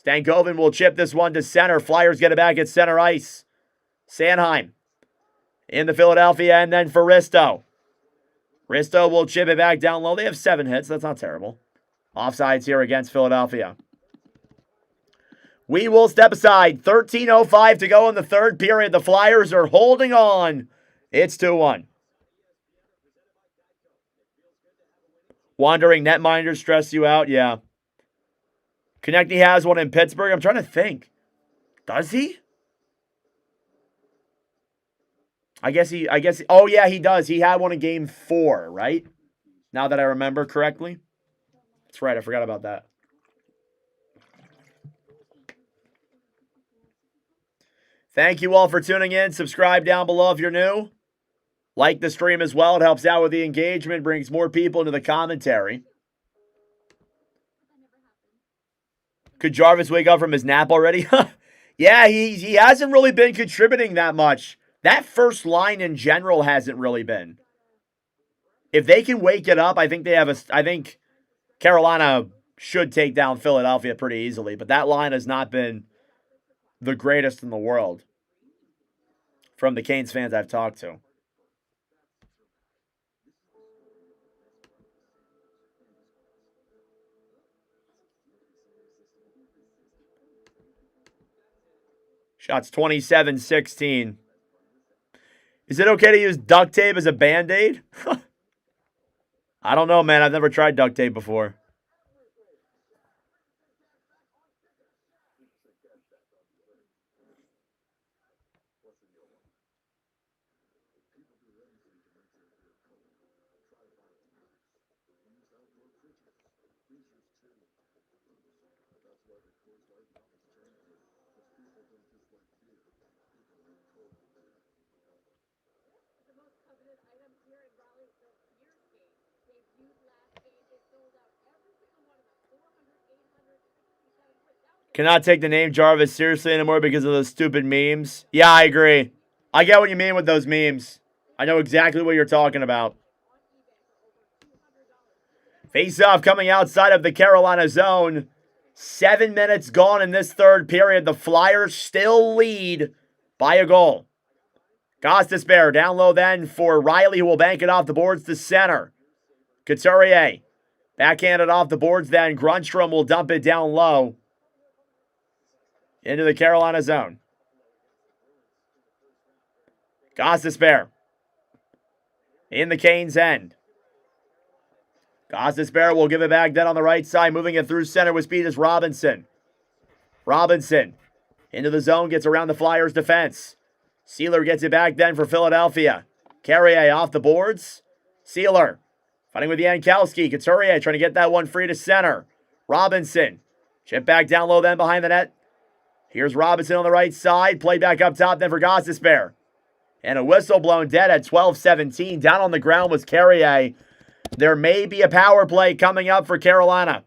Stankoven will chip this one to center. Flyers get it back at center ice. Sanheim in the Philadelphia, and then for Risto. Risto will chip it back down low. They have 7 hits. That's not terrible. Offsides here against Philadelphia. We will step aside. 13:05 to go in the third period. The Flyers are holding on. It's 2-1. Wandering netminders stress you out? Yeah. Konechny has one in Pittsburgh. I'm trying to think. Does he? I guess oh yeah, he does. He had one in game 4, right? Now that I remember correctly. That's right, I forgot about that. Thank you all for tuning in. Subscribe down below if you're new. Like the stream as well. It helps out with the engagement, brings more people into the commentary. Could Jarvis wake up from his nap already? Yeah, he hasn't really been contributing that much. That first line in general hasn't really been. If they can wake it up, I think I think Carolina should take down Philadelphia pretty easily, but that line has not been the greatest in the world from the Canes fans I've talked to. Shots 27-16. Is it okay to use duct tape as a Band-Aid? I don't know, man. I've never tried duct tape before. Cannot take the name Jarvis seriously anymore because of those stupid memes. Yeah, I agree. I get what you mean with those memes. I know exactly what you're talking about. Face-off coming outside of the Carolina zone. 7 minutes gone in this third period. The Flyers still lead by a goal. Gostisbehere down low then for Riley, who will bank it off the boards to center. Couturier backhanded off the boards then. Grundstrom will dump it down low into the Carolina zone. Gostisbehere in the Canes' end. Gostisbehere will give it back then on the right side. Moving it through center with speed is Robinson. Robinson into the zone, gets around the Flyers' defense. Sealer gets it back then for Philadelphia. Carrier off the boards. Sealer fighting with Jankowski. Couturier trying to get that one free to center. Robinson. Chip back down low then behind the net. Here's Robinson on the right side. Play back up top then for Gostisbehere. And a whistle blown dead at 12-17. Down on the ground was Carrier. There may be a power play coming up for Carolina.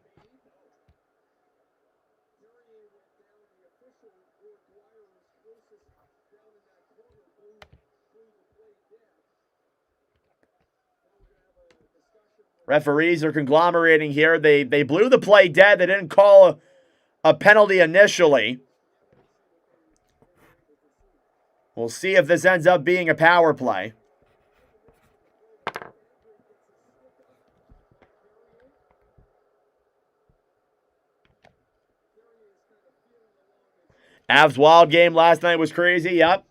Referees are conglomerating here. They blew the play dead. They didn't call a penalty initially. We'll see if this ends up being a power play. Avs Wild game last night was crazy. Yep.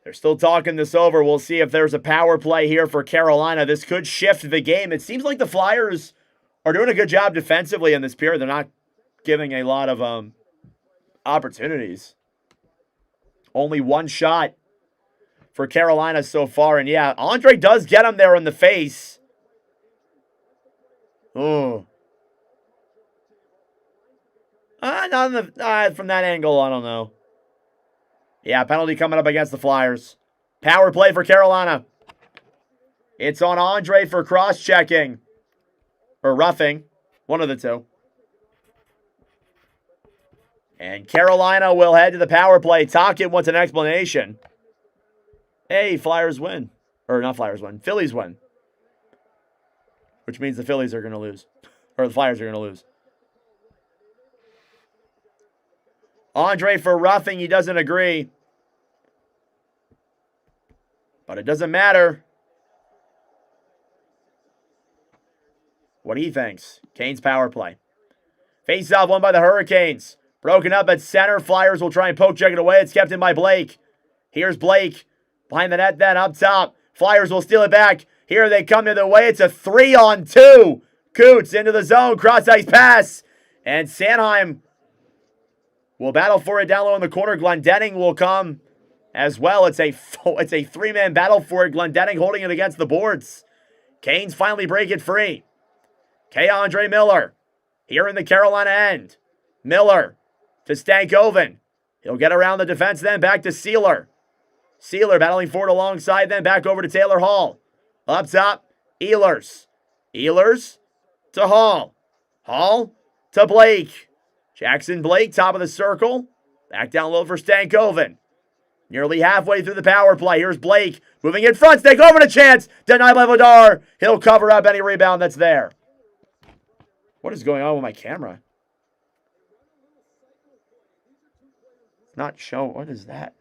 They're still talking this over. We'll see if there's a power play here for Carolina. This could shift the game. It seems like the Flyers are doing a good job defensively in this period. They're not giving a lot of opportunities. Only one shot for Carolina so far. And yeah, Andre does get him there in the face. Oh. Not in the, from that angle, I don't know. Yeah, penalty coming up against the Flyers. Power play for Carolina. It's on Andre for cross-checking. Or roughing. One of the two. And Carolina will head to the power play. Tocchet wants an explanation. Hey, Flyers win. Or not Flyers win. Phillies win. Which means the Phillies are going to lose. Or the Flyers are going to lose. Andre for roughing. He doesn't agree. But it doesn't matter what he thinks. Canes power play. Face-off won by the Hurricanes. Broken up at center. Flyers will try and poke check it away. It's kept in by Blake. Here's Blake. Behind the net then, up top. Flyers will steal it back. Here they come the other way. It's a 3-on-2. Coots into the zone. Cross-ice pass. And Sanheim will battle for it down low in the corner. Glendenning will come as well. It's a three-man battle for it. Glendenning holding it against the boards. Canes finally break it free. K-Andre Miller here in the Carolina end. Miller to Stankoven. He'll get around the defense, then back to Sealer. Sealer battling forward alongside, then back over to Taylor Hall. Up top, Ehlers. Ehlers to Hall. Hall to Blake. Jackson Blake, top of the circle. Back down low for Stankoven. Nearly halfway through the power play. Here's Blake moving in front. Stankoven a chance. Denied by Vladar. He'll cover up any rebound that's there. What is going on with my camera? Not show. What is that?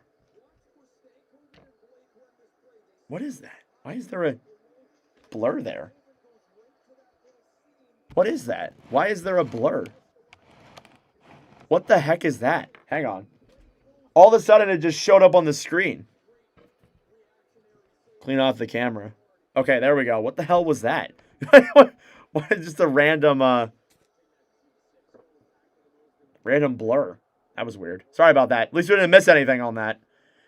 What is that? Why is there a blur there? What is that? Why is there a blur? What the heck is that? Hang on. All of a sudden, it just showed up on the screen. Clean off the camera. Okay, there we go. What the hell was that? What is just a random blur? That was weird. Sorry about that. At least we didn't miss anything on that.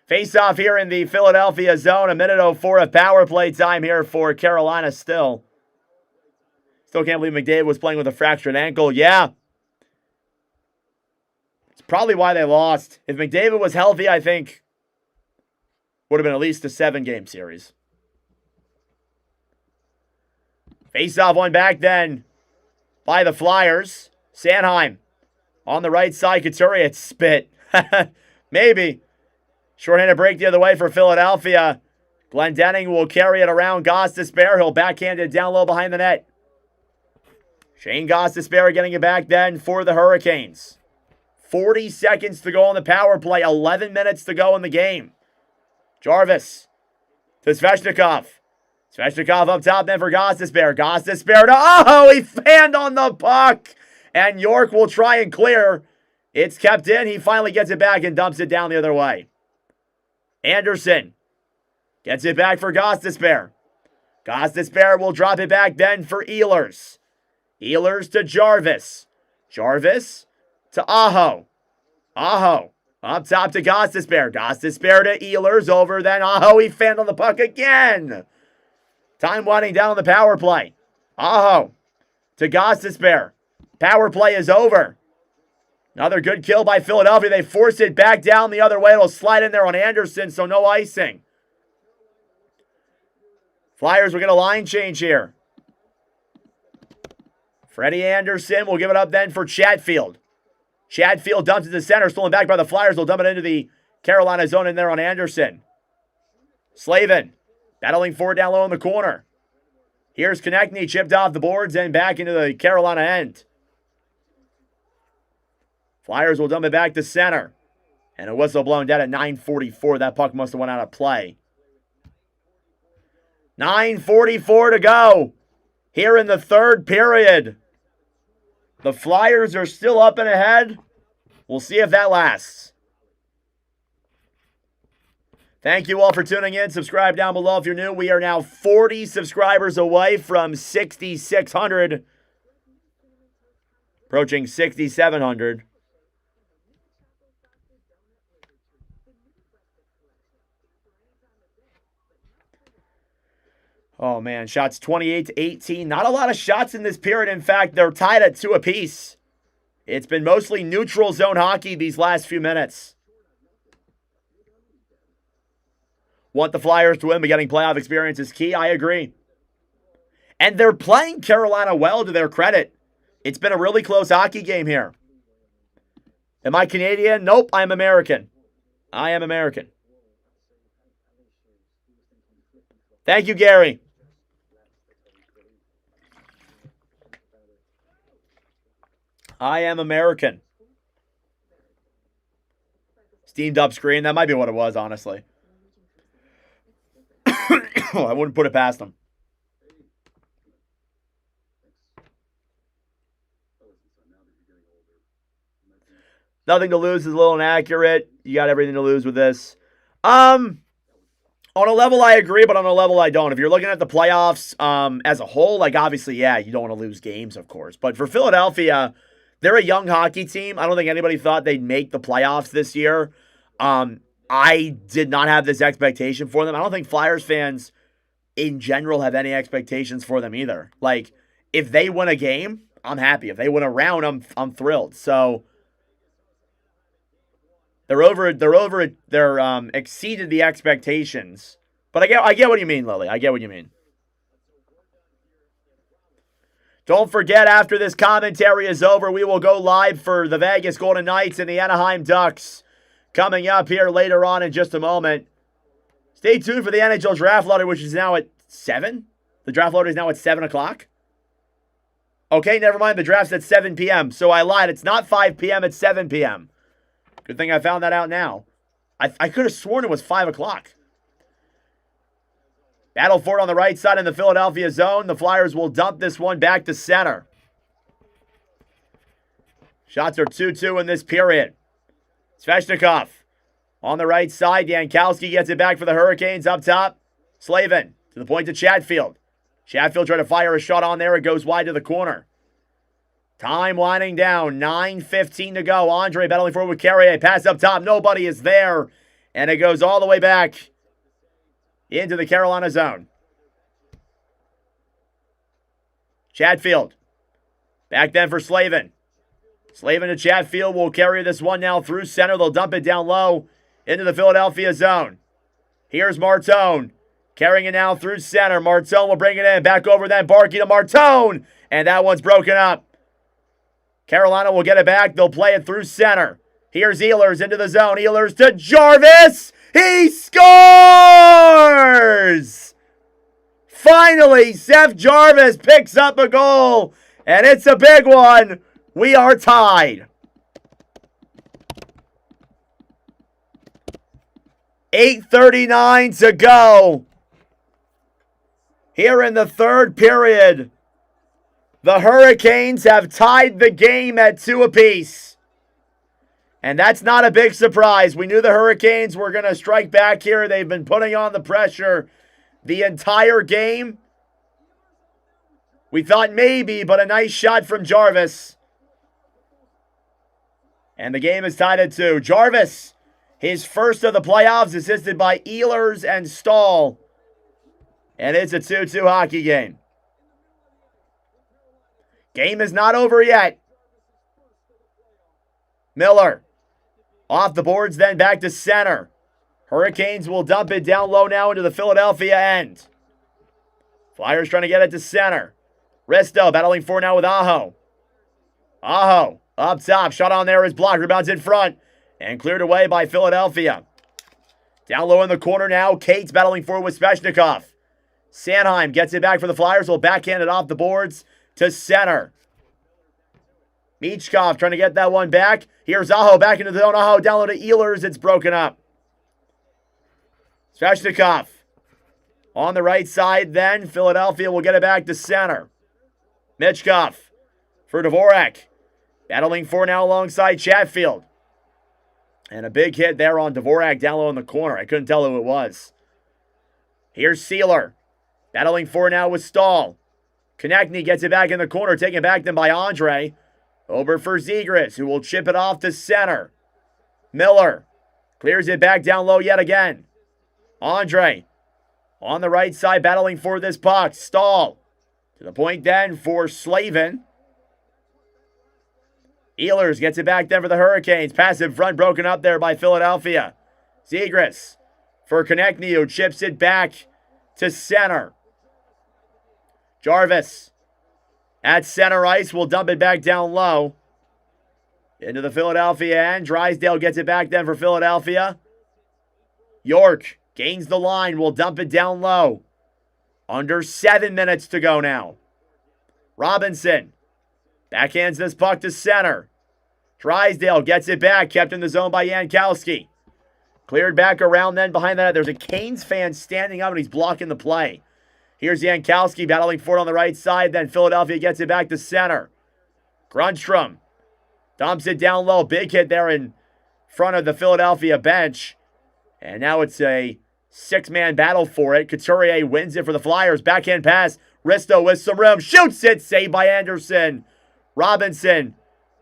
Face-off here in the Philadelphia zone. 1:04 of power play time here for Carolina still. Still can't believe McDavid was playing with a fractured ankle. Yeah. It's probably why they lost. If McDavid was healthy, I think would have been at least a 7-game series. Face-off one back then by the Flyers. Sanheim on the right side. Couturier spit. Maybe. Shorthanded break the other way for Philadelphia. Glendenning will carry it around Gostisbehere. He'll backhand it down low behind the net. Shane Gostisbehere getting it back then for the Hurricanes. 40 seconds to go on the power play. 11 minutes to go in the game. Jarvis to Svechnikov. Svechnikov up top then for Gostisbehere. Gostisbehere to he fanned on the puck. And York will try and clear. It's kept in. He finally gets it back and dumps it down the other way. Anderson gets it back for Gostisbehere. Gostisbehere will drop it back then for Ehlers. Ehlers to Jarvis. Jarvis to Aho. Aho up top to Gostisbehere. Gostisbehere to Ehlers over then Aho. He fanned on the puck again. Time winding down on the power play. Aho to Gostisbehere. Power play is over. Another good kill by Philadelphia. They force it back down the other way. It'll slide in there on Anderson, so no icing. Flyers will get a line change here. Freddie Anderson will give it up then for Chatfield. Chatfield dumps it to center, stolen back by the Flyers. They'll dump it into the Carolina zone in there on Anderson. Slavin battling forward down low in the corner. Here's Konechny, chipped off the boards and back into the Carolina end. Flyers will dump it back to center. And a whistle blown dead at 9:44. That puck must have went out of play. 9:44 to go here in the third period. The Flyers are still up and ahead. We'll see if that lasts. Thank you all for tuning in. Subscribe down below if you're new. We are now 40 subscribers away from 6,600. Approaching 6,700. Oh, man. Shots 28-18. Not a lot of shots in this period. In fact, they're tied at 2 apiece. It's been mostly neutral zone hockey these last few minutes. Want the Flyers to win, but getting playoff experience is key. I agree. And they're playing Carolina well, to their credit. It's been a really close hockey game here. Am I Canadian? Nope, I'm American. I am American. Thank you, Gary. I am American. Steamed up screen. That might be what it was, honestly. I wouldn't put it past them. Nothing to lose is a little inaccurate. You got everything to lose with this. On a level, I agree, but on a level, I don't. If you're looking at the playoffs as a whole, like, obviously, yeah, you don't want to lose games, of course. But for Philadelphia, they're a young hockey team. I don't think anybody thought they'd make the playoffs this year. I did not have this expectation for them. I don't think Flyers fans in general have any expectations for them either. Like, if they win a game, I'm happy. If they win a round, I'm thrilled. So they're exceeded the expectations. But I get what you mean, Lily. I get what you mean. Don't forget, after this commentary is over, we will go live for the Vegas Golden Knights and the Anaheim Ducks coming up here later on in just a moment. Stay tuned for the NHL Draft Lottery, which is now at 7. The Draft Lottery is now at 7 o'clock. Okay, never mind. The draft's at 7 p.m. So I lied. It's not 5 p.m. It's 7 p.m. Good thing I found that out now. I could have sworn it was 5 o'clock. Battle for it on the right side in the Philadelphia zone. The Flyers will dump this one back to center. Shots are 2-2 in this period. Svechnikov on the right side. Jankowski gets it back for the Hurricanes up top. Slavin to the point to Chatfield. Chatfield trying to fire a shot on there. It goes wide to the corner. Time winding down. 9:15 to go. Andre battling forward with Carrier. Pass up top. Nobody is there. And it goes all the way back into the Carolina zone. Chatfield. Back then for Slavin. Slavin to Chatfield will carry this one now through center. They'll dump it down low into the Philadelphia zone. Here's Martone. Carrying it now through center. Martone will bring it in. Back over then. Barkey to Martone. And that one's broken up. Carolina will get it back. They'll play it through center. Here's Ehlers into the zone. Ehlers to Jarvis. He scores! Finally, Seth Jarvis picks up a goal. And it's a big one. We are tied. 8:39 to go. Here in the third period, the Hurricanes have tied the game at 2 apiece. And that's not a big surprise. We knew the Hurricanes were going to strike back here. They've been putting on the pressure the entire game. We thought maybe, but a nice shot from Jarvis. And the game is tied at 2. Jarvis, his first of the playoffs, assisted by Ehlers and Stahl. And it's a 2-2 hockey game. Game is not over yet. Miller. Off the boards, then back to center. Hurricanes will dump it down low now into the Philadelphia end. Flyers trying to get it to center. Risto battling for now with Aho. Aho up top. Shot on there is blocked. Rebounds in front. And cleared away by Philadelphia. Down low in the corner now. Cates battling for with Svechnikov. Sanheim gets it back for the Flyers. Will backhand it off the boards to center. Michkov trying to get that one back. Here's Aho back into the zone. Aho down low to Ehlers. It's broken up. Svechnikov on the right side then. Philadelphia will get it back to center. Michkov for Dvorak. Battling for now alongside Chatfield. And a big hit there on Dvorak down low in the corner. I couldn't tell who it was. Here's Sealer. Battling for now with Stahl. Konechny gets it back in the corner. Taken back then by Andre. Over for Zegras, who will chip it off to center. Miller clears it back down low yet again. Andre on the right side battling for this puck. Stahl to the point then for Slavin. Ehlers gets it back then for the Hurricanes. Pass in front broken up there by Philadelphia. Zegras for Konechny, who chips it back to center. Jarvis at center ice will dump it back down low into the Philadelphia end. Drysdale gets it back then for Philadelphia. York gains the line, will dump it down low. Under 7 minutes to go now. Robinson backhands this puck to center. Drysdale gets it back, kept in the zone by Jankowski. Cleared back around then behind that. There's a Canes fan standing up and he's blocking the play. Here's Jankowski battling for it on the right side. Then Philadelphia gets it back to center. Grundstrom dumps it down low. Big hit there in front of the Philadelphia bench. And now it's a Six-man battle for it. Couturier wins it for the Flyers. Backhand pass. Risto with some room. Shoots it. Saved by Anderson. Robinson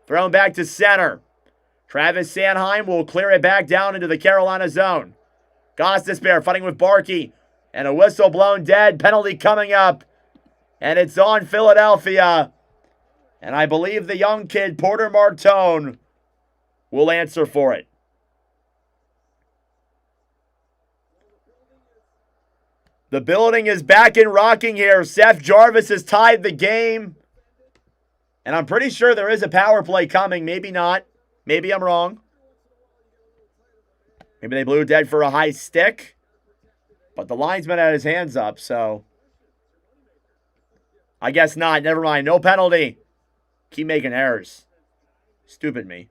thrown back to center. Travis Sanheim will clear it back down into the Carolina zone. Gostisbehere fighting with Barkey. And a whistle blown dead. Penalty coming up. And it's on Philadelphia. And I believe the young kid, Porter Martone, will answer for it. The building is back and rocking here. Seth Jarvis has tied the game. And I'm pretty sure there is a power play coming. Maybe not. Maybe I'm wrong. Maybe they blew dead for a high stick. But the linesman had his hands up, so I guess not. Never mind. No penalty. Keep making errors. Stupid me.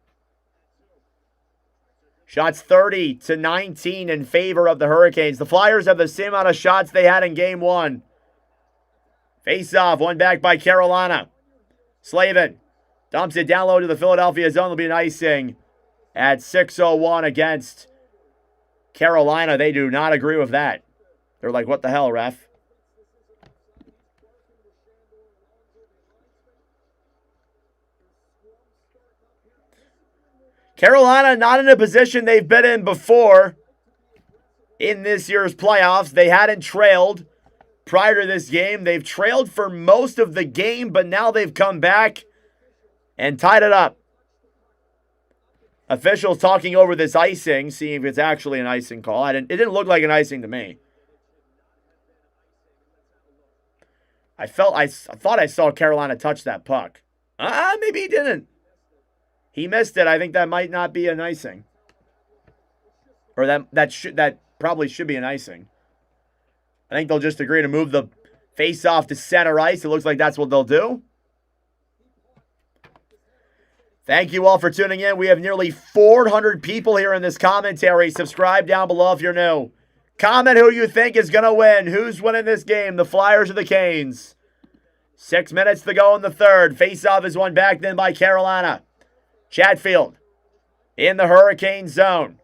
Shots 30-19 in favor of the Hurricanes. The Flyers have the same amount of shots they had in Game 1. Face-off, one back by Carolina. Slavin dumps it down low to the Philadelphia zone. There'll be an icing at 6:01 against Carolina. They do not agree with that. They're like, what the hell, ref? Carolina not in a position they've been in before in this year's playoffs. They hadn't trailed prior to this game. They've trailed for most of the game, but now they've come back and tied it up. Officials talking over this icing, seeing if it's actually an icing call. It didn't look like an icing to me. I thought I saw Carolina touch that puck. Maybe he didn't. He missed it. I think that might not be an icing. Or that probably should be an icing. I think they'll just agree to move the face-off to center ice. It looks like that's what they'll do. Thank you all for tuning in. We have nearly 400 people here in this commentary. Subscribe down below if you're new. Comment who you think is going to win. Who's winning this game, the Flyers or the Canes? 6 minutes to go in the third. Face-off is won back then by Carolina. Chatfield in the Hurricane zone.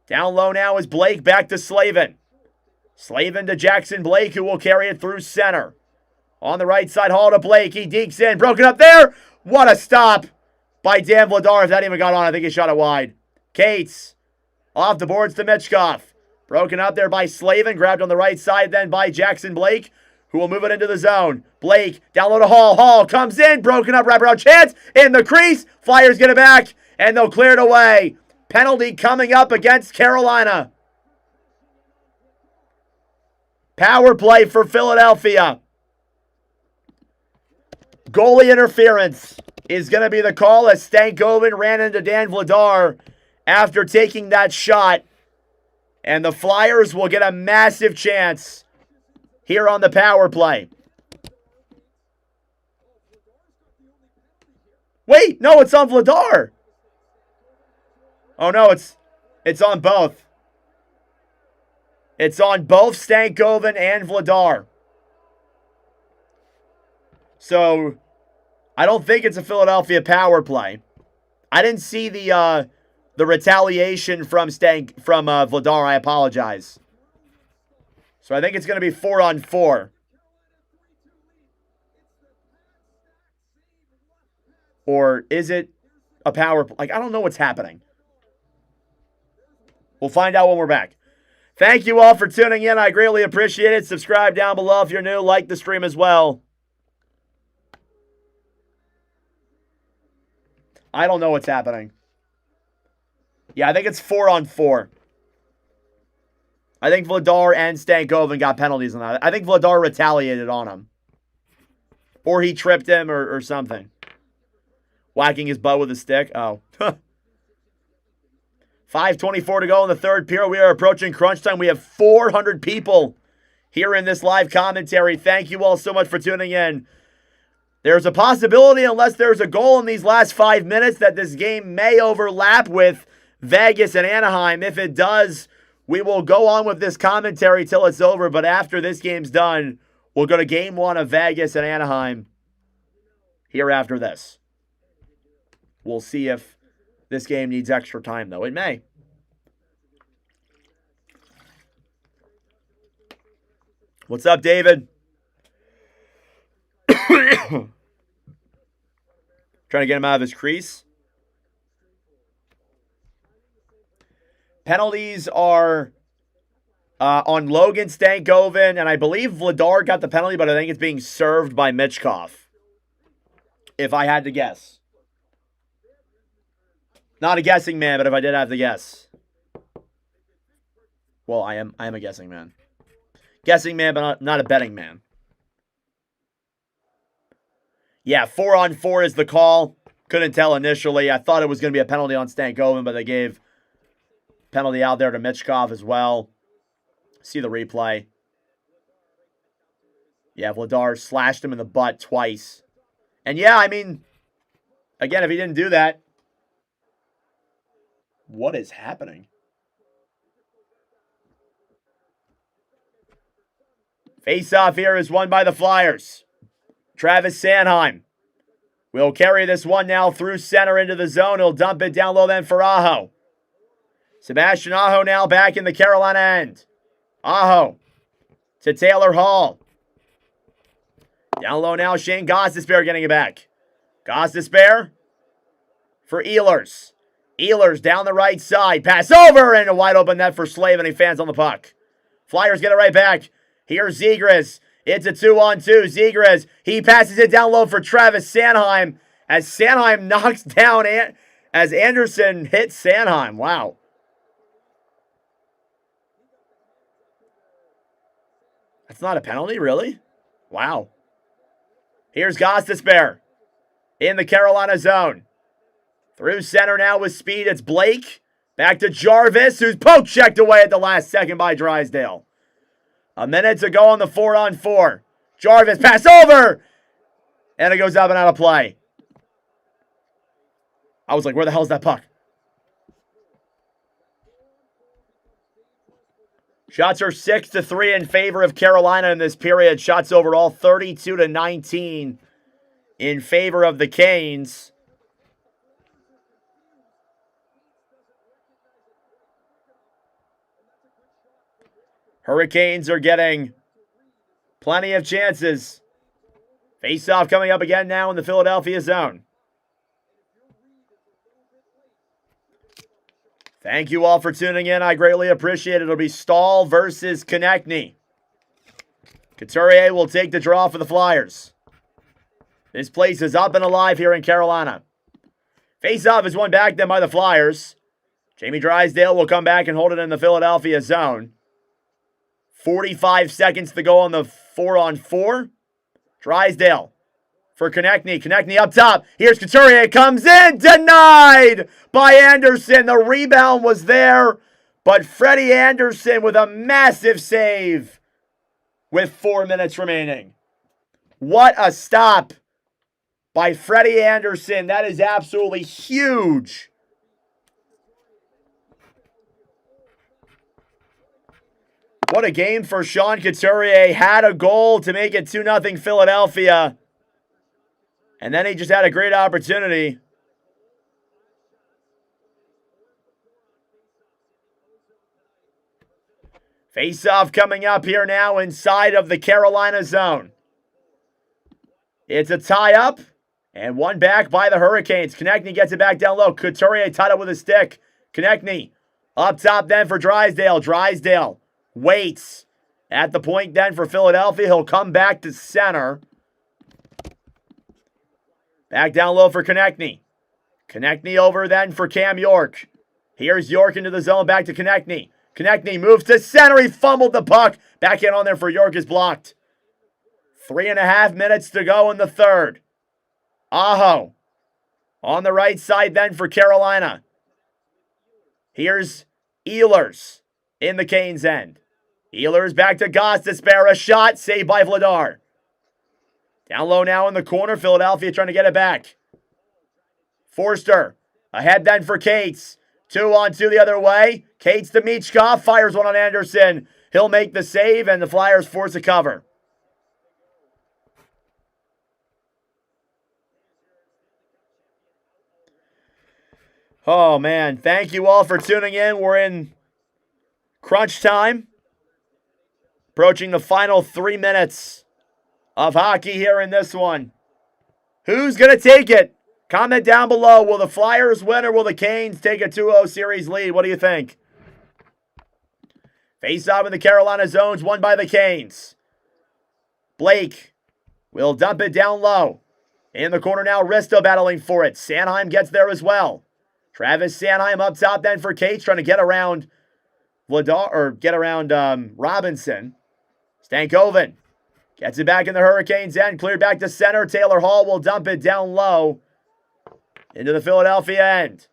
Down low now is Blake, back to Slavin. Slavin to Jackson Blake, who will carry it through center. On the right side, Hall to Blake. He dekes in. Broken up there. What a stop by Dan Vladar. If that even got on, I think he shot it wide. Cates off the boards to Michkov. Broken up there by Slavin. Grabbed on the right side then by Jackson Blake, who will move it into the zone. Blake, down low to Hall. Hall comes in. Broken up wraparound chance in the crease. Flyers get it back, and they'll clear it away. Penalty coming up against Carolina. Power play for Philadelphia. Goalie interference is going to be the call as Stankoven ran into Dan Vladar after taking that shot. And the Flyers will get a massive chance here on the power play. Wait, no, it's on Vladar. Oh, no, it's on both. It's on both Stankoven and Vladar. So, I don't think it's a Philadelphia power play. I didn't see the retaliation from Vladar. I apologize. So I think it's going to be 4-on-4. Or is it a power play? Like, I don't know what's happening. We'll find out when we're back. Thank you all for tuning in. I greatly appreciate it. Subscribe down below if you're new. Like the stream as well. I don't know what's happening. Yeah, I think it's 4-on-4. I think Vladar and Stankoven got penalties on that. I think Vladar retaliated on him. Or he tripped him or something. Whacking his butt with a stick. Oh. 5:24 to go in the third period. We are approaching crunch time. We have 400 people here in this live commentary. Thank you all so much for tuning in. There's a possibility, unless there's a goal in these last 5 minutes, that this game may overlap with Vegas and Anaheim. If it does, we will go on with this commentary till it's over. But after this game's done, we'll go to Game 1 of Vegas and Anaheim here after this. We'll see if this game needs extra time, though. It may. What's up, David? Trying to get him out of his crease. Penalties are on Logan Stankoven, and I believe Vladar got the penalty, but I think it's being served by Michkov, if I had to guess. Not a guessing man, but if I did have to guess. Well, I am a guessing man. Guessing man, but not a betting man. Yeah, 4-on-4 is the call. Couldn't tell initially. I thought it was going to be a penalty on Stankoven, but they gave penalty out there to Michkov as well. See the replay. Yeah, Vladar slashed him in the butt twice. And yeah, I mean, again, if he didn't do that, what is happening? Face-off here is won by the Flyers. Travis Sanheim will carry this one now through center into the zone. He'll dump it down low then for Aho. Sebastian Aho now back in the Carolina end. Aho to Taylor Hall. Down low now, Shane Gostisbehere getting it back. Gostisbehere for Ehlers. Ehlers down the right side. Pass over and a wide open net for Slavin. He fans on the puck. Flyers get it right back. Here's Zegras. It's a 2-on-2. Zegras, he passes it down low for Travis Sanheim as Sanheim knocks down as Anderson hits Sanheim. Wow. That's not a penalty, really? Wow. Here's Gostisbehere in the Carolina zone. Through center now with speed. It's Blake. Back to Jarvis, who's poke checked away at the last second by Drysdale. A minute to go on the 4-on-4. Jarvis, pass over! And it goes up and out of play. I was like, where the hell's that puck? Shots are 6-3 in favor of Carolina in this period. Shots overall 32-19 in favor of the Canes. Hurricanes are getting plenty of chances. Face-off coming up again now in the Philadelphia zone. Thank you all for tuning in. I greatly appreciate it. It'll be Stahl versus Konechny. Couturier will take the draw for the Flyers. This place is up and alive here in Carolina. Face-off is won back then by the Flyers. Jamie Drysdale will come back and hold it in the Philadelphia zone. 45 seconds to go on the 4-on-4. Drysdale for Konechny. Konechny up top. Here's Couturier. Comes in. Denied by Anderson. The rebound was there, but Freddie Anderson with a massive save with 4 minutes remaining. What a stop by Freddie Anderson. That is absolutely huge. What a game for Sean Couturier. Had a goal to make it 2-0 Philadelphia. And then he just had a great opportunity. Face-off coming up here now inside of the Carolina zone. It's a tie-up. And one back by the Hurricanes. Konechny gets it back down low. Couturier tied up with a stick. Konechny up top then for Drysdale. Drysdale waits at the point then for Philadelphia. He'll come back to center. Back down low for Konechny. Konechny over then for Cam York. Here's York into the zone. Back to Konechny. Konechny moves to center. He fumbled the puck. Back in on there for York is blocked. 3.5 minutes to go in the third. Aho on the right side then for Carolina. Here's Ehlers in the Canes' end. Ehlers back to Gostisbehere. A shot saved by Vladar. Down low now in the corner. Philadelphia trying to get it back. Forster ahead then for Cates. 2-on-2 the other way. Cates to Michkov. Fires one on Anderson. He'll make the save and the Flyers force a cover. Oh, man. Thank you all for tuning in. We're in crunch time. Approaching the final 3 minutes of hockey here in this one. Who's going to take it? Comment down below. Will the Flyers win or will the Canes take a 2-0 series lead? What do you think? Face-off in the Carolina zones, won by the Canes. Blake will dump it down low. In the corner now, Risto battling for it. Sanheim gets there as well. Travis Sanheim up top then for Cates, trying to get around Robinson. Stankoven gets it back in the Hurricanes' end. Cleared back to center. Taylor Hall will dump it down low into the Philadelphia end.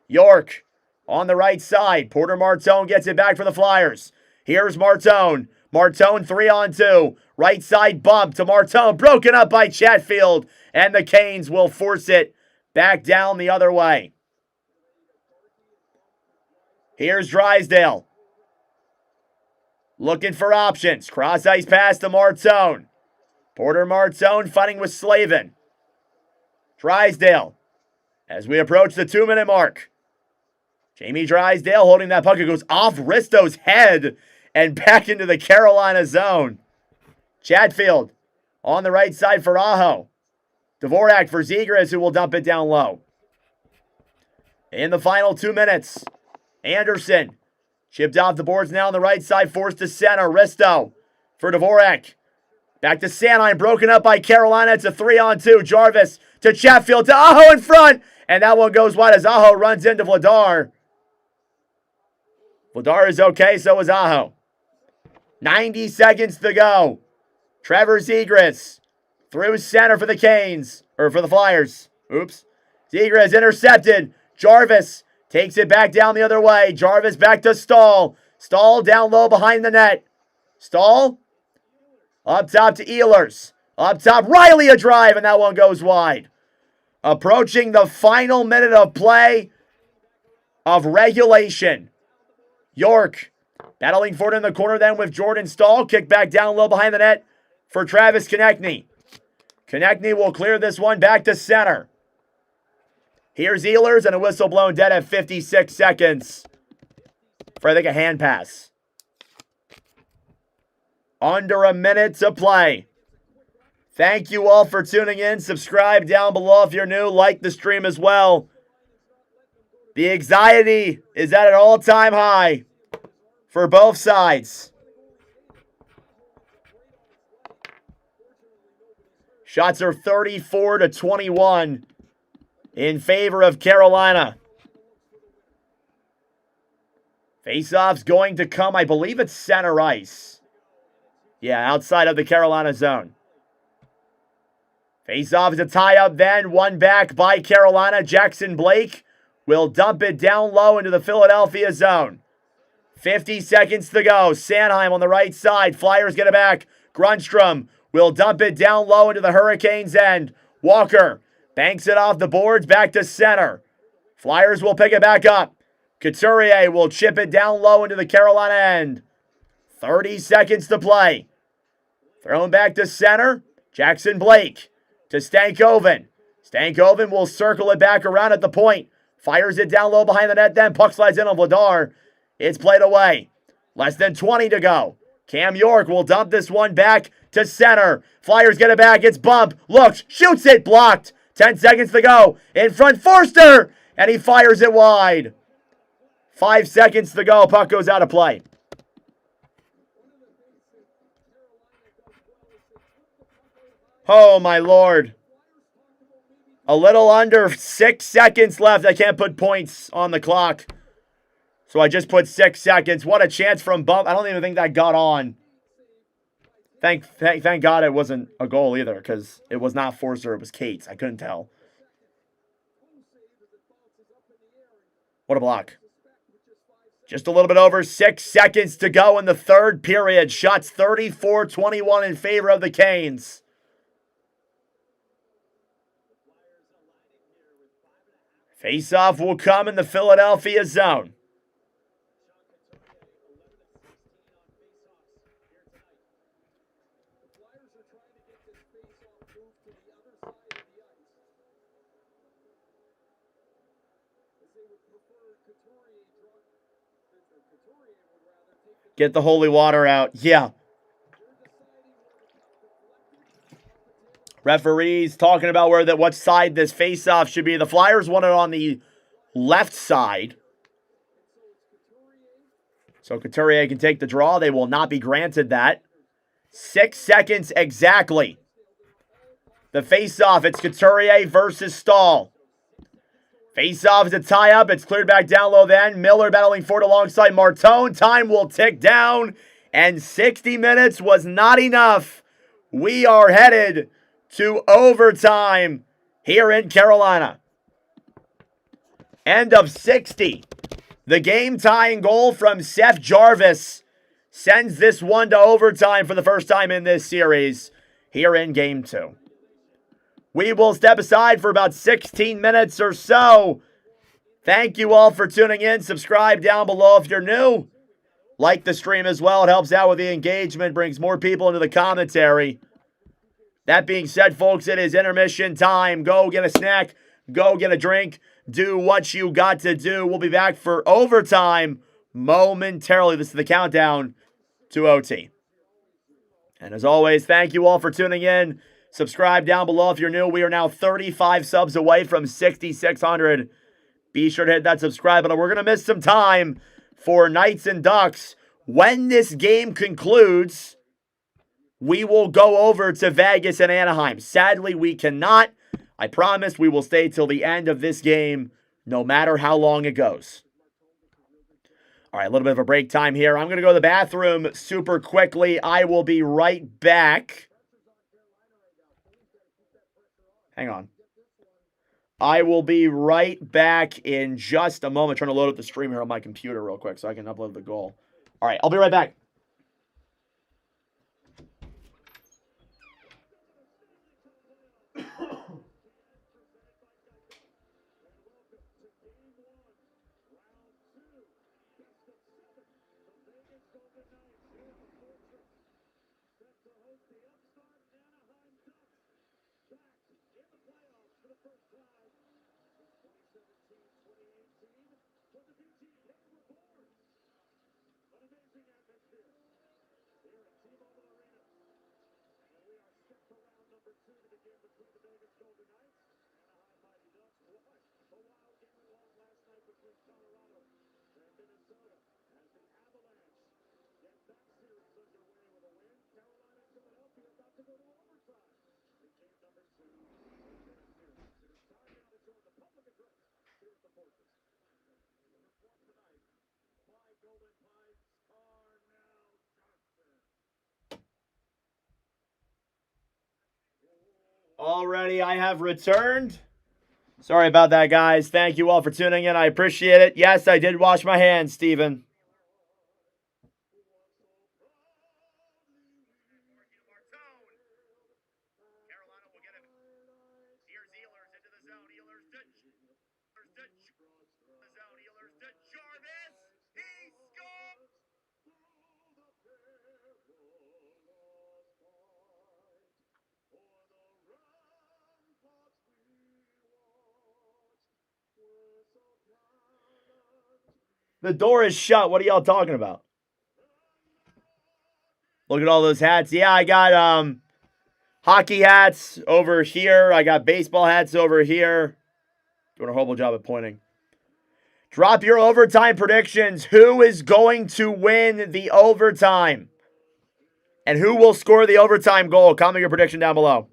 York on the right side. Porter Martone gets it back for the Flyers. Here's Martone. Martone 3-on-2. Right side bump to Martone. Broken up by Chatfield. And the Canes will force it back down the other way. Here's Drysdale. Looking for options. Cross ice pass to Martone. Porter Martone fighting with Slavin. Drysdale. As we approach the 2-minute mark. Jamie Drysdale holding that puck. It goes off Risto's head and back into the Carolina zone. Chatfield on the right side for Aho. Dvorak for Zegras, who will dump it down low. In the final 2 minutes, Anderson chipped off the boards now on the right side, forced to center. Risto for Dvorak. Back to Sanheim, broken up by Carolina. It's a 3-on-2. Jarvis to Chatfield, to Aho in front. And that one goes wide as Aho runs into Vladar. Vladar is okay, so is Aho. 90 seconds to go. Trevor Zegras through center for the Canes, or for the Flyers. Oops. Zegras intercepted. Jarvis takes it back down the other way. Jarvis back to Stahl. Stahl down low behind the net. Stahl up top to Ehlers. Up top, Riley a drive, and that one goes wide. Approaching the final minute of play of regulation. York battling for it in the corner then with Jordan Stahl. Kick back down low behind the net for Travis Konechny. Konechny will clear this one back to center. Here's Ehlers and a whistle blown dead at 56 seconds for, I think, a hand pass. Under a minute to play. Thank you all for tuning in. Subscribe down below if you're new. Like the stream as well. The anxiety is at an all-time high for both sides. Shots are 34-21 in favor of Carolina. Faceoff's going to come, I believe it's center ice. Yeah, outside of the Carolina zone. Faceoff is a tie-up then. One back by Carolina. Jackson Blake will dump it down low into the Philadelphia zone. 50 seconds to go. Sanheim on the right side. Flyers get it back. Grunstrom will dump it down low into the Hurricanes' end. Walker banks it off the boards back to center. Flyers will pick it back up. Couturier will chip it down low into the Carolina end. 30 seconds to play. Thrown back to center. Jackson Blake to Stankoven. Stankoven will circle it back around at the point. Fires it down low behind the net then. Puck slides in on Vladar. It's played away. Less than 20 to go. Cam York will dump this one back to center. Flyers get it back. It's bumped. Looks. Shoots it. Blocked. 10 seconds to go. In front. Forster. And he fires it wide. 5 seconds to go. Puck goes out of play. Oh, my Lord. A little under 6 seconds left. I can't put points on the clock. So I just put 6 seconds. What a chance from bump. I don't even think that got on. Thank God it wasn't a goal either, because it was not Forster, it was Cates. I couldn't tell. What a block. Just a little bit over 6 seconds to go in the third period. Shots 34-21 in favor of the Canes. Face-off will come in the Philadelphia zone. Get the holy water out. Yeah. Referees talking about what side this face-off should be. The Flyers want it on the left side. So Couturier can take the draw. They will not be granted that. 6 seconds exactly. The face-off, it's Couturier versus Stahl. Face-off is a tie-up. It's cleared back down low then. Miller battling for it alongside Martone. Time will tick down. And 60 minutes was not enough. We are headed to overtime here in Carolina. End of 60. The game-tying goal from Seth Jarvis sends this one to overtime for the first time in this series here in Game 2. We will step aside for about 16 minutes or so. Thank you all for tuning in. Subscribe down below if you're new. Like the stream as well. It helps out with the engagement, brings more people into the commentary. That being said, folks, it is intermission time. Go get a snack. Go get a drink. Do what you got to do. We'll be back for overtime momentarily. This is the countdown to OT. And as always, thank you all for tuning in. Subscribe down below if you're new. We are now 35 subs away from 6,600. Be sure to hit that subscribe button. We're going to miss some time for Knights and Ducks. When this game concludes, we will go over to Vegas and Anaheim. Sadly, we cannot. I promise we will stay till the end of this game, no matter how long it goes. All right, a little bit of a break time here. I'm going to go to the bathroom super quickly. I will be right back. Hang on. I will be right back in just a moment. Trying to load up the stream here on my computer real quick so I can upload the goal. All right, I'll be right back. Alrighty, I have returned. Sorry about that, guys. Thank you all for tuning in. I appreciate it. Yes, I did wash my hands, Steven. The door is shut. What are y'all talking about? Look at all those hats. Yeah, I got hockey hats over here. I got baseball hats over here. Doing a horrible job at pointing. Drop your overtime predictions. Who is going to win the overtime? And who will score the overtime goal? Comment your prediction down below.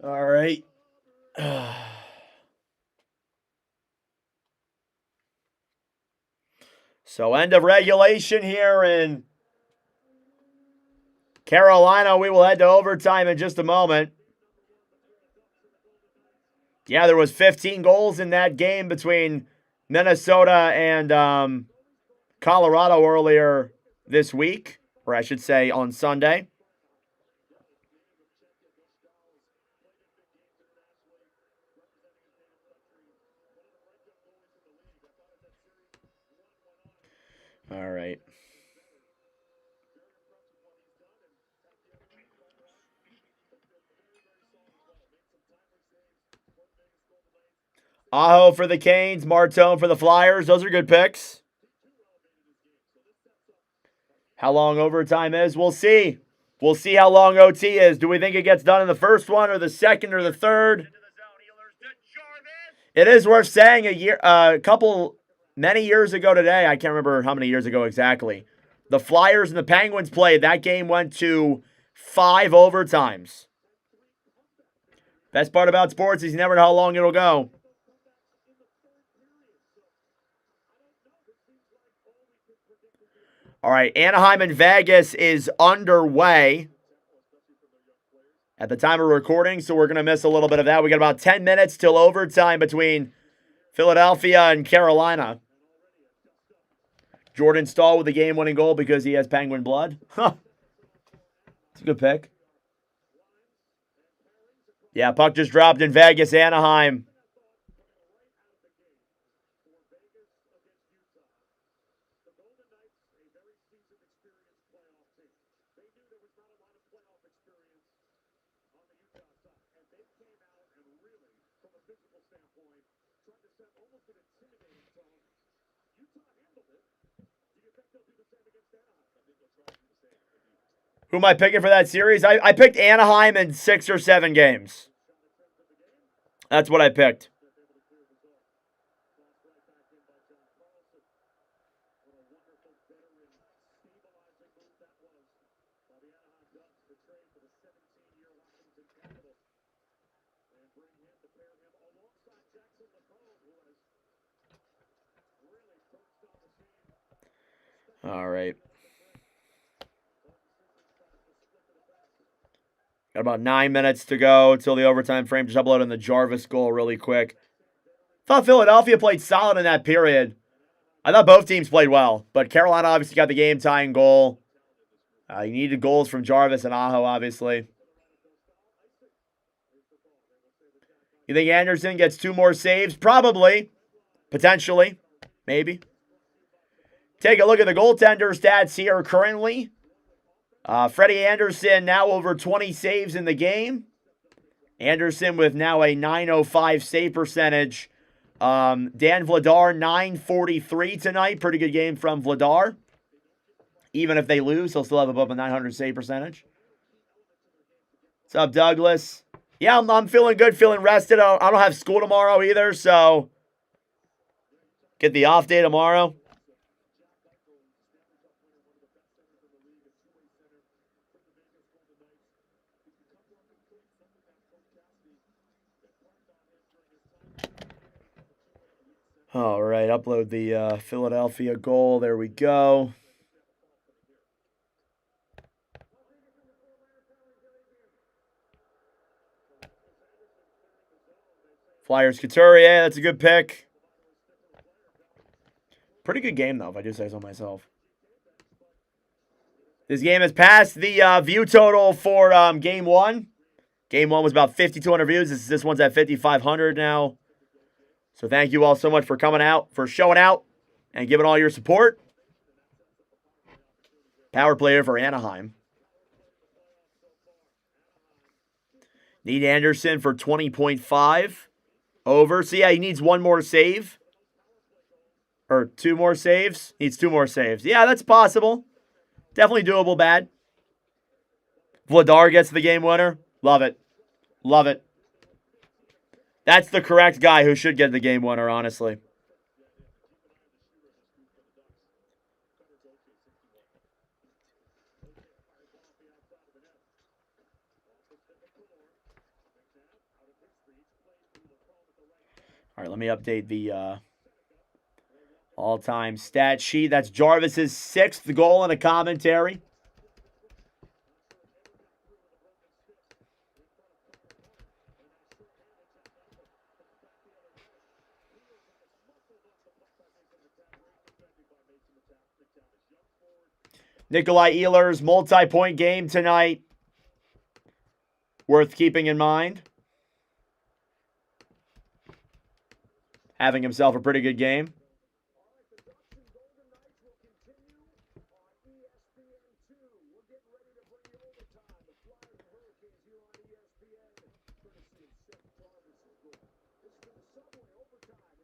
All right. So end of regulation here in Carolina. We will head to overtime in just a moment. Yeah, there was 15 goals in that game between Minnesota and Colorado earlier this week, or I should say on Sunday. All right. Aho for the Canes. Martone for the Flyers. Those are good picks. How long overtime is? We'll see. We'll see how long OT is. Do we think it gets done in the first one or the second or the third? It is worth saying many years ago today, I can't remember how many years ago exactly, the Flyers and the Penguins played. That game went to 5 overtimes. Best part about sports is you never know how long it'll go. All right, Anaheim and Vegas is underway at the time of recording, so we're going to miss a little bit of that. We got about 10 minutes till overtime between Philadelphia and Carolina. Jordan Staal with the game-winning goal because he has Penguin blood. Huh. It's a good pick. Yeah, puck just dropped in Vegas, Anaheim. Who am I picking for that series? I picked Anaheim in 6 or 7 games. That's what I picked. All right. Got about 9 minutes to go till the overtime frame. Just uploading the Jarvis goal really quick. Thought Philadelphia played solid in that period. I thought both teams played well, but Carolina obviously got the game-tying goal. You needed goals from Jarvis and Aho, obviously. You think Anderson gets 2 more saves? Probably. Potentially. Maybe. Take a look at the goaltender stats here currently. Freddie Anderson now over 20 saves in the game. Anderson with now a .905 save percentage. Dan Vladar, .943 tonight. Pretty good game from Vladar. Even if they lose, he'll still have above a .900 save percentage. What's up, Douglas? Yeah, I'm feeling good, feeling rested. I don't have school tomorrow either, so get the off day tomorrow. All right, upload the Philadelphia goal. There we go. Flyers Couturier, that's a good pick. Pretty good game, though, if I do say so myself. This game has passed the view total for Game 1. Game 1 was about 5,200 views. This one's at 5,500 now. So thank you all so much for coming out, for showing out, and giving all your support. Power player for Anaheim. Need Anderson for 20.5. Over. So, yeah, he needs 1 more save. Or 2 more saves. Needs 2 more saves. Yeah, that's possible. Definitely doable bad. Vladar gets the game winner. Love it. Love it. That's the correct guy who should get the game winner, honestly. All right, let me update the all-time stat sheet. That's Jarvis's 6th goal in a commentary. Nikolai Ehlers, multi-point game tonight. Worth keeping in mind. Having himself a pretty good game.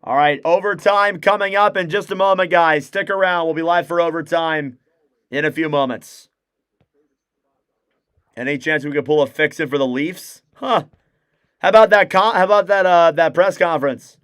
All right, overtime coming up in just a moment, guys. Stick around. We'll be live for overtime in a few moments. Any chance we could pull a fix-in for the Leafs? Huh. How about that that press conference?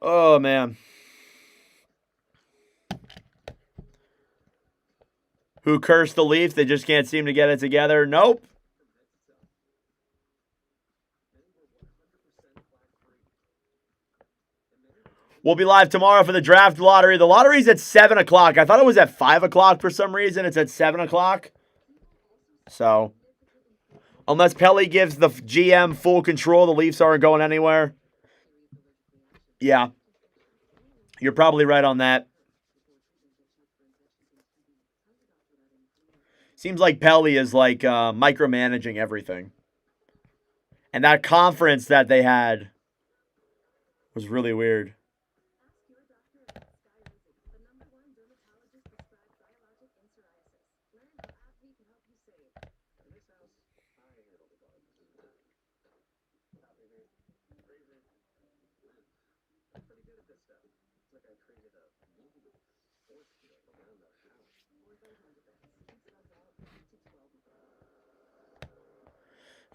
Oh, man. Who cursed the Leafs? They just can't seem to get it together. Nope. We'll be live tomorrow for the draft lottery. The lottery's at 7 o'clock. I thought it was at 5 o'clock for some reason. It's at 7 o'clock. So, unless Pelly gives the GM full control, the Leafs aren't going anywhere. Yeah. You're probably right on that. Seems like Pelly is like micromanaging everything. And that conference that they had was really weird.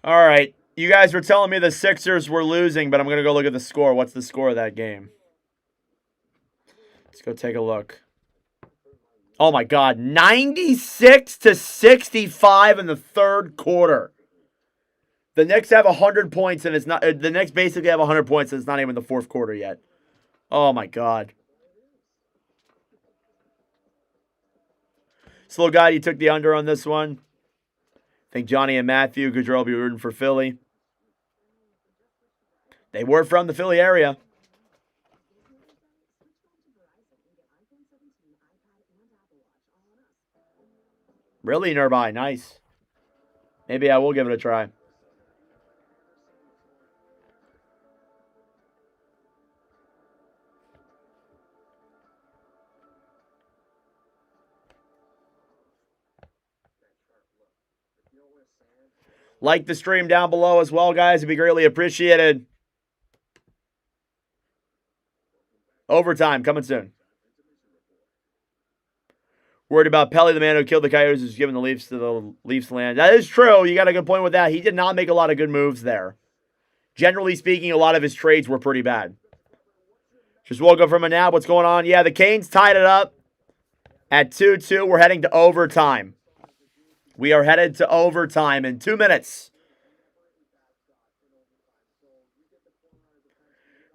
All right. You guys were telling me the Sixers were losing, but I'm going to go look at the score. What's the score of that game? Let's go take a look. Oh, my God. 96-65 in the third quarter. The Knicks have 100 points, and it's not. The Knicks basically have 100 points, and it's not even the fourth quarter yet. Oh, my God. Slow guy, you took the under on this one. I think Johnny and Matthew could all be rooting for Philly. They were from the Philly area. Really nearby, nice. Maybe I will give it a try. Like the stream down below as well, guys. It'd be greatly appreciated. Overtime coming soon. Worried about Pelly, the man who killed the Coyotes, who's giving the Leafs to the Leafs land. That is true. You got a good point with that. He did not make a lot of good moves there. Generally speaking, a lot of his trades were pretty bad. Just woke up from a nap. What's going on? Yeah, the Canes tied it up at 2-2. We're heading to overtime. We are headed to overtime in 2 minutes.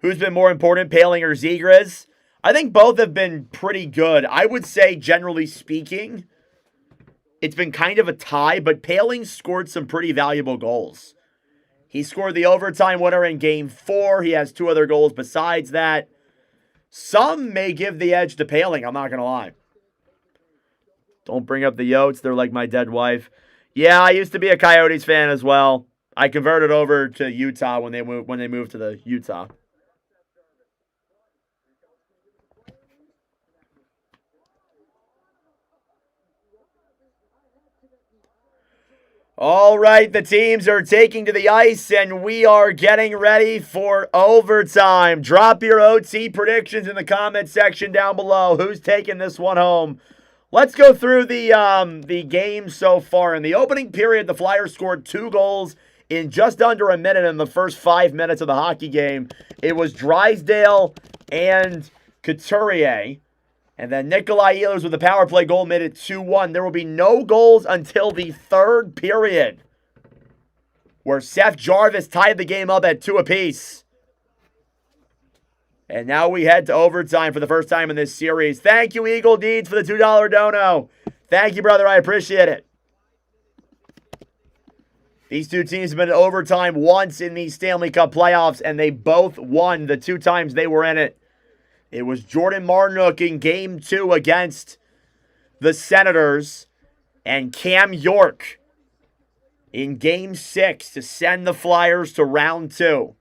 Who's been more important, Paling or Zegras? I think both have been pretty good. I would say, generally speaking, it's been kind of a tie, but Paling scored some pretty valuable goals. He scored the overtime winner in Game 4. He has 2 other goals besides that. Some may give the edge to Paling, I'm not going to lie. Don't bring up the Yotes. They're like my dead wife. Yeah, I used to be a Coyotes fan as well. I converted over to Utah when they moved to the Utah. All right, the teams are taking to the ice, and we are getting ready for overtime. Drop your OT predictions in the comment section down below. Who's taking this one home? Let's go through the game so far. In the opening period, the Flyers scored 2 goals in just under a minute in the first 5 minutes of the hockey game. It was Drysdale and Couturier. And then Nikolai Ehlers with a power play goal made it 2-1. There will be no goals until the third period, where Seth Jarvis tied the game up at 2 apiece. And now we head to overtime for the first time in this series. Thank you, Eagle Deeds, for the $2 dono. Thank you, brother. I appreciate it. These two teams have been in overtime once in the Stanley Cup playoffs, and they both won the 2 times they were in it. It was Jordan Martinook in Game 2 against the Senators, and Cam York in Game 6 to send the Flyers to round 2.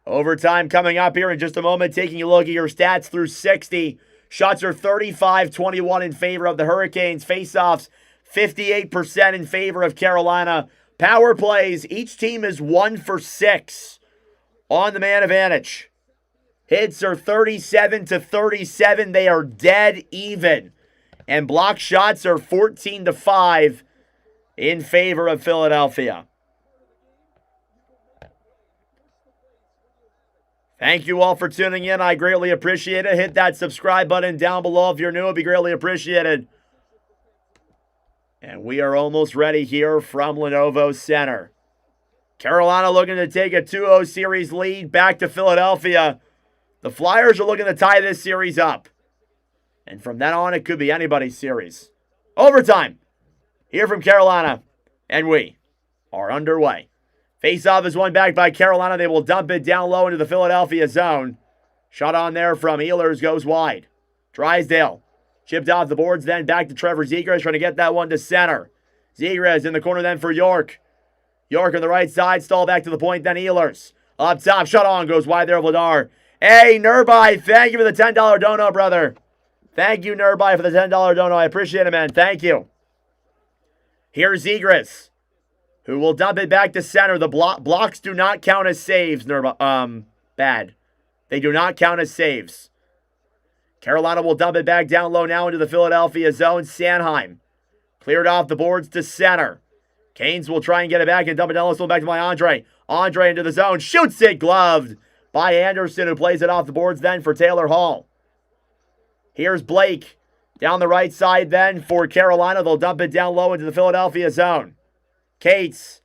Overtime coming up here in just a moment. Taking a look at your stats through 60. Shots are 35-21 in favor of the Hurricanes. Faceoffs, 58% in favor of Carolina. Power plays, each team is 1 for 6 on the man advantage. Hits are 37-37. They are dead even. And block shots are 14-5 in favor of Philadelphia. Thank you all for tuning in. I greatly appreciate it. Hit that subscribe button down below if you're new. It'd be greatly appreciated. And we are almost ready here from Lenovo Center. Carolina looking to take a 2-0 series lead back to Philadelphia. The Flyers are looking to tie this series up. And from then on, it could be anybody's series. Overtime. Here from Carolina. And we are underway. Face-off is won back by Carolina. They will dump it down low into the Philadelphia zone. Shot on there from Ehlers goes wide. Drysdale chipped off the boards, then back to Trevor Zegras, trying to get that one to center. Zegras in the corner then for York. York on the right side, stall back to the point, then Ehlers. Up top, shot on, goes wide there, Vladar. Hey, Nurbai, thank you for the $10 dono, brother. Thank you, Nurbai, for the $10 dono. I appreciate it, man. Thank you. Here's Zegras, who will dump it back to center. The blocks do not count as saves, bad. They do not count as saves. Carolina will dump it back down low now into the Philadelphia zone. Sanheim cleared off the boards to center. Canes will try and get it back and dump it down low, back to my Andre. Andre into the zone, shoots it, gloved by Anderson, who plays it off the boards then for Taylor Hall. Here's Blake down the right side then for Carolina. They'll dump it down low into the Philadelphia zone. Cates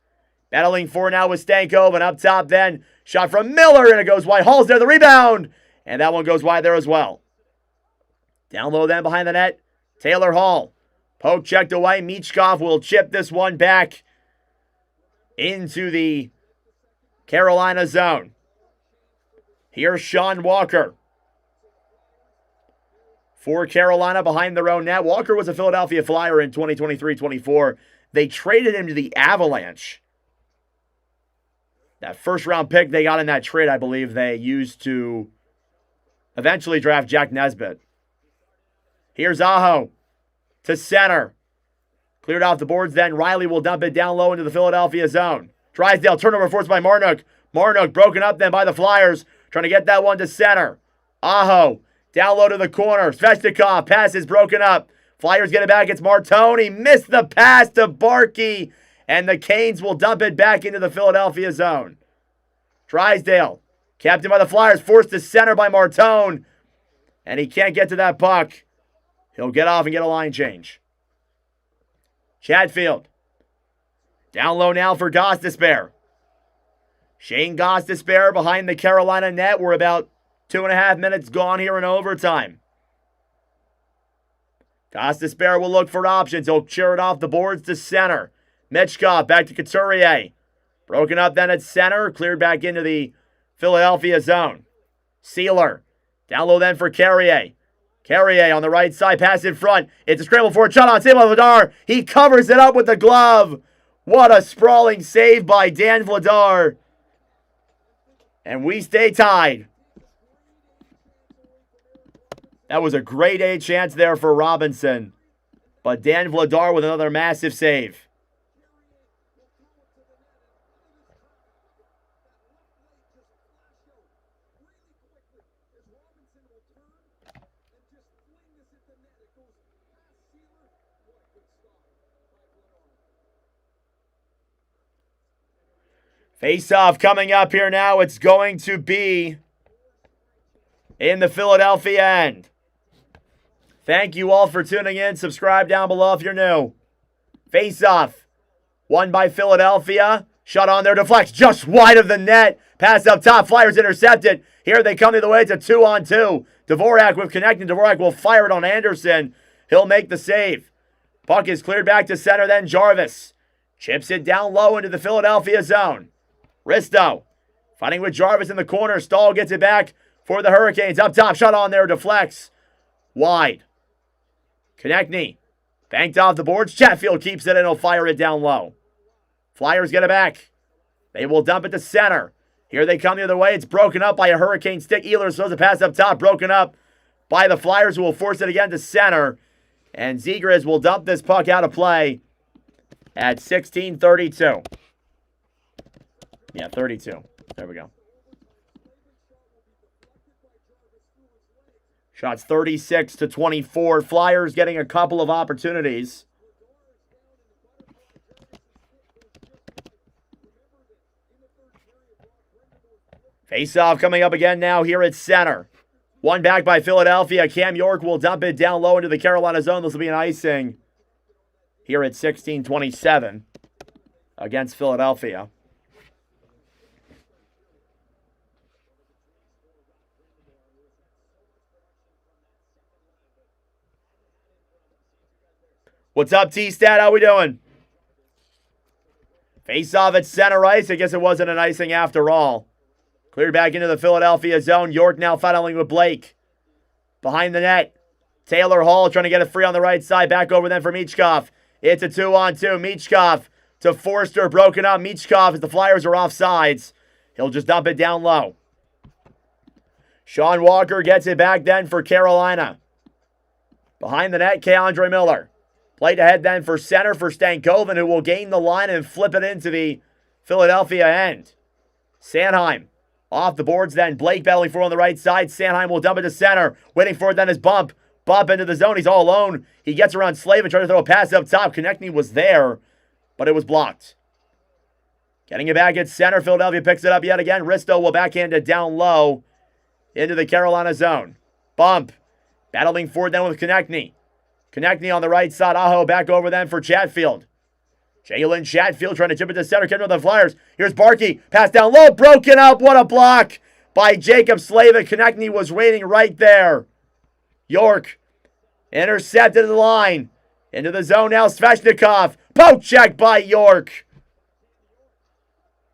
battling for now with Stanko, and up top then, shot from Miller, and it goes wide. Hall's there, the rebound, and that one goes wide there as well. Down low then behind the net, Taylor Hall. Poke checked away. Michkov will chip this one back into the Carolina zone. Here's Sean Walker for Carolina behind their own net. Walker was a Philadelphia Flyer in 2023-24. They traded him to the Avalanche. That first-round pick they got in that trade, I believe, they used to eventually draft Jack Nesbitt. Here's Aho to center. Cleared off the boards then. Riley will dump it down low into the Philadelphia zone. Drysdale, turnover forced by Martinook. Martinook broken up then by the Flyers. Trying to get that one to center. Aho down low to the corner. Svechnikov, pass is broken up. Flyers get it back. It's Martoni. Missed the pass to Barkey. And the Canes will dump it back into the Philadelphia zone. Drysdale, captain by the Flyers, forced to center by Martone. And he can't get to that puck. He'll get off and get a line change. Chatfield. Down low now for Gostisbehere. Shane Gostisbehere behind the Carolina net. We're about 2.5 minutes gone here in overtime. Gostisbehere will look for options. He'll cheer it off the boards to center. Michkov back to Couturier. Broken up then at center. Cleared back into the Philadelphia zone. Sealer. Down low then for Carrier. Carrier on the right side. Pass in front. It's a scramble for a shot on Sam Vladar. He covers it up with the glove. What a sprawling save by Dan Vladar. And we stay tied. That was a grade A chance there for Robinson. But Dan Vladar with another massive save. Face-off coming up here now. It's going to be in the Philadelphia end. Thank you all for tuning in. Subscribe down below if you're new. Face-off won by Philadelphia. Shot on there, deflects just wide of the net. Pass up top, Flyers intercepted. Here they come the other way. It's a 2-on-2. Dvorak with connecting. Dvorak will fire it on Anderson. He'll make the save. Puck is cleared back to center, then Jarvis. Chips it down low into the Philadelphia zone. Risto fighting with Jarvis in the corner. Stahl gets it back for the Hurricanes. Up top, shot on there, deflects. Wide. Konechny banked off the boards. Chatfield keeps it and he'll fire it down low. Flyers get it back. They will dump it to center. Here they come the other way. It's broken up by a Hurricane stick. Ehlers throws a pass up top. Broken up by the Flyers, who will force it again to center. And Zegras will dump this puck out of play at 16:32. Yeah, 32. There we go. Shots 36-24. Flyers getting a couple of opportunities. Face-off coming up again now here at center. One back by Philadelphia. Cam York will dump it down low into the Carolina zone. This will be an icing here at 16:27 against Philadelphia. What's up, T-Stat? How we doing? Face-off at center ice. I guess it wasn't an icing after all. Cleared back into the Philadelphia zone. York now fighting with Blake. Behind the net. Taylor Hall trying to get it free on the right side. Back over then for Michkov. It's a 2-on-2. Michkov to Forster. Broken up. Michkov as the Flyers are off sides. He'll just dump it down low. Sean Walker gets it back then for Carolina. Behind the net, K'Andre Miller. Played ahead then for center for Stankoven, who will gain the line and flip it into the Philadelphia end. Sanheim off the boards then. Blake battling for on the right side. Sanheim will dump it to center. Waiting for it then is Bump. Bump into the zone. He's all alone. He gets around Slavin, trying to throw a pass up top. Konechny was there, but it was blocked. Getting it back at center. Philadelphia picks it up yet again. Risto will backhand it down low into the Carolina zone. Bump. Battling forward then with Konechny. Konechny on the right side. Aho back over then for Chatfield. Jalen Chatfield trying to chip it to center. Catching with the Flyers. Here's Barkey. Pass down low. Broken up. What a block by Jacob Slavin. Konechny was waiting right there. York intercepted the line. Into the zone now. Svechnikov. Poke check by York.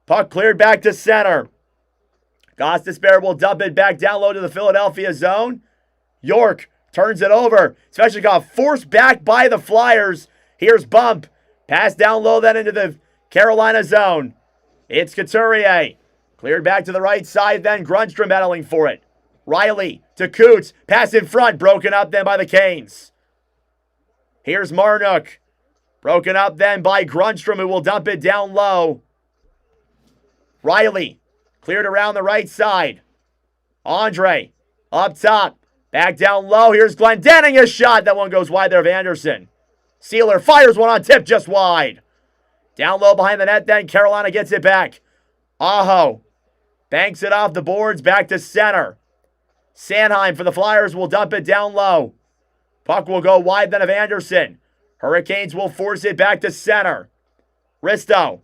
Puck cleared back to center. Gostisbehere will dump it back down low to the Philadelphia zone. York turns it over. Svechnikov forced back by the Flyers. Here's Bump. Pass down low then into the Carolina zone. It's Couturier. Cleared back to the right side then. Grundstrom battling for it. Riley to Coots. Pass in front. Broken up then by the Canes. Here's Marnook. Broken up then by Grundstrom, who will dump it down low. Riley cleared around the right side. Andre up top. Back down low. Here's Glendening. A shot. That one goes wide there of Anderson. Sealer fires one on tip just wide. Down low behind the net then. Carolina gets it back. Aho banks it off the boards back to center. Sanheim for the Flyers will dump it down low. Puck will go wide then of Anderson. Hurricanes will force it back to center. Risto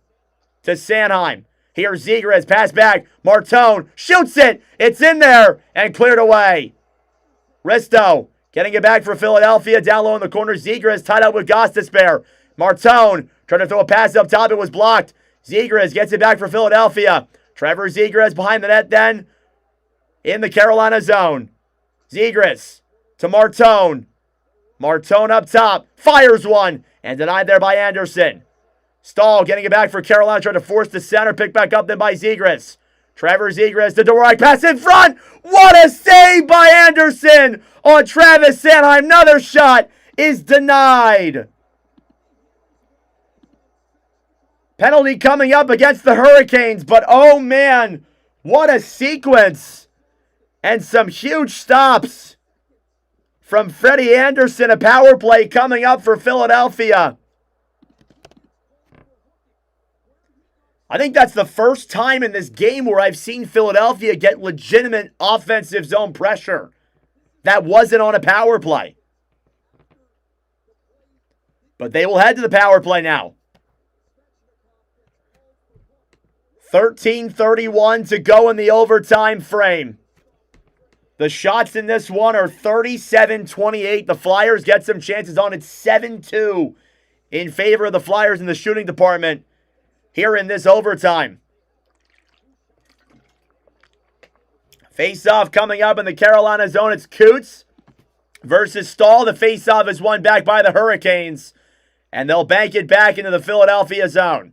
to Sanheim. Here's Zegras. Pass back. Martone shoots it. It's in there and cleared away. Risto getting it back for Philadelphia. Down low in the corner. Zegras tied up with Gostisbehere. Martone trying to throw a pass up top. It was blocked. Zegras gets it back for Philadelphia. Trevor Zegras behind the net then in the Carolina zone. Zegras to Martone. Martone up top. Fires one and denied there by Anderson. Stahl getting it back for Carolina. Trying to force the center. Picked back up then by Zegras. Trevor Zegras to Dvorak. Pass in front. What a save by Anderson on Travis Sanheim. Another shot is denied. Penalty coming up against the Hurricanes. But oh man, what a sequence. And some huge stops from Freddie Anderson. A power play coming up for Philadelphia. I think that's the first time in this game where I've seen Philadelphia get legitimate offensive zone pressure that wasn't on a power play. But they will head to the power play now. 13:31 to go in the overtime frame. The shots in this one are 37-28. The Flyers get some chances on it. 7-2 in favor of the Flyers in the shooting department here in this overtime. Face-off coming up in the Carolina zone. It's Coots versus Stahl. The face-off is won back by the Hurricanes, and they'll bank it back into the Philadelphia zone.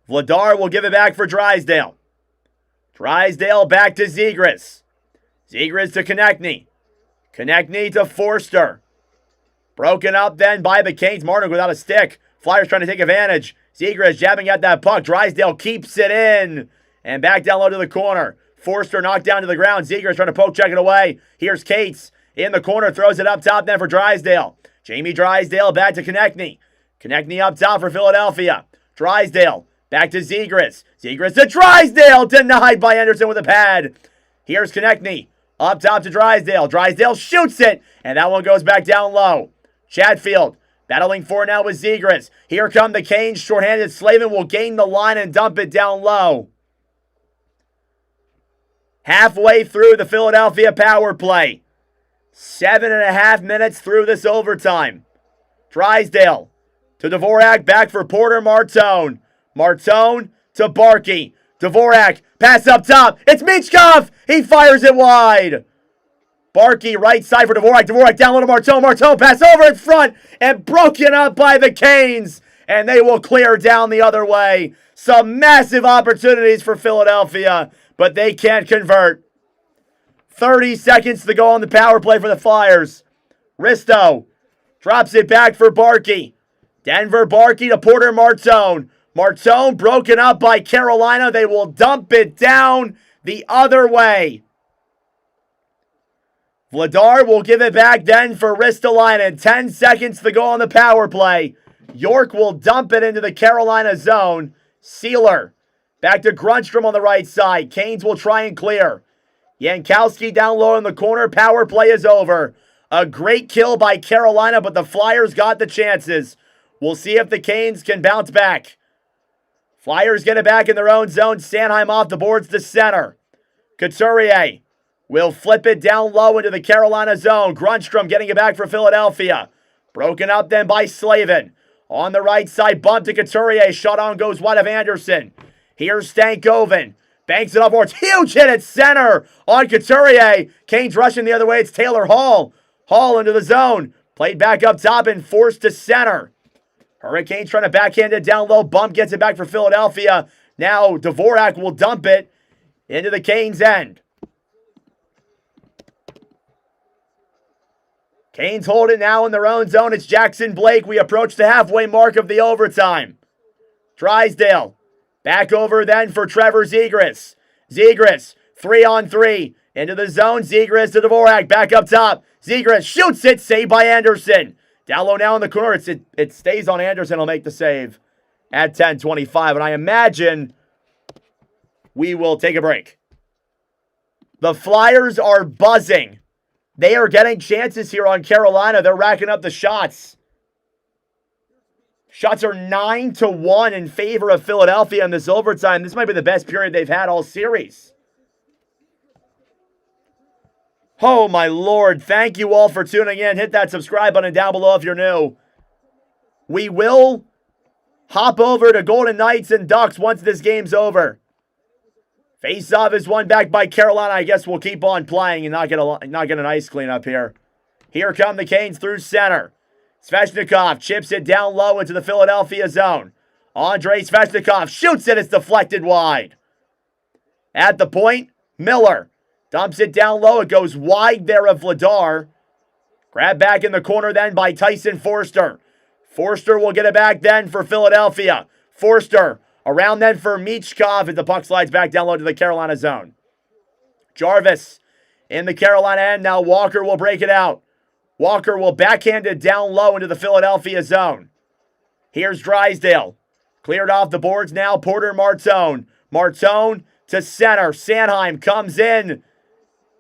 Vladar will give it back for Drysdale. Drysdale back to Zegras. Zegras to Konechny. Konechny to Forster. Broken up then by the Canes. Martin without a stick. Flyers trying to take advantage. Zegras jabbing at that puck. Drysdale keeps it in. And back down low to the corner. Forster knocked down to the ground. Zegras trying to poke check it away. Here's Cates in the corner. Throws it up top then for Drysdale. Jamie Drysdale back to Konechny. Konechny up top for Philadelphia. Drysdale back to Zegras. Zegras to Drysdale. Denied by Anderson with a pad. Here's Konechny. Up top to Drysdale. Drysdale shoots it. And that one goes back down low. Chatfield battling for now with Zegras. Here come the Canes. Shorthanded. Slavin will gain the line and dump it down low. Halfway through the Philadelphia power play. 7.5 minutes through this overtime. Drysdale to Dvorak. Back for Porter Martone. Martone to Barkey. Dvorak, pass up top. It's Michkov. He fires it wide. Barkey, right side for Dvorak. Dvorak down low to Martone. Martone, pass over in front and broken up by the Canes. And they will clear down the other way. Some massive opportunities for Philadelphia, but they can't convert. 30 seconds to go on the power play for the Flyers. Risto drops it back for Barkey. Denver Barkey to Porter Martone. Martone broken up by Carolina. They will dump it down the other way. Vladar will give it back then for Ristolainen. 10 seconds to go on the power play. York will dump it into the Carolina zone. Sealer back to Grunstrom on the right side. Canes will try and clear. Jankowski down low in the corner. Power play is over. A great kill by Carolina, but the Flyers got the chances. We'll see if the Canes can bounce back. Flyers get it back in their own zone. Sanheim off the boards to center. Couturier will flip it down low into the Carolina zone. Grunstrom getting it back for Philadelphia. Broken up then by Slavin. On the right side, bump to Couturier. Shot on goes wide of Anderson. Here's Stankoven. Banks it up for it's huge hit at center on Couturier. Canes rushing the other way. It's Taylor Hall. Hall into the zone. Played back up top and forced to center. Hurricanes trying to backhand it down low. Bump gets it back for Philadelphia. Now Dvorak will dump it into the Canes' end. Canes hold it now in their own zone. It's Jackson Blake. We approach the halfway mark of the overtime. Drysdale back over then for Trevor Zegras. Zegras 3-on-3 into the zone. Zegras to Dvorak. Back up top. Zegras shoots it. Saved by Anderson. Down low now in the corner. It stays on Anderson. He'll make the save at 10:25. And I imagine we will take a break. The Flyers are buzzing. They are getting chances here on Carolina. They're racking up the shots. Shots are 9-1 in favor of Philadelphia in this overtime. This might be the best period they've had all series. Oh, my Lord. Thank you all for tuning in. Hit that subscribe button down below if you're new. We will hop over to Golden Knights and Ducks once this game's over. Face-off is won back by Carolina. I guess we'll keep on playing and not get an ice cleanup here. Here come the Canes through center. Svechnikov chips it down low into the Philadelphia zone. Andrei Svechnikov shoots it. It's deflected wide. At the point, Miller dumps it down low. It goes wide there of Vladar. Grab back in the corner then by Tyson Forster. Forster will get it back then for Philadelphia. Forster around then for Michkov as the puck slides back down low to the Carolina zone. Jarvis in the Carolina end. Now Walker will break it out. Walker will backhand it down low into the Philadelphia zone. Here's Drysdale. Cleared off the boards now. Porter Martone. Martone to center. Sanheim comes in.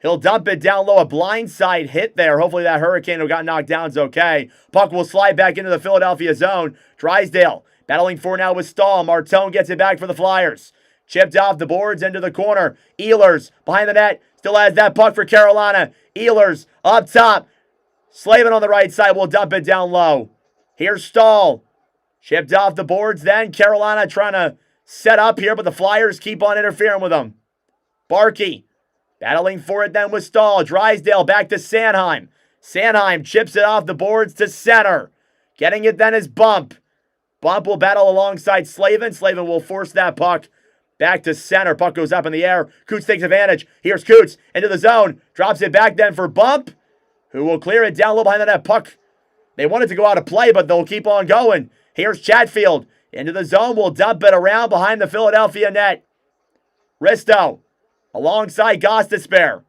He'll dump it down low. A blindside hit there. Hopefully that Hurricane who got knocked down is okay. Puck will slide back into the Philadelphia zone. Drysdale Battling for now with Stahl. Martone gets it back for the Flyers. Chipped off the boards into the corner. Ehlers behind the net. Still has that puck for Carolina. Ehlers up top. Slavin on the right side will dump it down low. Here's Stahl. Chipped off the boards then. Carolina trying to set up here, but the Flyers keep on interfering with them. Barkey battling for it then with Stahl. Drysdale back to Sanheim. Sanheim chips it off the boards to center. Getting it then is Bump. Bump will battle alongside Slavin. Slavin will force that puck back to center. Puck goes up in the air. Coots takes advantage. Here's Coots into the zone. Drops it back then for Bump, who will clear it down low behind the net. Puck. They want it to go out of play, but they'll keep on going. Here's Chatfield. Into the zone. Will dump it around behind the Philadelphia net. Risto alongside Gostisbehere.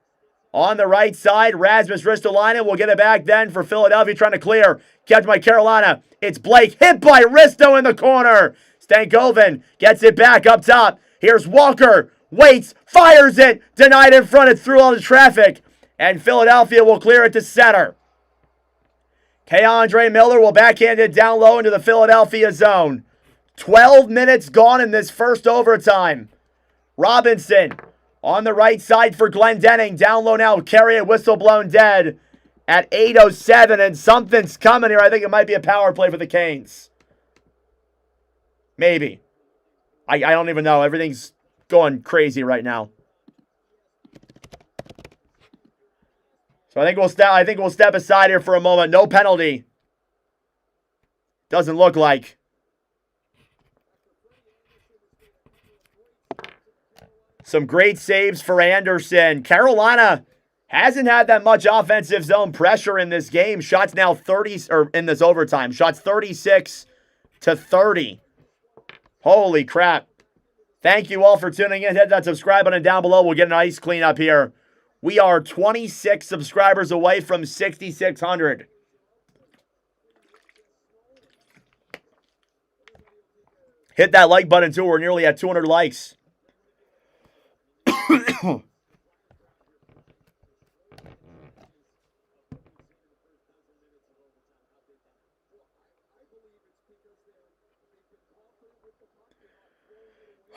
On the right side, Rasmus Ristolainen will get it back then for Philadelphia trying to clear. Kept by Carolina. It's Blake. Hit by Risto in the corner. Stankoven gets it back up top. Here's Walker. Waits. Fires it. Denied in front. It through all the traffic. And Philadelphia will clear it to center. Keandre Miller will backhand it down low into the Philadelphia zone. 12 minutes gone in this first overtime. Robinson on the right side for Glendening. Down low now. Carry it. Whistle blown dead at 8:07. And something's coming here. I think it might be a power play for the Canes. Maybe. I don't even know. Everything's going crazy right now. So I think we'll step aside here for a moment. No penalty. Doesn't look like. Some great saves for Anderson. Carolina hasn't had that much offensive zone pressure in this game. Shots now 30, or in this overtime. Shots 36 to 30. Holy crap. Thank you all for tuning in. Hit that subscribe button down below. We'll get an ice cleanup here. We are 26 subscribers away from 6,600. Hit that like button too. We're nearly at 200 likes.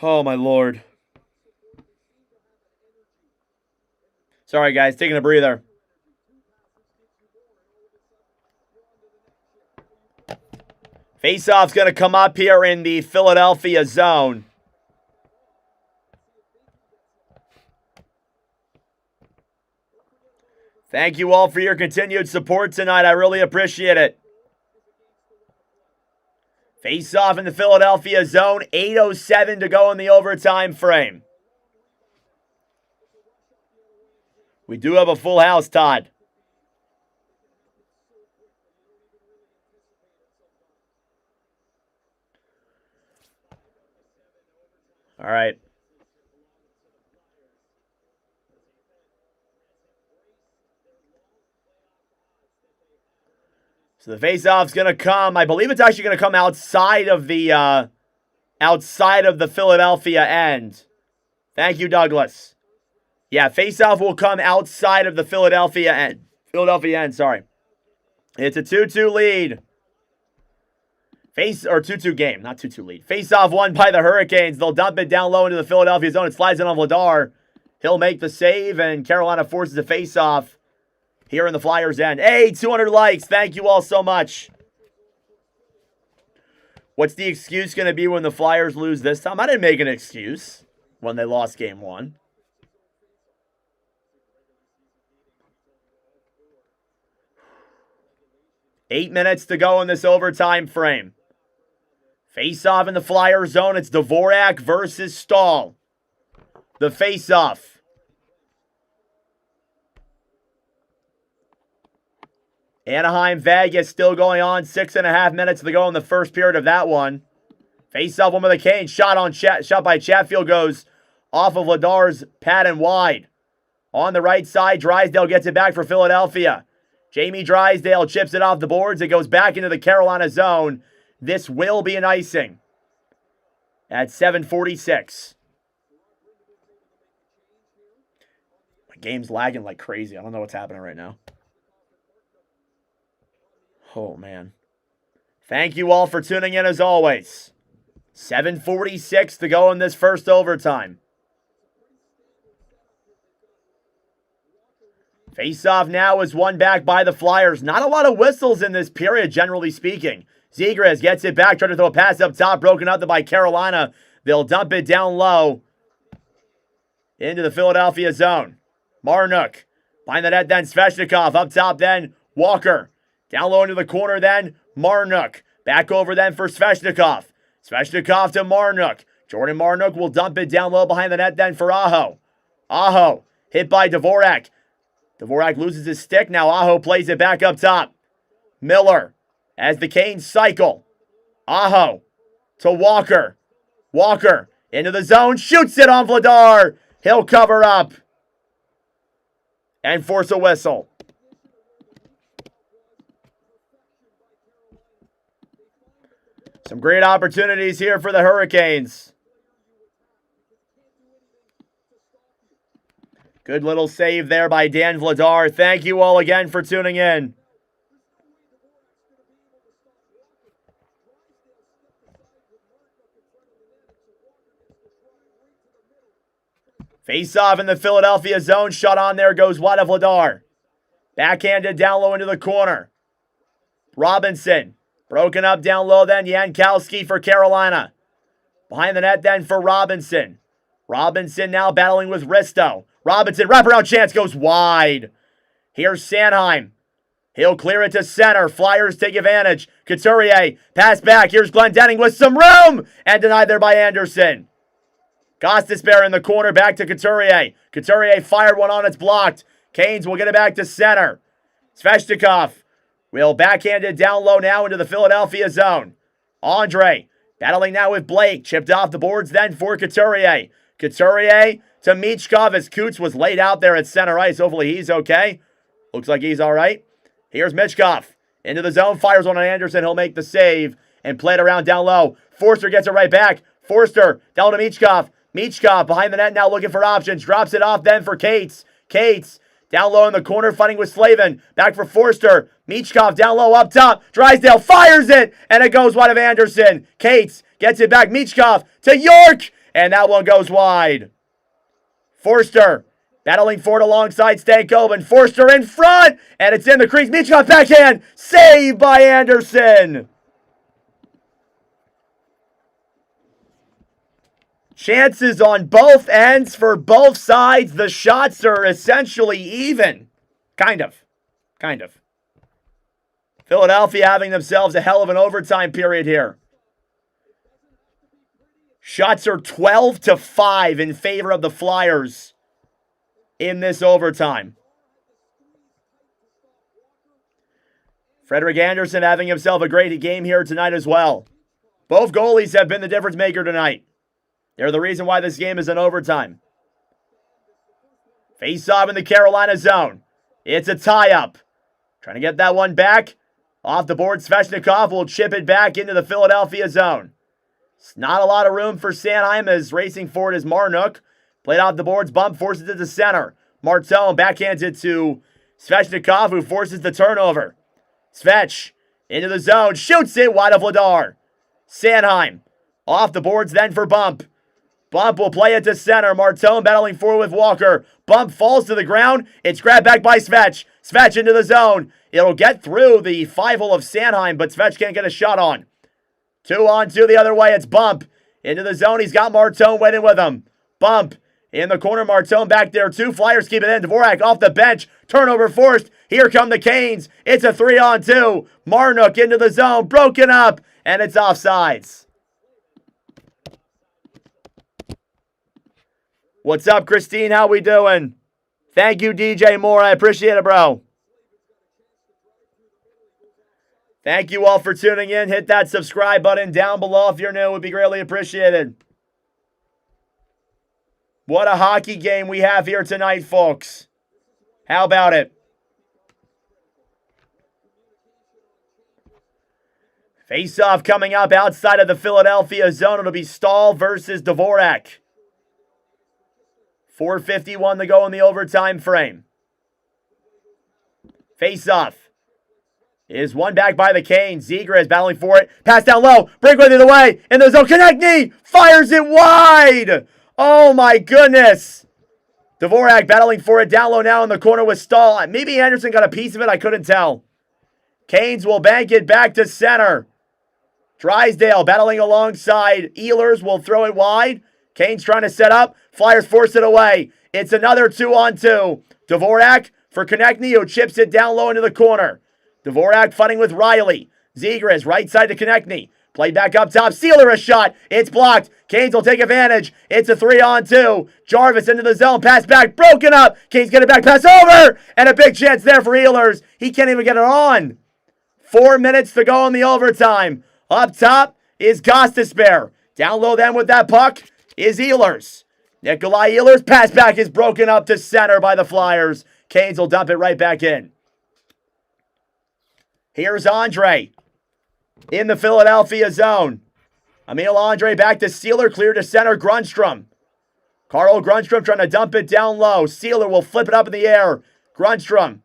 Oh, my Lord. Sorry, guys. Taking a breather. Faceoff's going to come up here in the Philadelphia zone. Thank you all for your continued support tonight. I really appreciate it. Face-off in the Philadelphia zone. 8:07 to go in the overtime frame. We do have a full house, Todd. All right. So the face-off's going to come. I believe it's actually going to come outside of the Philadelphia end. Thank you, Douglas. Yeah, face-off will come outside of the Philadelphia end, sorry. It's a 2-2 lead. 2-2 game, not 2-2 lead. Face-off won by the Hurricanes. They'll dump it down low into the Philadelphia zone. It slides in on Vladar. He'll make the save, and Carolina forces a face-off here in the Flyers' end. Hey, 200 likes. Thank you all so much. What's the excuse going to be when the Flyers lose this time? I didn't make an excuse when they lost game 1. Eight minutes to go in this overtime frame. Face-off in the Flyer zone. It's Dvorak versus Stahl. The face-off. Anaheim Vegas still going on. 6.5 minutes to go in the first period of that one. Face-off one with a Kane. Shot by Chatfield goes off of Vladar's pad and wide. On the right side, Drysdale gets it back for Philadelphia. Jamie Drysdale chips it off the boards. It goes back into the Carolina zone. This will be an icing at 7:46. My game's lagging like crazy. I don't know what's happening right now. Oh, man. Thank you all for tuning in as always. 7:46 to go in this first overtime. Face-off now is won back by the Flyers. Not a lot of whistles in this period, generally speaking. Zegras gets it back, trying to throw a pass up top, broken up by Carolina. They'll dump it down low into the Philadelphia zone. Marnook behind the net, then Svechnikov. Up top, then Walker. Down low into the corner, then Marnook. Back over then for Svechnikov. Svechnikov to Marnook. Jordan Marnook will dump it down low behind the net, then for Aho. Aho hit by Dvorak. Dvorak loses his stick. Now Aho plays it back up top. Miller as the Canes cycle. Aho to Walker. Walker into the zone. Shoots it on Vladar. He'll cover up and force a whistle. Some great opportunities here for the Hurricanes. Good little save there by Dan Vladar. Thank you all again for tuning in. Face-off in the Philadelphia zone. Shot on there goes wide of Vladar. Backhanded down low into the corner. Robinson. Broken up down low then. Jankowski for Carolina. Behind the net then for Robinson. Robinson now battling with Risto. Robinson, wraparound chance, goes wide. Here's Sanheim. He'll clear it to center. Flyers take advantage. Couturier, pass back. Here's Glendening with some room. And denied there by Anderson. Gostisbehere in the corner, back to Couturier. Couturier fired one on, it's blocked. Canes will get it back to center. Svechnikov will backhand it down low now into the Philadelphia zone. Andre battling now with Blake. Chipped off the boards then for Couturier. Couturier to Michkov as Coots was laid out there at center ice. Hopefully he's okay. Looks like he's all right. Here's Michkov into the zone. Fires one on Anderson. He'll make the save and play it around down low. Forster gets it right back. Forster down to Michkov. Michkov behind the net now looking for options. Drops it off then for Cates. Cates down low in the corner fighting with Slavin. Back for Forster. Michkov down low up top. Drysdale fires it and it goes wide of Anderson. Cates gets it back. Michkov to York and that one goes wide. Forster battling for it alongside Stankoven. Forster in front and it's in the crease. Michkov backhand. Saved by Anderson. Chances on both ends for both sides. The shots are essentially even. Kind of. Philadelphia having themselves a hell of an overtime period here. Shots are 12-5 in favor of the Flyers in this overtime. Frederik Andersen having himself a great game here tonight as well. Both goalies have been the difference maker tonight. They're the reason why this game is in overtime. Face-off in the Carolina zone. It's a tie-up. Trying to get that one back. Off the board, Svechnikov will chip it back into the Philadelphia zone. It's not a lot of room for Sanheim as racing forward is Marnook. Played off the boards, bump, forces it to center. Martone backhands it to Svechnikov, who forces the turnover. Svech into the zone, shoots it wide of Vladar. Sanheim off the boards then for Bump. Bump will play it to center. Martone battling forward with Walker. Bump falls to the ground. It's grabbed back by Svech. Svech into the zone. It'll get through the 5-hole of Sanheim, but Svech can't get a shot on. 2-on-2 the other way. It's Bump into the zone. He's got Martone waiting with him. Bump in the corner. Martone back there. 2 Flyers keep it in. Dvorak off the bench. Turnover forced. Here come the Canes. It's a 3-on-2. Marnook into the zone. Broken up. And it's offsides. What's up, Christine? How we doing? Thank you, DJ Moore. I appreciate it, bro. Thank you all for tuning in. Hit that subscribe button down below if you're new. It would be greatly appreciated. What a hockey game we have here tonight, folks. How about it? Face-off coming up outside of the Philadelphia zone. It'll be Stahl versus Dvorak. 4:51 to go in the overtime frame. Face-off is won back by the Canes. Ziegler is battling for it. Pass down low. Breakaway the other way. In the zone. Konechny fires it wide. Oh my goodness. Dvorak battling for it down low now in the corner with Stahl. Maybe Anderson got a piece of it. I couldn't tell. Canes will bank it back to center. Drysdale battling alongside. Ehlers will throw it wide. Canes trying to set up. Flyers force it away. It's another 2-on-2. Dvorak for Konechny, who chips it down low into the corner. Dvorak fighting with Riley. Zegras right side to Konechny. Played back up top. Sealer a shot. It's blocked. Canes will take advantage. It's a 3-on-2. Jarvis into the zone. Pass back. Broken up. Canes get it back. Pass over. And a big chance there for Ehlers. He can't even get it on. 4 minutes to go in the overtime. Up top is Gostisbehere. Down low then with that puck is Ehlers. Nikolai Ehlers' pass back is broken up to center by the Flyers. Canes will dump it right back in. Here's Andre in the Philadelphia zone. Emil Andre back to Sealer, clear to center, Grundstrom. Carl Grundstrom trying to dump it down low. Sealer will flip it up in the air. Grundstrom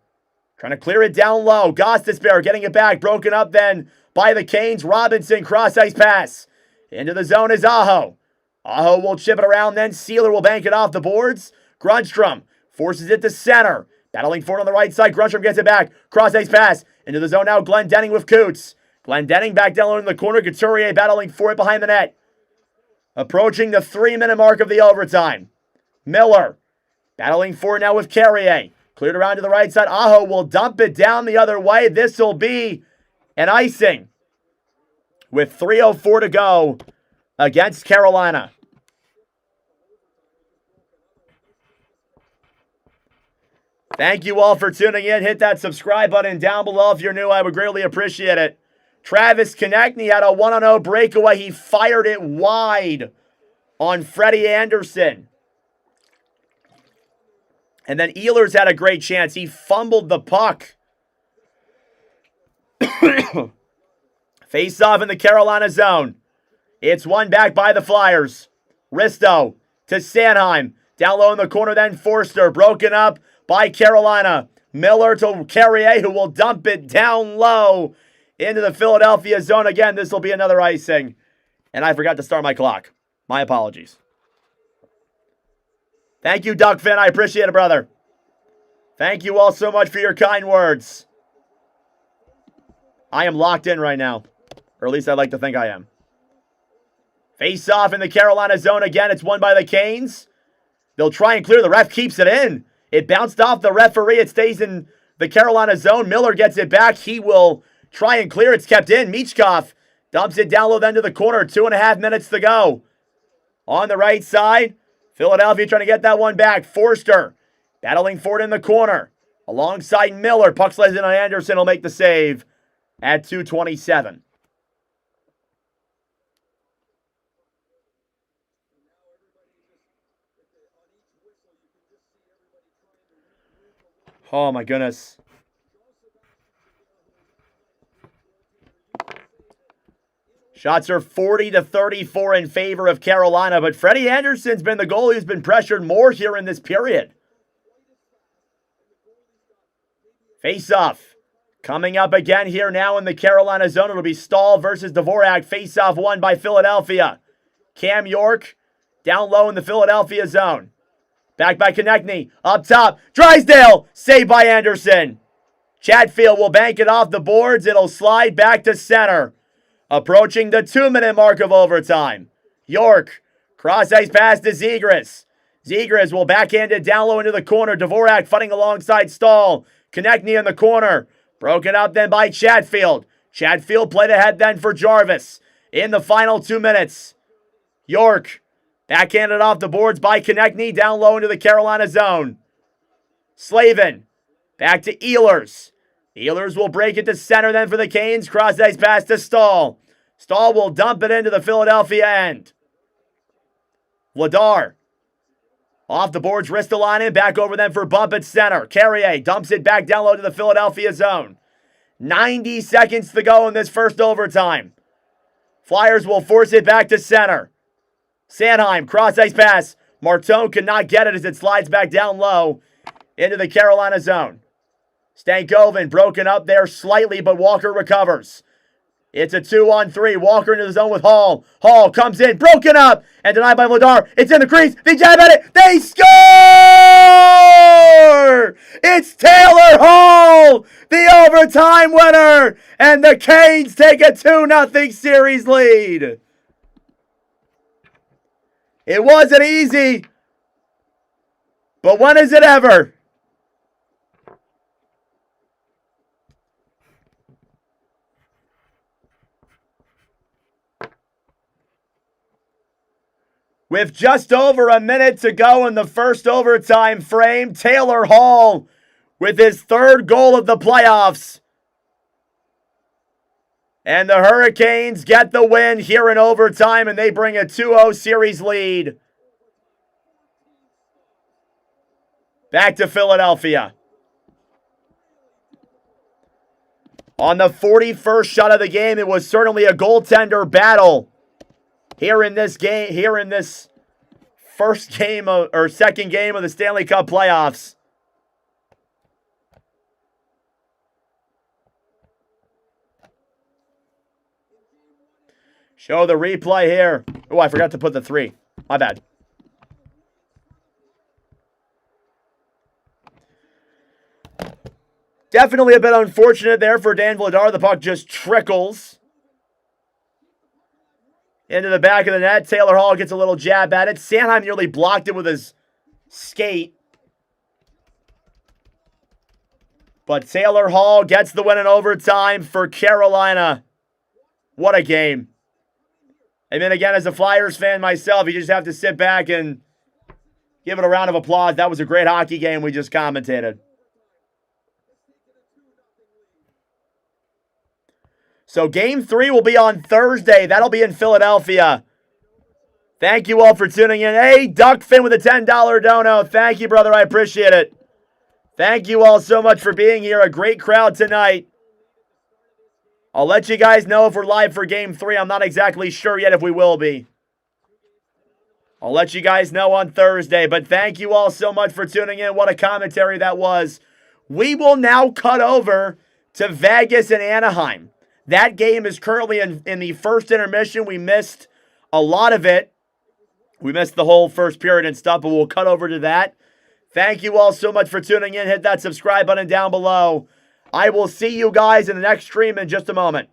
trying to clear it down low. Gostisbehere getting it back, broken up then by the Canes. Robinson, cross-ice pass. Into the zone is Aho. Aho will chip it around, then Sealer will bank it off the boards. Grundstrom forces it to center. Battling for it on the right side. Grundstrom gets it back. Cross-ice pass. Into the zone now. Glendening with Coots. Glendening back down low in the corner. Couturier battling for it behind the net. Approaching the 3-minute mark of the overtime. Miller battling for it now with Carrier. Cleared around to the right side. Aho will dump it down the other way. This will be an icing with 3:04 to go against Carolina. Thank you all for tuning in. Hit that subscribe button down below if you're new. I would greatly appreciate it. Travis Konechny had a 1-0 breakaway. He fired it wide on Freddie Anderson. And then Ehlers had a great chance. He fumbled the puck. Face off in the Carolina zone. It's won back by the Flyers. Risto to Sanheim. Down low in the corner then Forster. Broken up by Carolina. Miller to Carrier, who will dump it down low into the Philadelphia zone. Again, this will be another icing. And I forgot to start my clock. My apologies. Thank you, Duck Finn. I appreciate it, brother. Thank you all so much for your kind words. I am locked in right now. Or at least I'd like to think I am. Face off in the Carolina zone again. It's won by the Canes. They'll try and clear. The ref keeps it in. It bounced off the referee. It stays in the Carolina zone. Miller gets it back. He will try and clear. It's kept in. Michkov dumps it down low then to the corner. 2.5 minutes to go. On the right side, Philadelphia trying to get that one back. Forster battling for it in the corner. Alongside Miller. Puck slides in on Anderson. Will make the save at 2:27. Oh my goodness. Shots are 40-34 in favor of Carolina, but Freddie Anderson's been the goalie who's been pressured more here in this period. Face-off. Coming up again here now in the Carolina zone. It'll be Stahl versus Dvorak. Face-off won by Philadelphia. Cam York down low in the Philadelphia zone. Back by Konechny. Up top. Drysdale. Saved by Anderson. Chatfield will bank it off the boards. It'll slide back to center. Approaching the 2-minute mark of overtime. York. Cross-ice pass to Zegras. Zegras will backhand it down low into the corner. Dvorak fighting alongside Stahl. Konechny in the corner. Broken up then by Chatfield. Chatfield played ahead then for Jarvis. In the final 2 minutes. York. Backhanded off the boards by Konechny. Down low into the Carolina zone. Slavin. Back to Ehlers. Ehlers will break it to center then for the Canes. Cross-ice pass to Stahl. Stahl will dump it into the Philadelphia end. Vladar. Off the boards, Ristolainen. Back over then for bump at center. Carrier dumps it back down low to the Philadelphia zone. 90 seconds to go in this first overtime. Flyers will force it back to center. Sanheim, cross-ice pass. Martone could not get it as it slides back down low into the Carolina zone. Stankoven broken up there slightly, but Walker recovers. It's a 2-on-3. Walker into the zone with Hall. Hall comes in, broken up, and denied by Vladar. It's in the crease. They jab at it. They score! It's Taylor Hall, the overtime winner, and the Canes take a 2-0 series lead. It wasn't easy, but when is it ever? With just over a minute to go in the first overtime frame, Taylor Hall with his third goal of the playoffs. And the Hurricanes get the win here in overtime, and they bring a 2-0 series lead. Back to Philadelphia. On the 41st shot of the game, it was certainly a goaltender battle. Here in this game, here in this first game of, or second game of the Stanley Cup playoffs. Show the replay here. Oh, I forgot to put the 3. My bad. Definitely a bit unfortunate there for Dan Vladar. The puck just trickles into the back of the net. Taylor Hall gets a little jab at it. Sanheim nearly blocked it with his skate. But Taylor Hall gets the win in overtime for Carolina. What a game. And then again, as a Flyers fan myself, you just have to sit back and give it a round of applause. That was a great hockey game we just commentated. So Game 3 will be on Thursday. That'll be in Philadelphia. Thank you all for tuning in. Hey, Duckfin with a $10 dono. Thank you, brother. I appreciate it. Thank you all so much for being here. A great crowd tonight. I'll let you guys know if we're live for Game 3. I'm not exactly sure yet if we will be. I'll let you guys know on Thursday. But thank you all so much for tuning in. What a commentary that was. We will now cut over to Vegas and Anaheim. That game is currently in the first intermission. We missed a lot of it. We missed the whole first period and stuff, but we'll cut over to that. Thank you all so much for tuning in. Hit that subscribe button down below. I will see you guys in the next stream in just a moment.